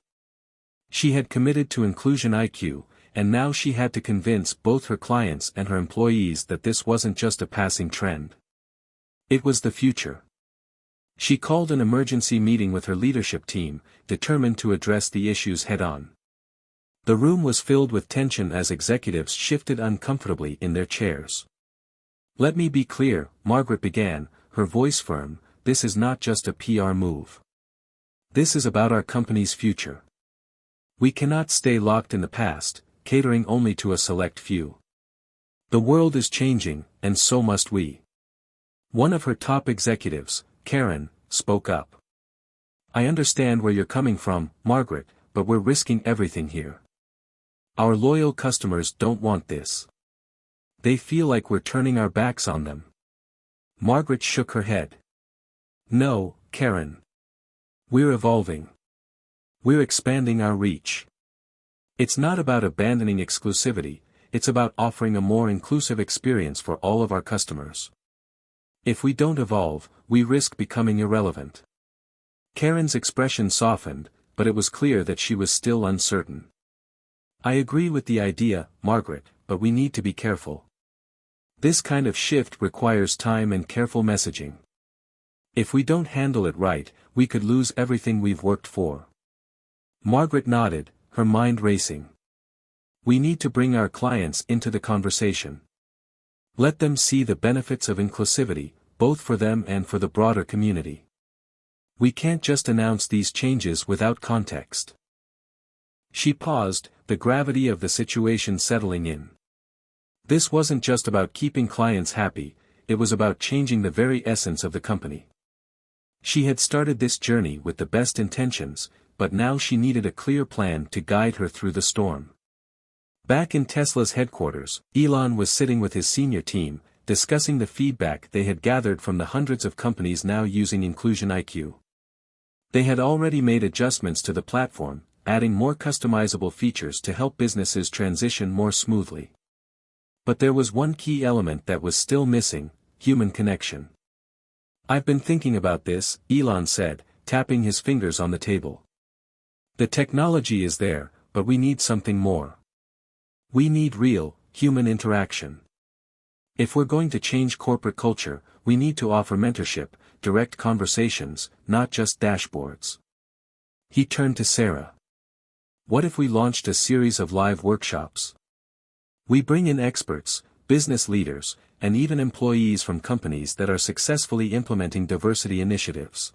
She had committed to Inclusion IQ, and now she had to convince both her clients and her employees that this wasn't just a passing trend. It was the future. She called an emergency meeting with her leadership team, determined to address the issues head-on. The room was filled with tension as executives shifted uncomfortably in their chairs. "Let me be clear," Margaret began, her voice firm, "this is not just a PR move. This is about our company's future. We cannot stay locked in the past, catering only to a select few. The world is changing, and so must we." One of her top executives, Karen, spoke up. "I understand where you're coming from, Margaret, but we're risking everything here. Our loyal customers don't want this. They feel like we're turning our backs on them." Margaret shook her head. "No, Karen. We're evolving. We're expanding our reach. It's not about abandoning exclusivity, it's about offering a more inclusive experience for all of our customers. If we don't evolve, we risk becoming irrelevant." Karen's expression softened, but it was clear that she was still uncertain. "I agree with the idea, Margaret, but we need to be careful. This kind of shift requires time and careful messaging. If we don't handle it right, we could lose everything we've worked for." Margaret nodded, her mind racing. "We need to bring our clients into the conversation. Let them see the benefits of inclusivity, both for them and for the broader community. We can't just announce these changes without context." She paused, the gravity of the situation settling in. This wasn't just about keeping clients happy, it was about changing the very essence of the company. She had started this journey with the best intentions, but now she needed a clear plan to guide her through the storm. Back in Tesla's headquarters, Elon was sitting with his senior team, discussing the feedback they had gathered from the hundreds of companies now using Inclusion IQ. They had already made adjustments to the platform, adding more customizable features to help businesses transition more smoothly. But there was one key element that was still missing: human connection. "I've been thinking about this," Elon said, tapping his fingers on the table. "The technology is there, but we need something more. We need real, human interaction. If we're going to change corporate culture, we need to offer mentorship, direct conversations, not just dashboards." He turned to Sarah. "What if we launched a series of live workshops? We bring in experts, business leaders, and even employees from companies that are successfully implementing diversity initiatives.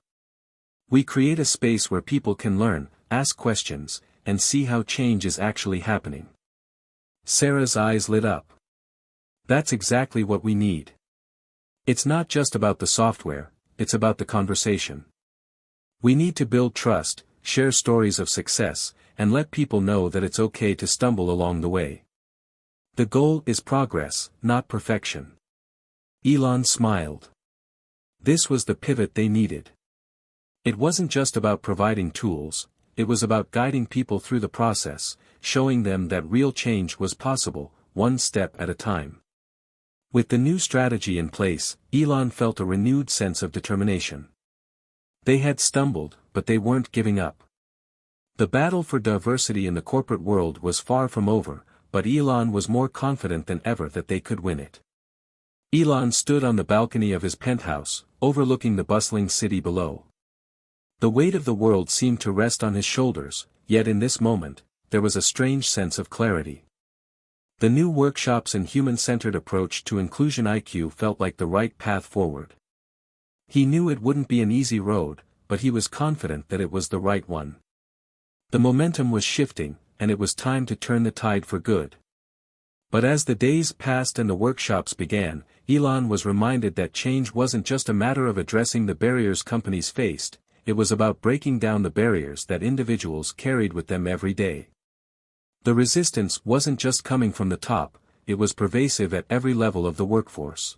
We create a space where people can learn, ask questions, and see how change is actually happening." Sarah's eyes lit up. "That's exactly what we need. It's not just about the software, it's about the conversation. We need to build trust, share stories of success, and let people know that it's okay to stumble along the way. The goal is progress, not perfection." Elon smiled. This was the pivot they needed. It wasn't just about providing tools, it was about guiding people through the process, showing them that real change was possible, one step at a time. With the new strategy in place, Elon felt a renewed sense of determination. They had stumbled, but they weren't giving up. The battle for diversity in the corporate world was far from over, but Elon was more confident than ever that they could win it. Elon stood on the balcony of his penthouse, overlooking the bustling city below. The weight of the world seemed to rest on his shoulders, yet in this moment, there was a strange sense of clarity. The new workshops and human-centered approach to Inclusion IQ felt like the right path forward. He knew it wouldn't be an easy road, but he was confident that it was the right one. The momentum was shifting, and it was time to turn the tide for good. But as the days passed and the workshops began, Elon was reminded that change wasn't just a matter of addressing the barriers companies faced, it was about breaking down the barriers that individuals carried with them every day. The resistance wasn't just coming from the top, it was pervasive at every level of the workforce.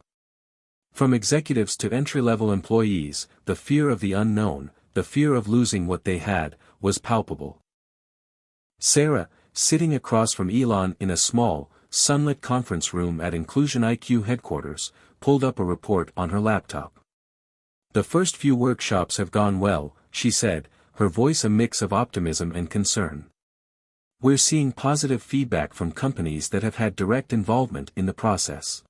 From executives to entry-level employees, the fear of the unknown, the fear of losing what they had, was palpable. Sarah, sitting across from Elon in a small, sunlit conference room at Inclusion IQ headquarters, pulled up a report on her laptop. "The first few workshops have gone well," she said, her voice a mix of optimism and concern. "We're seeing positive feedback from companies that have had direct involvement in the process.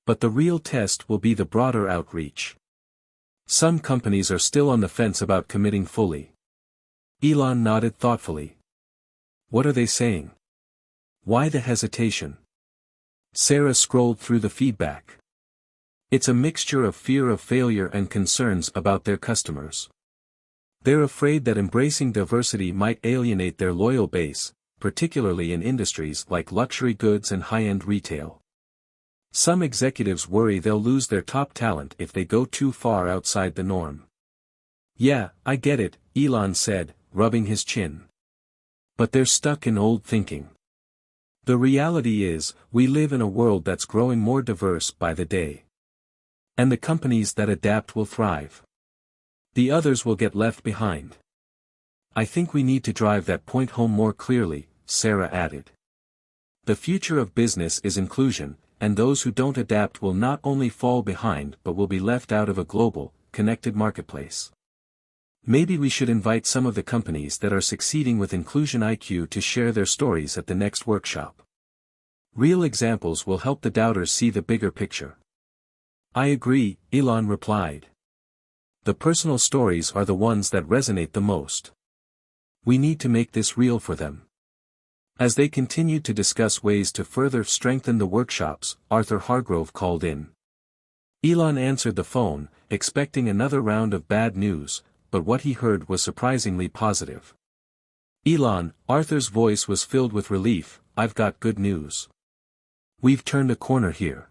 But the real test will be the broader outreach. Some companies are still on the fence about committing fully." Elon nodded thoughtfully. "What are they saying? Why the hesitation?" Sarah scrolled through the feedback. "It's a mixture of fear of failure and concerns about their customers. They're afraid that embracing diversity might alienate their loyal base, particularly in industries like luxury goods and high-end retail. Some executives worry they'll lose their top talent if they go too far outside the norm." "Yeah, I get it," Elon said, rubbing his chin. "But they're stuck in old thinking. The reality is, we live in a world that's growing more diverse by the day. And the companies that adapt will thrive. The others will get left behind. I think we need to drive that point home more clearly," Sarah added. "The future of business is inclusion, and those who don't adapt will not only fall behind but will be left out of a global, connected marketplace. Maybe we should invite some of the companies that are succeeding with Inclusion IQ to share their stories at the next workshop. Real examples will help the doubters see the bigger picture." "I agree," Elon replied. "The personal stories are the ones that resonate the most. We need to make this real for them." As they continued to discuss ways to further strengthen the workshops, Arthur Hargrove called in. Elon answered the phone, expecting another round of bad news, but what he heard was surprisingly positive. "Elon," Arthur's voice was filled with relief, "I've got good news. We've turned a corner here.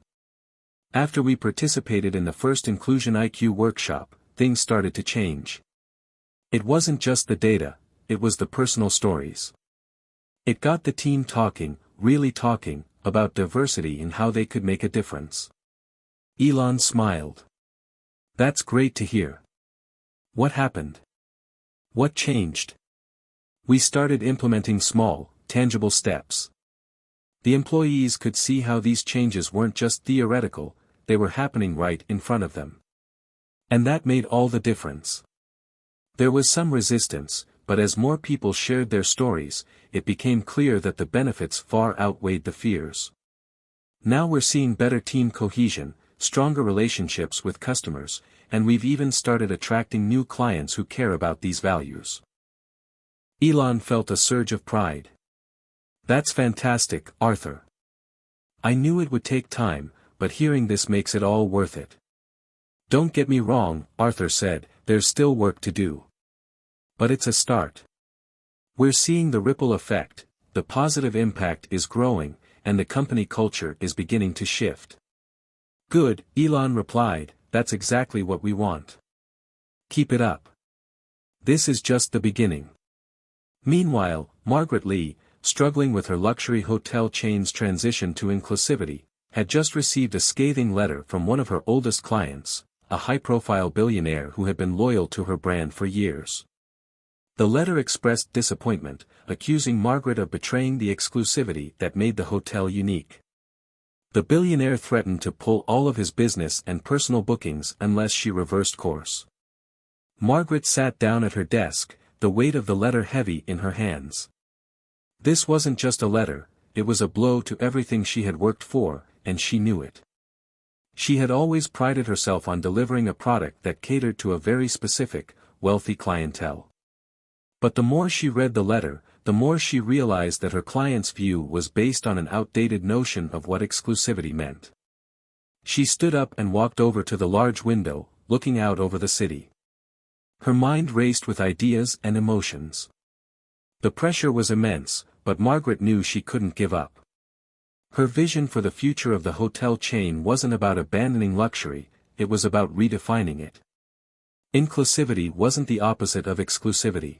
After we participated in the first Inclusion IQ workshop, things started to change. It wasn't just the data, it was the personal stories. It got the team talking, really talking, about diversity and how they could make a difference." Elon smiled. "That's great to hear. What happened? What changed?" "We started implementing small, tangible steps. The employees could see how these changes weren't just theoretical, they were happening right in front of them. And that made all the difference. There was some resistance, but as more people shared their stories, it became clear that the benefits far outweighed the fears. Now we're seeing better team cohesion, stronger relationships with customers, and we've even started attracting new clients who care about these values." Elon felt a surge of pride. "That's fantastic, Arthur. I knew it would take time, but hearing this makes it all worth it." "Don't get me wrong," Arthur said, "there's still work to do. But it's a start. We're seeing the ripple effect, the positive impact is growing, and the company culture is beginning to shift." "Good," Elon replied, "that's exactly what we want. Keep it up. This is just the beginning." Meanwhile, Margaret Lee, struggling with her luxury hotel chain's transition to inclusivity, had just received a scathing letter from one of her oldest clients, a high-profile billionaire who had been loyal to her brand for years. The letter expressed disappointment, accusing Margaret of betraying the exclusivity that made the hotel unique. The billionaire threatened to pull all of his business and personal bookings unless she reversed course. Margaret sat down at her desk, the weight of the letter heavy in her hands. This wasn't just a letter, it was a blow to everything she had worked for, and she knew it. She had always prided herself on delivering a product that catered to a very specific, wealthy clientele. But the more she read the letter, the more she realized that her client's view was based on an outdated notion of what exclusivity meant. She stood up and walked over to the large window, looking out over the city. Her mind raced with ideas and emotions. The pressure was immense, but Margaret knew she couldn't give up. Her vision for the future of the hotel chain wasn't about abandoning luxury, it was about redefining it. Inclusivity wasn't the opposite of exclusivity.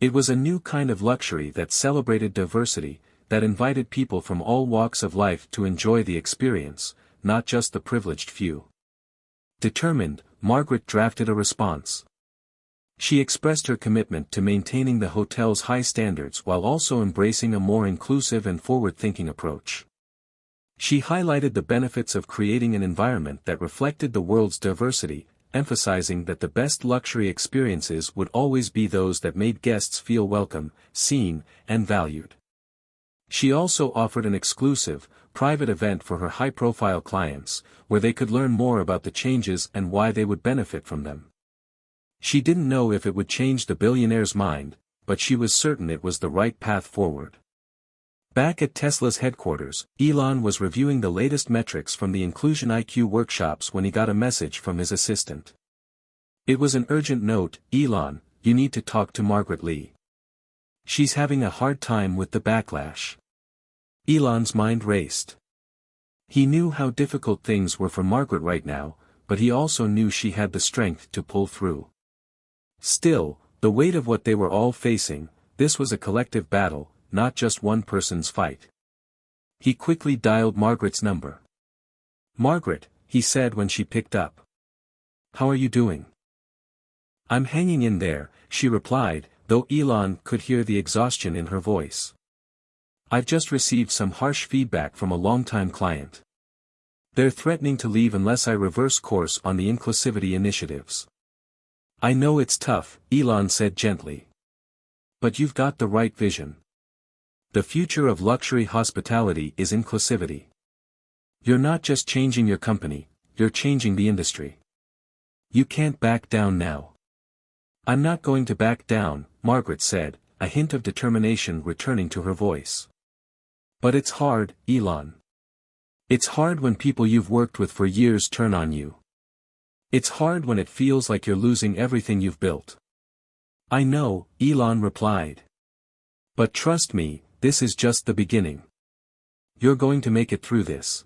It was a new kind of luxury that celebrated diversity, that invited people from all walks of life to enjoy the experience, not just the privileged few. Determined, Margaret drafted a response. She expressed her commitment to maintaining the hotel's high standards while also embracing a more inclusive and forward-thinking approach. She highlighted the benefits of creating an environment that reflected the world's diversity, emphasizing that the best luxury experiences would always be those that made guests feel welcome, seen, and valued. She also offered an exclusive, private event for her high-profile clients, where they could learn more about the changes and why they would benefit from them. She didn't know if it would change the billionaire's mind, but she was certain it was the right path forward. Back at Tesla's headquarters, Elon was reviewing the latest metrics from the Inclusion IQ workshops when he got a message from his assistant. It was an urgent note. "Elon, you need to talk to Margaret Lee. She's having a hard time with the backlash." Elon's mind raced. He knew how difficult things were for Margaret right now, but he also knew she had the strength to pull through. Still, the weight of what they were all facing, this was a collective battle, not just one person's fight. He quickly dialed Margaret's number. "Margaret," he said when she picked up. "How are you doing?" "I'm hanging in there," she replied, though Elon could hear the exhaustion in her voice. "I've just received some harsh feedback from a longtime client. They're threatening to leave unless I reverse course on the inclusivity initiatives." "I know it's tough," Elon said gently. "But you've got the right vision. The future of luxury hospitality is inclusivity. You're not just changing your company, you're changing the industry. You can't back down now." "I'm not going to back down," Margaret said, a hint of determination returning to her voice. "But it's hard, Elon. It's hard when people you've worked with for years turn on you. It's hard when it feels like you're losing everything you've built." "I know," Elon replied. "But trust me, this is just the beginning. You're going to make it through this.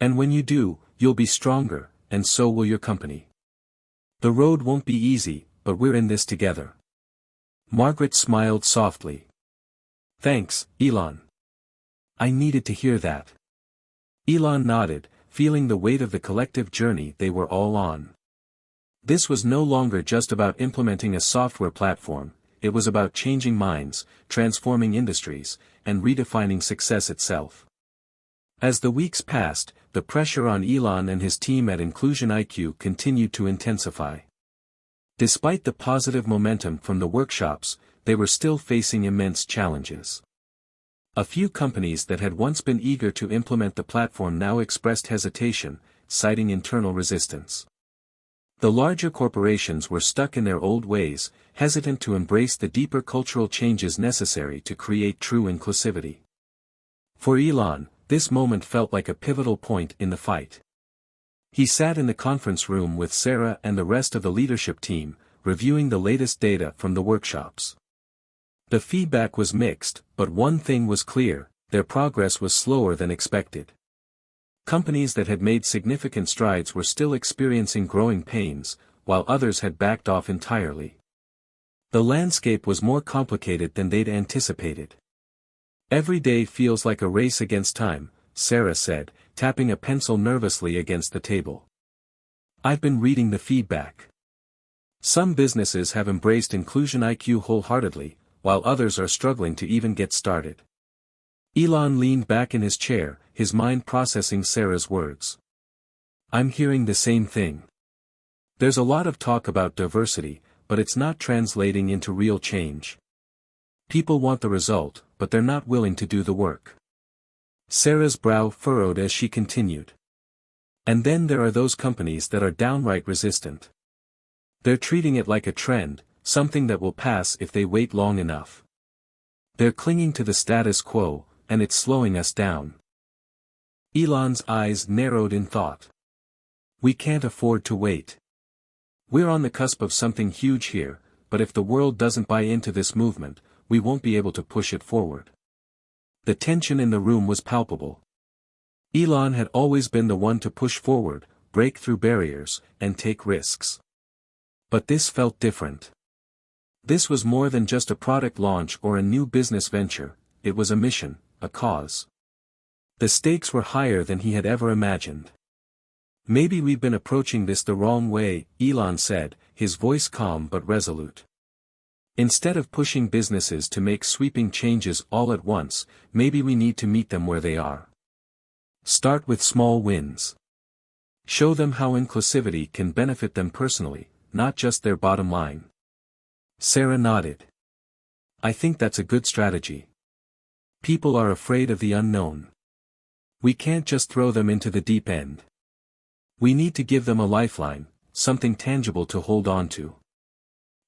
And when you do, you'll be stronger, and so will your company. The road won't be easy, but we're in this together." Margaret smiled softly. "Thanks, Elon. I needed to hear that." Elon nodded, feeling the weight of the collective journey they were all on. This was no longer just about implementing a software platform, it was about changing minds, transforming industries, and redefining success itself. As the weeks passed, the pressure on Elon and his team at Inclusion IQ continued to intensify. Despite the positive momentum from the workshops, they were still facing immense challenges. A few companies that had once been eager to implement the platform now expressed hesitation, citing internal resistance. The larger corporations were stuck in their old ways, hesitant to embrace the deeper cultural changes necessary to create true inclusivity. For Elon, this moment felt like a pivotal point in the fight. He sat in the conference room with Sarah and the rest of the leadership team, reviewing the latest data from the workshops. The feedback was mixed, but one thing was clear: their progress was slower than expected. Companies that had made significant strides were still experiencing growing pains, while others had backed off entirely. The landscape was more complicated than they'd anticipated. "Every day feels like a race against time," Sarah said, tapping a pencil nervously against the table. "I've been reading the feedback. Some businesses have embraced Inclusion IQ wholeheartedly, while others are struggling to even get started." Elon leaned back in his chair, his mind processing Sarah's words. "I'm hearing the same thing. There's a lot of talk about diversity, but it's not translating into real change. People want the result, but they're not willing to do the work." Sarah's brow furrowed as she continued. "And then there are those companies that are downright resistant. They're treating it like a trend, something that will pass if they wait long enough. They're clinging to the status quo, and it's slowing us down." Elon's eyes narrowed in thought. "We can't afford to wait. We're on the cusp of something huge here, but if the world doesn't buy into this movement, we won't be able to push it forward." The tension in the room was palpable. Elon had always been the one to push forward, break through barriers, and take risks. But this felt different. This was more than just a product launch or a new business venture, it was a mission, a cause. The stakes were higher than he had ever imagined. "Maybe we've been approaching this the wrong way," Elon said, his voice calm but resolute. "Instead of pushing businesses to make sweeping changes all at once, maybe we need to meet them where they are. Start with small wins. Show them how inclusivity can benefit them personally, not just their bottom line." Sarah nodded. "I think that's a good strategy. People are afraid of the unknown. We can't just throw them into the deep end. We need to give them a lifeline, something tangible to hold on to."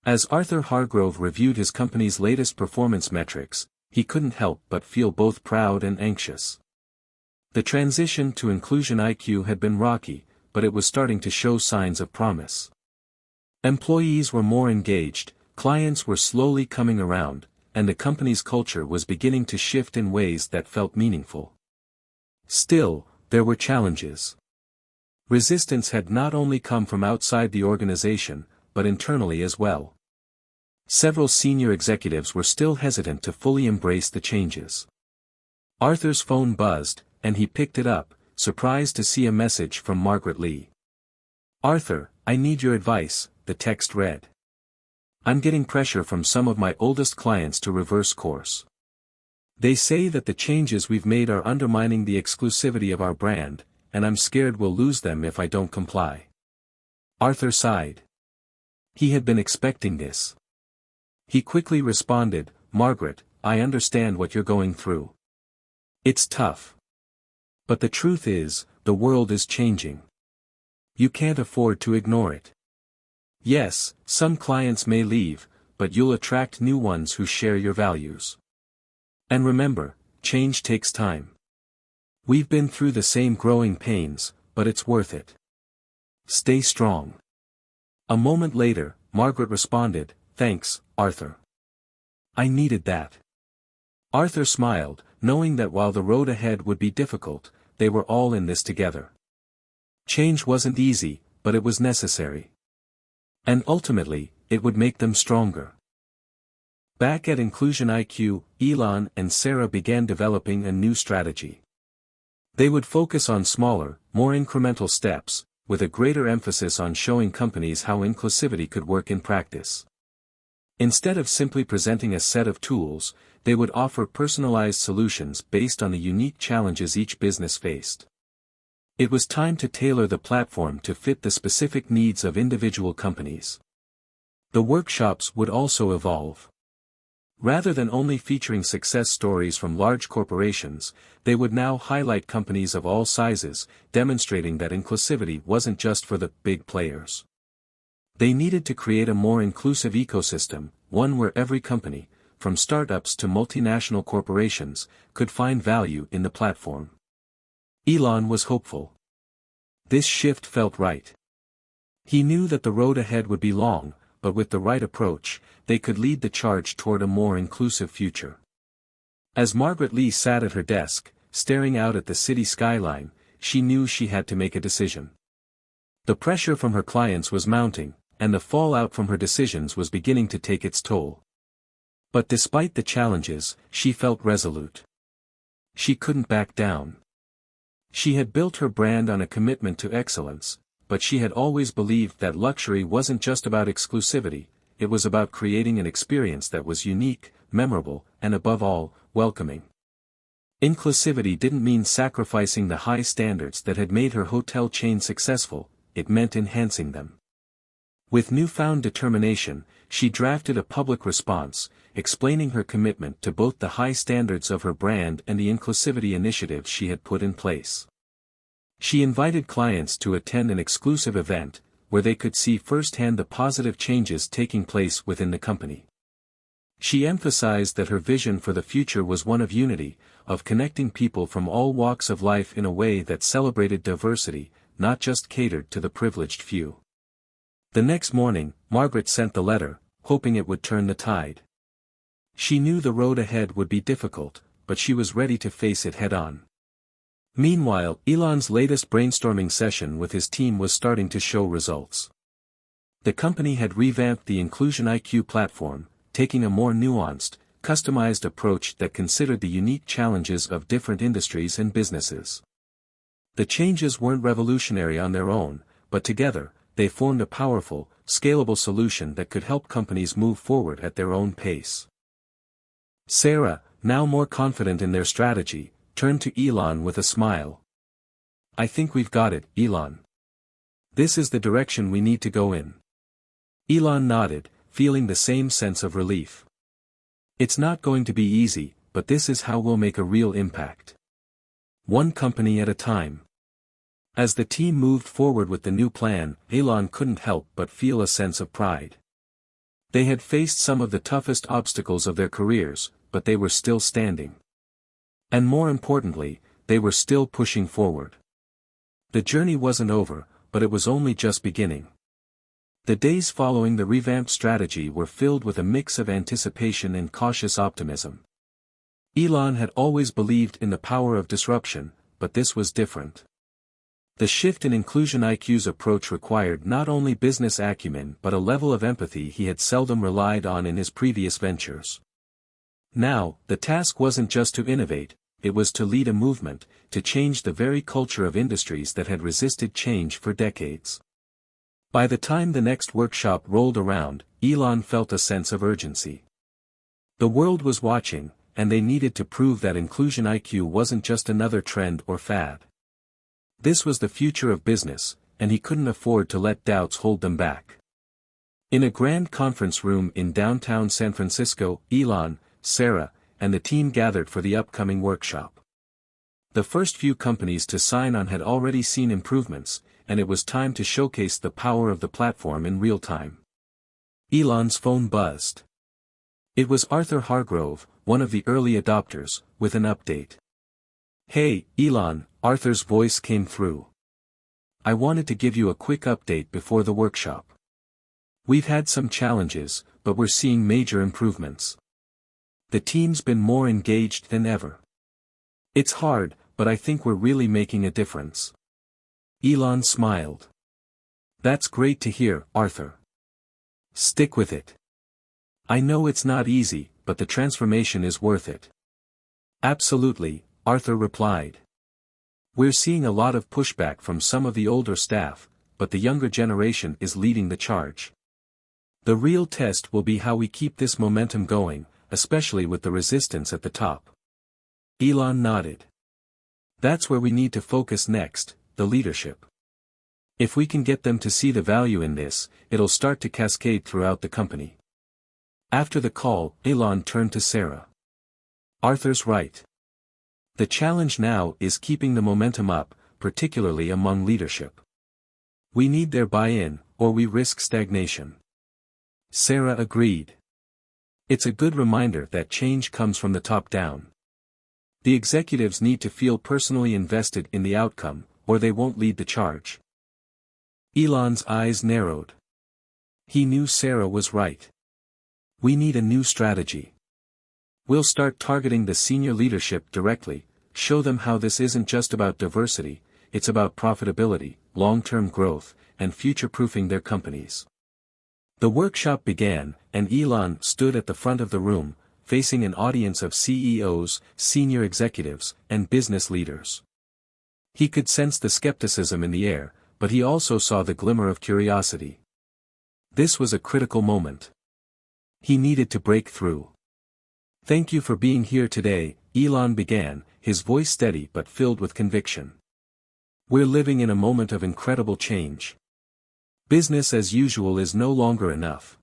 As Arthur Hargrove reviewed his company's latest performance metrics, he couldn't help but feel both proud and anxious. The transition to Inclusion IQ had been rocky, but it was starting to show signs of promise. Employees were more engaged, clients were slowly coming around, and the company's culture was beginning to shift in ways that felt meaningful. Still, there were challenges. Resistance had not only come from outside the organization, but internally as well. Several senior executives were still hesitant to fully embrace the changes. Arthur's phone buzzed, and he picked it up, surprised to see a message from Margaret Lee. "Arthur, I need your advice," the text read. "I'm getting pressure from some of my oldest clients to reverse course. They say that the changes we've made are undermining the exclusivity of our brand, and I'm scared we'll lose them if I don't comply." Arthur sighed. He had been expecting this. He quickly responded, "Margaret, I understand what you're going through. It's tough. But the truth is, the world is changing. You can't afford to ignore it. Yes, some clients may leave, but you'll attract new ones who share your values. And remember, change takes time. We've been through the same growing pains, but it's worth it. Stay strong." A moment later, Margaret responded, "Thanks, Arthur. I needed that." Arthur smiled, knowing that while the road ahead would be difficult, they were all in this together. Change wasn't easy, but it was necessary. And ultimately, it would make them stronger. Back at Inclusion IQ, Elon and Sarah began developing a new strategy. They would focus on smaller, more incremental steps, with a greater emphasis on showing companies how inclusivity could work in practice. Instead of simply presenting a set of tools, they would offer personalized solutions based on the unique challenges each business faced. It was time to tailor the platform to fit the specific needs of individual companies. The workshops would also evolve. Rather than only featuring success stories from large corporations, they would now highlight companies of all sizes, demonstrating that inclusivity wasn't just for the big players. They needed to create a more inclusive ecosystem, one where every company, from startups to multinational corporations, could find value in the platform. Elon was hopeful. This shift felt right. He knew that the road ahead would be long, but with the right approach, they could lead the charge toward a more inclusive future. As Margaret Lee sat at her desk, staring out at the city skyline, she knew she had to make a decision. The pressure from her clients was mounting, and the fallout from her decisions was beginning to take its toll. But despite the challenges, she felt resolute. She couldn't back down. She had built her brand on a commitment to excellence, but she had always believed that luxury wasn't just about exclusivity, it was about creating an experience that was unique, memorable, and above all, welcoming. Inclusivity didn't mean sacrificing the high standards that had made her hotel chain successful, it meant enhancing them. With newfound determination, she drafted a public response, explaining her commitment to both the high standards of her brand and the inclusivity initiatives she had put in place. She invited clients to attend an exclusive event, where they could see firsthand the positive changes taking place within the company. She emphasized that her vision for the future was one of unity, of connecting people from all walks of life in a way that celebrated diversity, not just catered to the privileged few. The next morning, Margaret sent the letter, hoping it would turn the tide. She knew the road ahead would be difficult, but she was ready to face it head-on. Meanwhile, Elon's latest brainstorming session with his team was starting to show results. The company had revamped the Inclusion IQ platform, taking a more nuanced, customized approach that considered the unique challenges of different industries and businesses. The changes weren't revolutionary on their own, but together, they formed a powerful, scalable solution that could help companies move forward at their own pace. Sarah, now more confident in their strategy, turned to Elon with a smile. "I think we've got it, Elon. This is the direction we need to go in." Elon nodded, feeling the same sense of relief. "It's not going to be easy, but this is how we'll make a real impact. One company at a time." As the team moved forward with the new plan, Elon couldn't help but feel a sense of pride. They had faced some of the toughest obstacles of their careers, but they were still standing. And more importantly, they were still pushing forward. The journey wasn't over, but it was only just beginning. The days following the revamped strategy were filled with a mix of anticipation and cautious optimism. Elon had always believed in the power of disruption, but this was different. The shift in Inclusion IQ's approach required not only business acumen but a level of empathy he had seldom relied on in his previous ventures. Now, the task wasn't just to innovate, it was to lead a movement, to change the very culture of industries that had resisted change for decades. By the time the next workshop rolled around, Elon felt a sense of urgency. The world was watching, and they needed to prove that Inclusion IQ wasn't just another trend or fad. This was the future of business, and he couldn't afford to let doubts hold them back. In a grand conference room in downtown San Francisco, Elon, Sarah, and the team gathered for the upcoming workshop. The first few companies to sign on had already seen improvements, and it was time to showcase the power of the platform in real time. Elon's phone buzzed. It was Arthur Hargrove, one of the early adopters, with an update. "Hey, Elon," Arthur's voice came through. "I wanted to give you a quick update before the workshop. We've had some challenges, but we're seeing major improvements. The team's been more engaged than ever. It's hard, but I think we're really making a difference." Elon smiled. "That's great to hear, Arthur. Stick with it. I know it's not easy, but the transformation is worth it." "Absolutely," Arthur replied. "We're seeing a lot of pushback from some of the older staff, but the younger generation is leading the charge. The real test will be how we keep this momentum going, especially with the resistance at the top." Elon nodded. "That's where we need to focus next, the leadership. If we can get them to see the value in this, it'll start to cascade throughout the company." After the call, Elon turned to Sarah. "Arthur's right. The challenge now is keeping the momentum up, particularly among leadership. We need their buy-in, or we risk stagnation." Sarah agreed. "It's a good reminder that change comes from the top down. The executives need to feel personally invested in the outcome, or they won't lead the charge." Elon's eyes narrowed. He knew Sarah was right. "We need a new strategy. We'll start targeting the senior leadership directly, show them how this isn't just about diversity, it's about profitability, long-term growth, and future-proofing their companies." The workshop began, and Elon stood at the front of the room, facing an audience of CEOs, senior executives, and business leaders. He could sense the skepticism in the air, but he also saw the glimmer of curiosity. This was a critical moment. He needed to break through. "Thank you for being here today," Elon began, his voice steady but filled with conviction. "We're living in a moment of incredible change. Business as usual is no longer enough.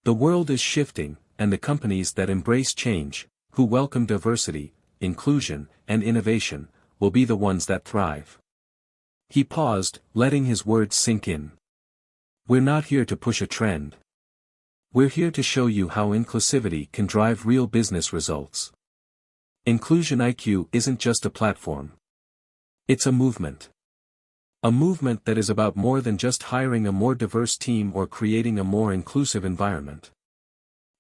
The world is shifting, and the companies that embrace change, who welcome diversity, inclusion, and innovation, will be the ones that thrive." He paused, letting his words sink in. "We're not here to push a trend. We're here to show you how inclusivity can drive real business results. Inclusion IQ isn't just a platform. It's a movement. A movement that is about more than just hiring a more diverse team or creating a more inclusive environment.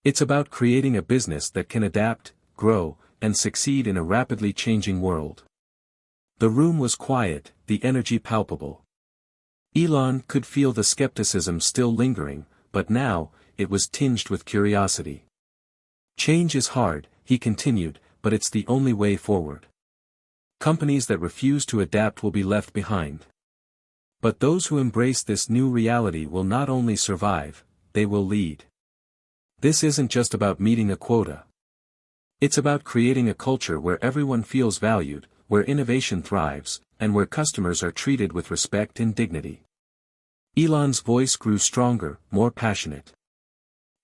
It's about creating a business that can adapt, grow, and succeed in a rapidly changing world." The room was quiet, the energy palpable. Elon could feel the skepticism still lingering, but now, it was tinged with curiosity. Change is hard, he continued, but it's the only way forward. Companies that refuse to adapt will be left behind. But those who embrace this new reality will not only survive, they will lead. This isn't just about meeting a quota. It's about creating a culture where everyone feels valued, where innovation thrives, and where customers are treated with respect and dignity. Elon's voice grew stronger, more passionate.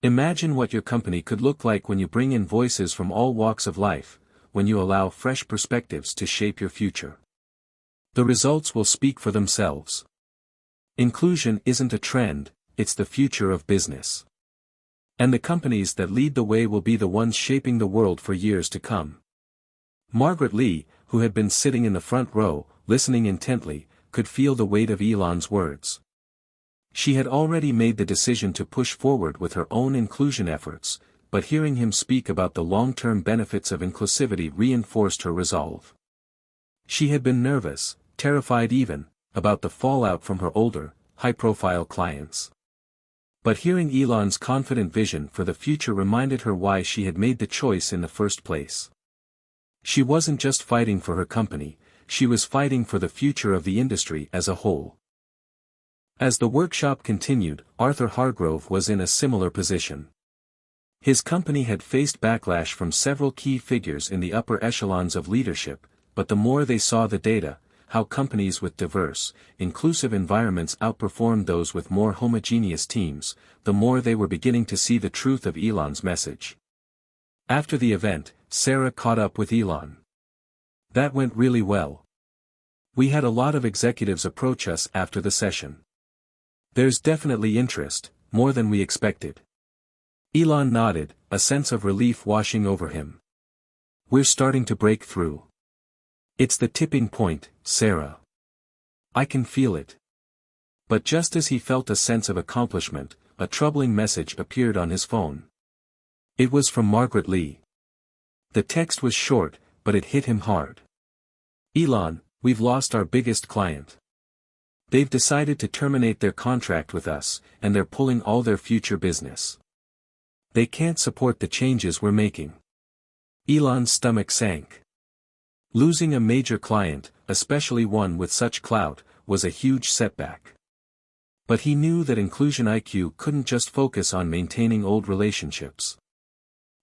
Imagine what your company could look like when you bring in voices from all walks of life, when you allow fresh perspectives to shape your future. The results will speak for themselves. Inclusion isn't a trend, it's the future of business. And the companies that lead the way will be the ones shaping the world for years to come. Margaret Lee, who had been sitting in the front row, listening intently, could feel the weight of Elon's words. She had already made the decision to push forward with her own inclusion efforts, but hearing him speak about the long-term benefits of inclusivity reinforced her resolve. She had been nervous, terrified even, about the fallout from her older, high-profile clients. But hearing Elon's confident vision for the future reminded her why she had made the choice in the first place. She wasn't just fighting for her company, she was fighting for the future of the industry as a whole. As the workshop continued, Arthur Hargrove was in a similar position. His company had faced backlash from several key figures in the upper echelons of leadership, but the more they saw the data, how companies with diverse, inclusive environments outperformed those with more homogeneous teams, the more they were beginning to see the truth of Elon's message. After the event, Sarah caught up with Elon. "That went really well. We had a lot of executives approach us after the session. There's definitely interest, more than we expected." Elon nodded, a sense of relief washing over him. "We're starting to break through. It's the tipping point, Sarah. I can feel it." But just as he felt a sense of accomplishment, a troubling message appeared on his phone. It was from Margaret Lee. The text was short, but it hit him hard. "Elon, we've lost our biggest client. They've decided to terminate their contract with us, and they're pulling all their future business. They can't support the changes we're making." Elon's stomach sank. Losing a major client, especially one with such clout, was a huge setback. But he knew that Inclusion IQ couldn't just focus on maintaining old relationships.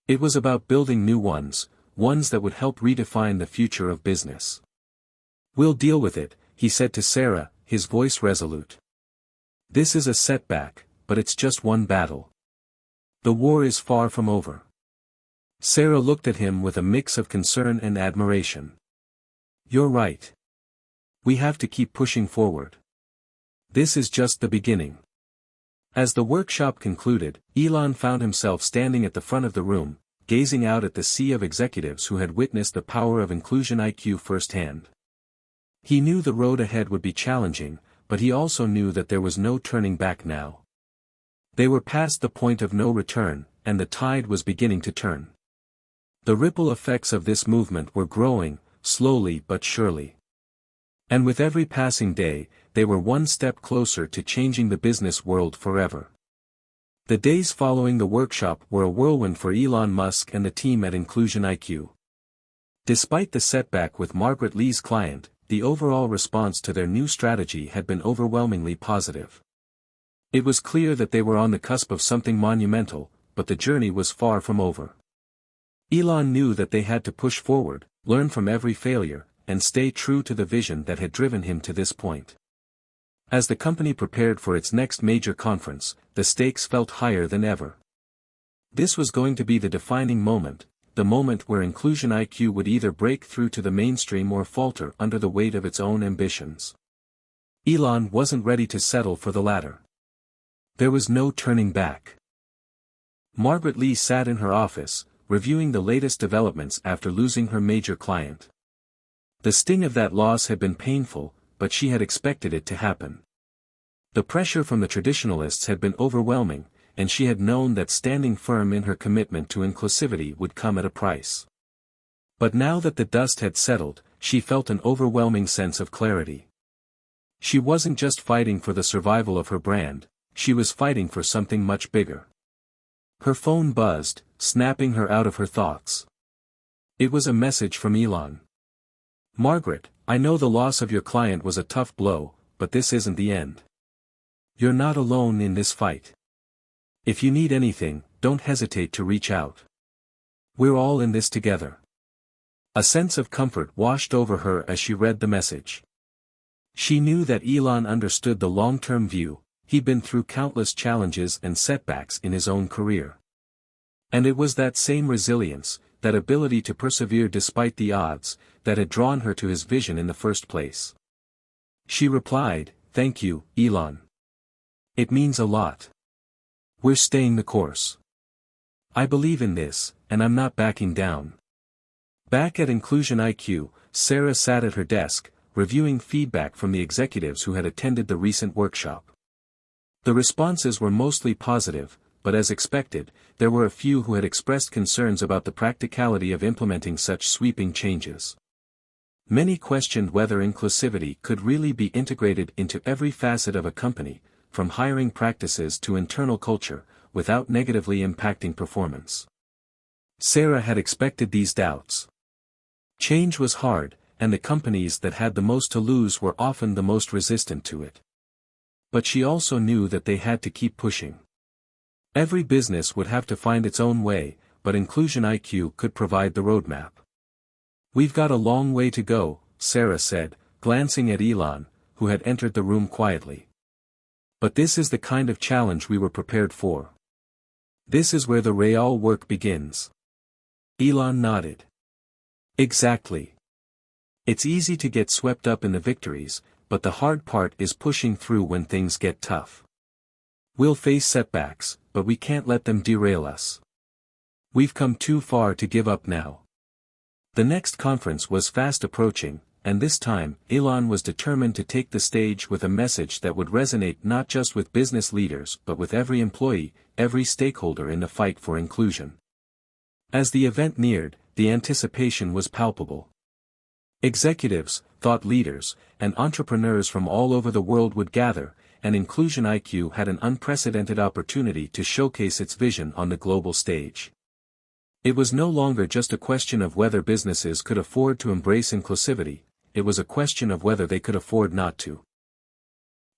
It was about building new ones that would help redefine the future of business. "We'll deal with it," he said to Sarah, his voice resolute. "This is a setback, but it's just one battle. The war is far from over." Sarah looked at him with a mix of concern and admiration. "You're right. We have to keep pushing forward. This is just the beginning." As the workshop concluded, Elon found himself standing at the front of the room, gazing out at the sea of executives who had witnessed the power of Inclusion IQ firsthand. He knew the road ahead would be challenging, but he also knew that there was no turning back now. They were past the point of no return, and the tide was beginning to turn. The ripple effects of this movement were growing, slowly but surely. And with every passing day, they were one step closer to changing the business world forever. The days following the workshop were a whirlwind for Elon Musk and the team at Inclusion IQ. Despite the setback with Margaret Lee's client, the overall response to their new strategy had been overwhelmingly positive. It was clear that they were on the cusp of something monumental, but the journey was far from over. Elon knew that they had to push forward, learn from every failure, and stay true to the vision that had driven him to this point. As the company prepared for its next major conference, the stakes felt higher than ever. This was going to be the defining moment, the moment where Inclusion IQ would either break through to the mainstream or falter under the weight of its own ambitions. Elon wasn't ready to settle for the latter. There was no turning back. Margaret Lee sat in her office, reviewing the latest developments after losing her major client. The sting of that loss had been painful, but she had expected it to happen. The pressure from the traditionalists had been overwhelming, and she had known that standing firm in her commitment to inclusivity would come at a price. But now that the dust had settled, she felt an overwhelming sense of clarity. She wasn't just fighting for the survival of her brand, she was fighting for something much bigger. Her phone buzzed, snapping her out of her thoughts. It was a message from Elon. "Margaret, I know the loss of your client was a tough blow, but this isn't the end. You're not alone in this fight. If you need anything, don't hesitate to reach out. We're all in this together." A sense of comfort washed over her as she read the message. She knew that Elon understood the long-term view. He'd been through countless challenges and setbacks in his own career. And it was that same resilience, that ability to persevere despite the odds, that had drawn her to his vision in the first place. She replied, "Thank you, Elon. It means a lot. We're staying the course. I believe in this, and I'm not backing down." Back at Inclusion IQ, Sarah sat at her desk, reviewing feedback from the executives who had attended the recent workshop. The responses were mostly positive, but as expected, there were a few who had expressed concerns about the practicality of implementing such sweeping changes. Many questioned whether inclusivity could really be integrated into every facet of a company, from hiring practices to internal culture, without negatively impacting performance. Sarah had expected these doubts. Change was hard, and the companies that had the most to lose were often the most resistant to it. But she also knew that they had to keep pushing. Every business would have to find its own way, but Inclusion IQ could provide the roadmap. "We've got a long way to go," Sarah said, glancing at Elon, who had entered the room quietly. "But this is the kind of challenge we were prepared for. This is where the real work begins." Elon nodded. "Exactly. It's easy to get swept up in the victories, but the hard part is pushing through when things get tough. We'll face setbacks, but we can't let them derail us. We've come too far to give up now." The next conference was fast approaching, and this time, Elon was determined to take the stage with a message that would resonate not just with business leaders but with every employee, every stakeholder in the fight for inclusion. As the event neared, the anticipation was palpable. Executives, thought leaders, and entrepreneurs from all over the world would gather, and Inclusion IQ had an unprecedented opportunity to showcase its vision on the global stage. It was no longer just a question of whether businesses could afford to embrace inclusivity, it was a question of whether they could afford not to.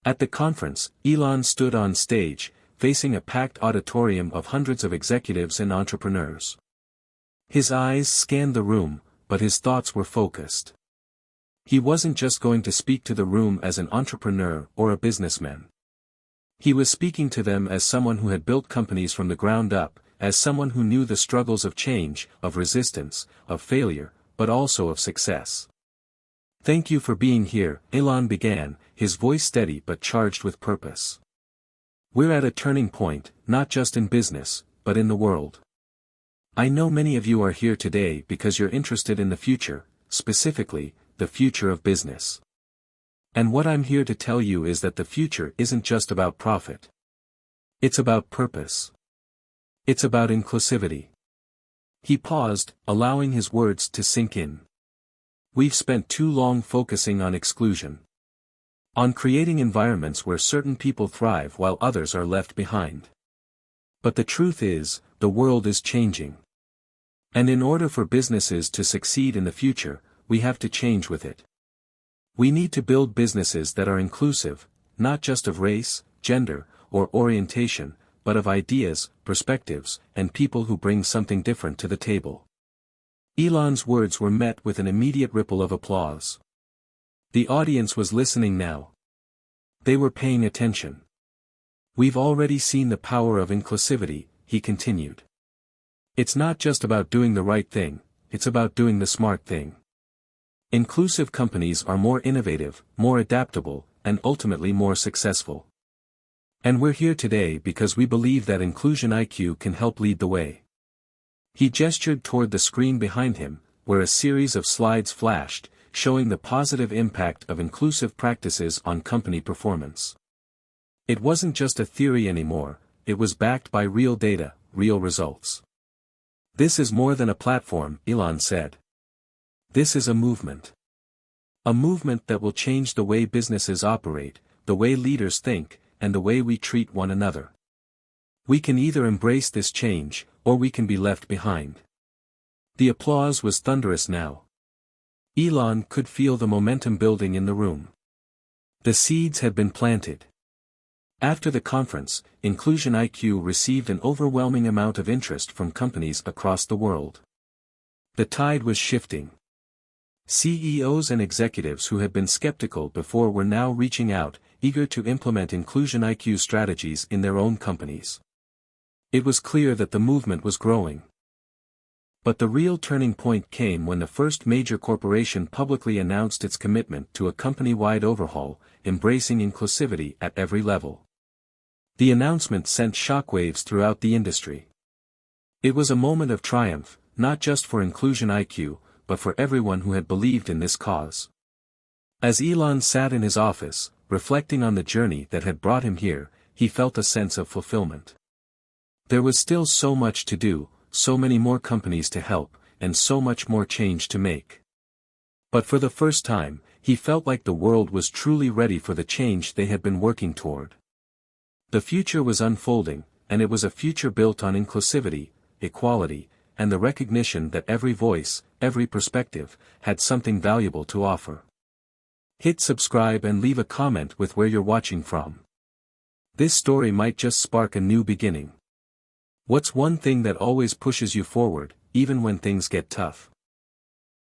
At the conference, Elon stood on stage, facing a packed auditorium of hundreds of executives and entrepreneurs. His eyes scanned the room, but his thoughts were focused. He wasn't just going to speak to the room as an entrepreneur or a businessman. He was speaking to them as someone who had built companies from the ground up, as someone who knew the struggles of change, of resistance, of failure, but also of success. "Thank you for being here," Elon began, his voice steady but charged with purpose. "We're at a turning point, not just in business, but in the world. I know many of you are here today because you're interested in the future, specifically, the future of business. And what I'm here to tell you is that the future isn't just about profit. It's about purpose. It's about inclusivity." He paused, allowing his words to sink in. "We've spent too long focusing on exclusion. On creating environments where certain people thrive while others are left behind. But the truth is, the world is changing. And in order for businesses to succeed in the future, we have to change with it. We need to build businesses that are inclusive, not just of race, gender, or orientation, but of ideas, perspectives, and people who bring something different to the table." Elon's words were met with an immediate ripple of applause. The audience was listening now. They were paying attention. "We've already seen the power of inclusivity," he continued. "It's not just about doing the right thing, it's about doing the smart thing. Inclusive companies are more innovative, more adaptable, and ultimately more successful. And we're here today because we believe that Inclusion IQ can help lead the way." He gestured toward the screen behind him, where a series of slides flashed, showing the positive impact of inclusive practices on company performance. It wasn't just a theory anymore, it was backed by real data, real results. "This is more than a platform," Elon said. "This is a movement. A movement that will change the way businesses operate, the way leaders think, and the way we treat one another. We can either embrace this change, or we can be left behind. The applause was thunderous now. Elon could feel the momentum building in the room. The seeds had been planted. After the conference, Inclusion IQ received an overwhelming amount of interest from companies across the world. The tide was shifting. CEOs and executives who had been skeptical before were now reaching out, eager to implement Inclusion IQ strategies in their own companies. It was clear that the movement was growing. But the real turning point came when the first major corporation publicly announced its commitment to a company-wide overhaul, embracing inclusivity at every level. The announcement sent shockwaves throughout the industry. It was a moment of triumph, not just for Inclusion IQ, but for everyone who had believed in this cause. As Elon sat in his office, reflecting on the journey that had brought him here, he felt a sense of fulfillment. There was still so much to do, so many more companies to help, and so much more change to make. But for the first time, he felt like the world was truly ready for the change they had been working toward. The future was unfolding, and it was a future built on inclusivity, equality, and the recognition that every voice, every perspective, had something valuable to offer. Hit subscribe and leave a comment with where you're watching from. This story might just spark a new beginning. What's one thing that always pushes you forward, even when things get tough?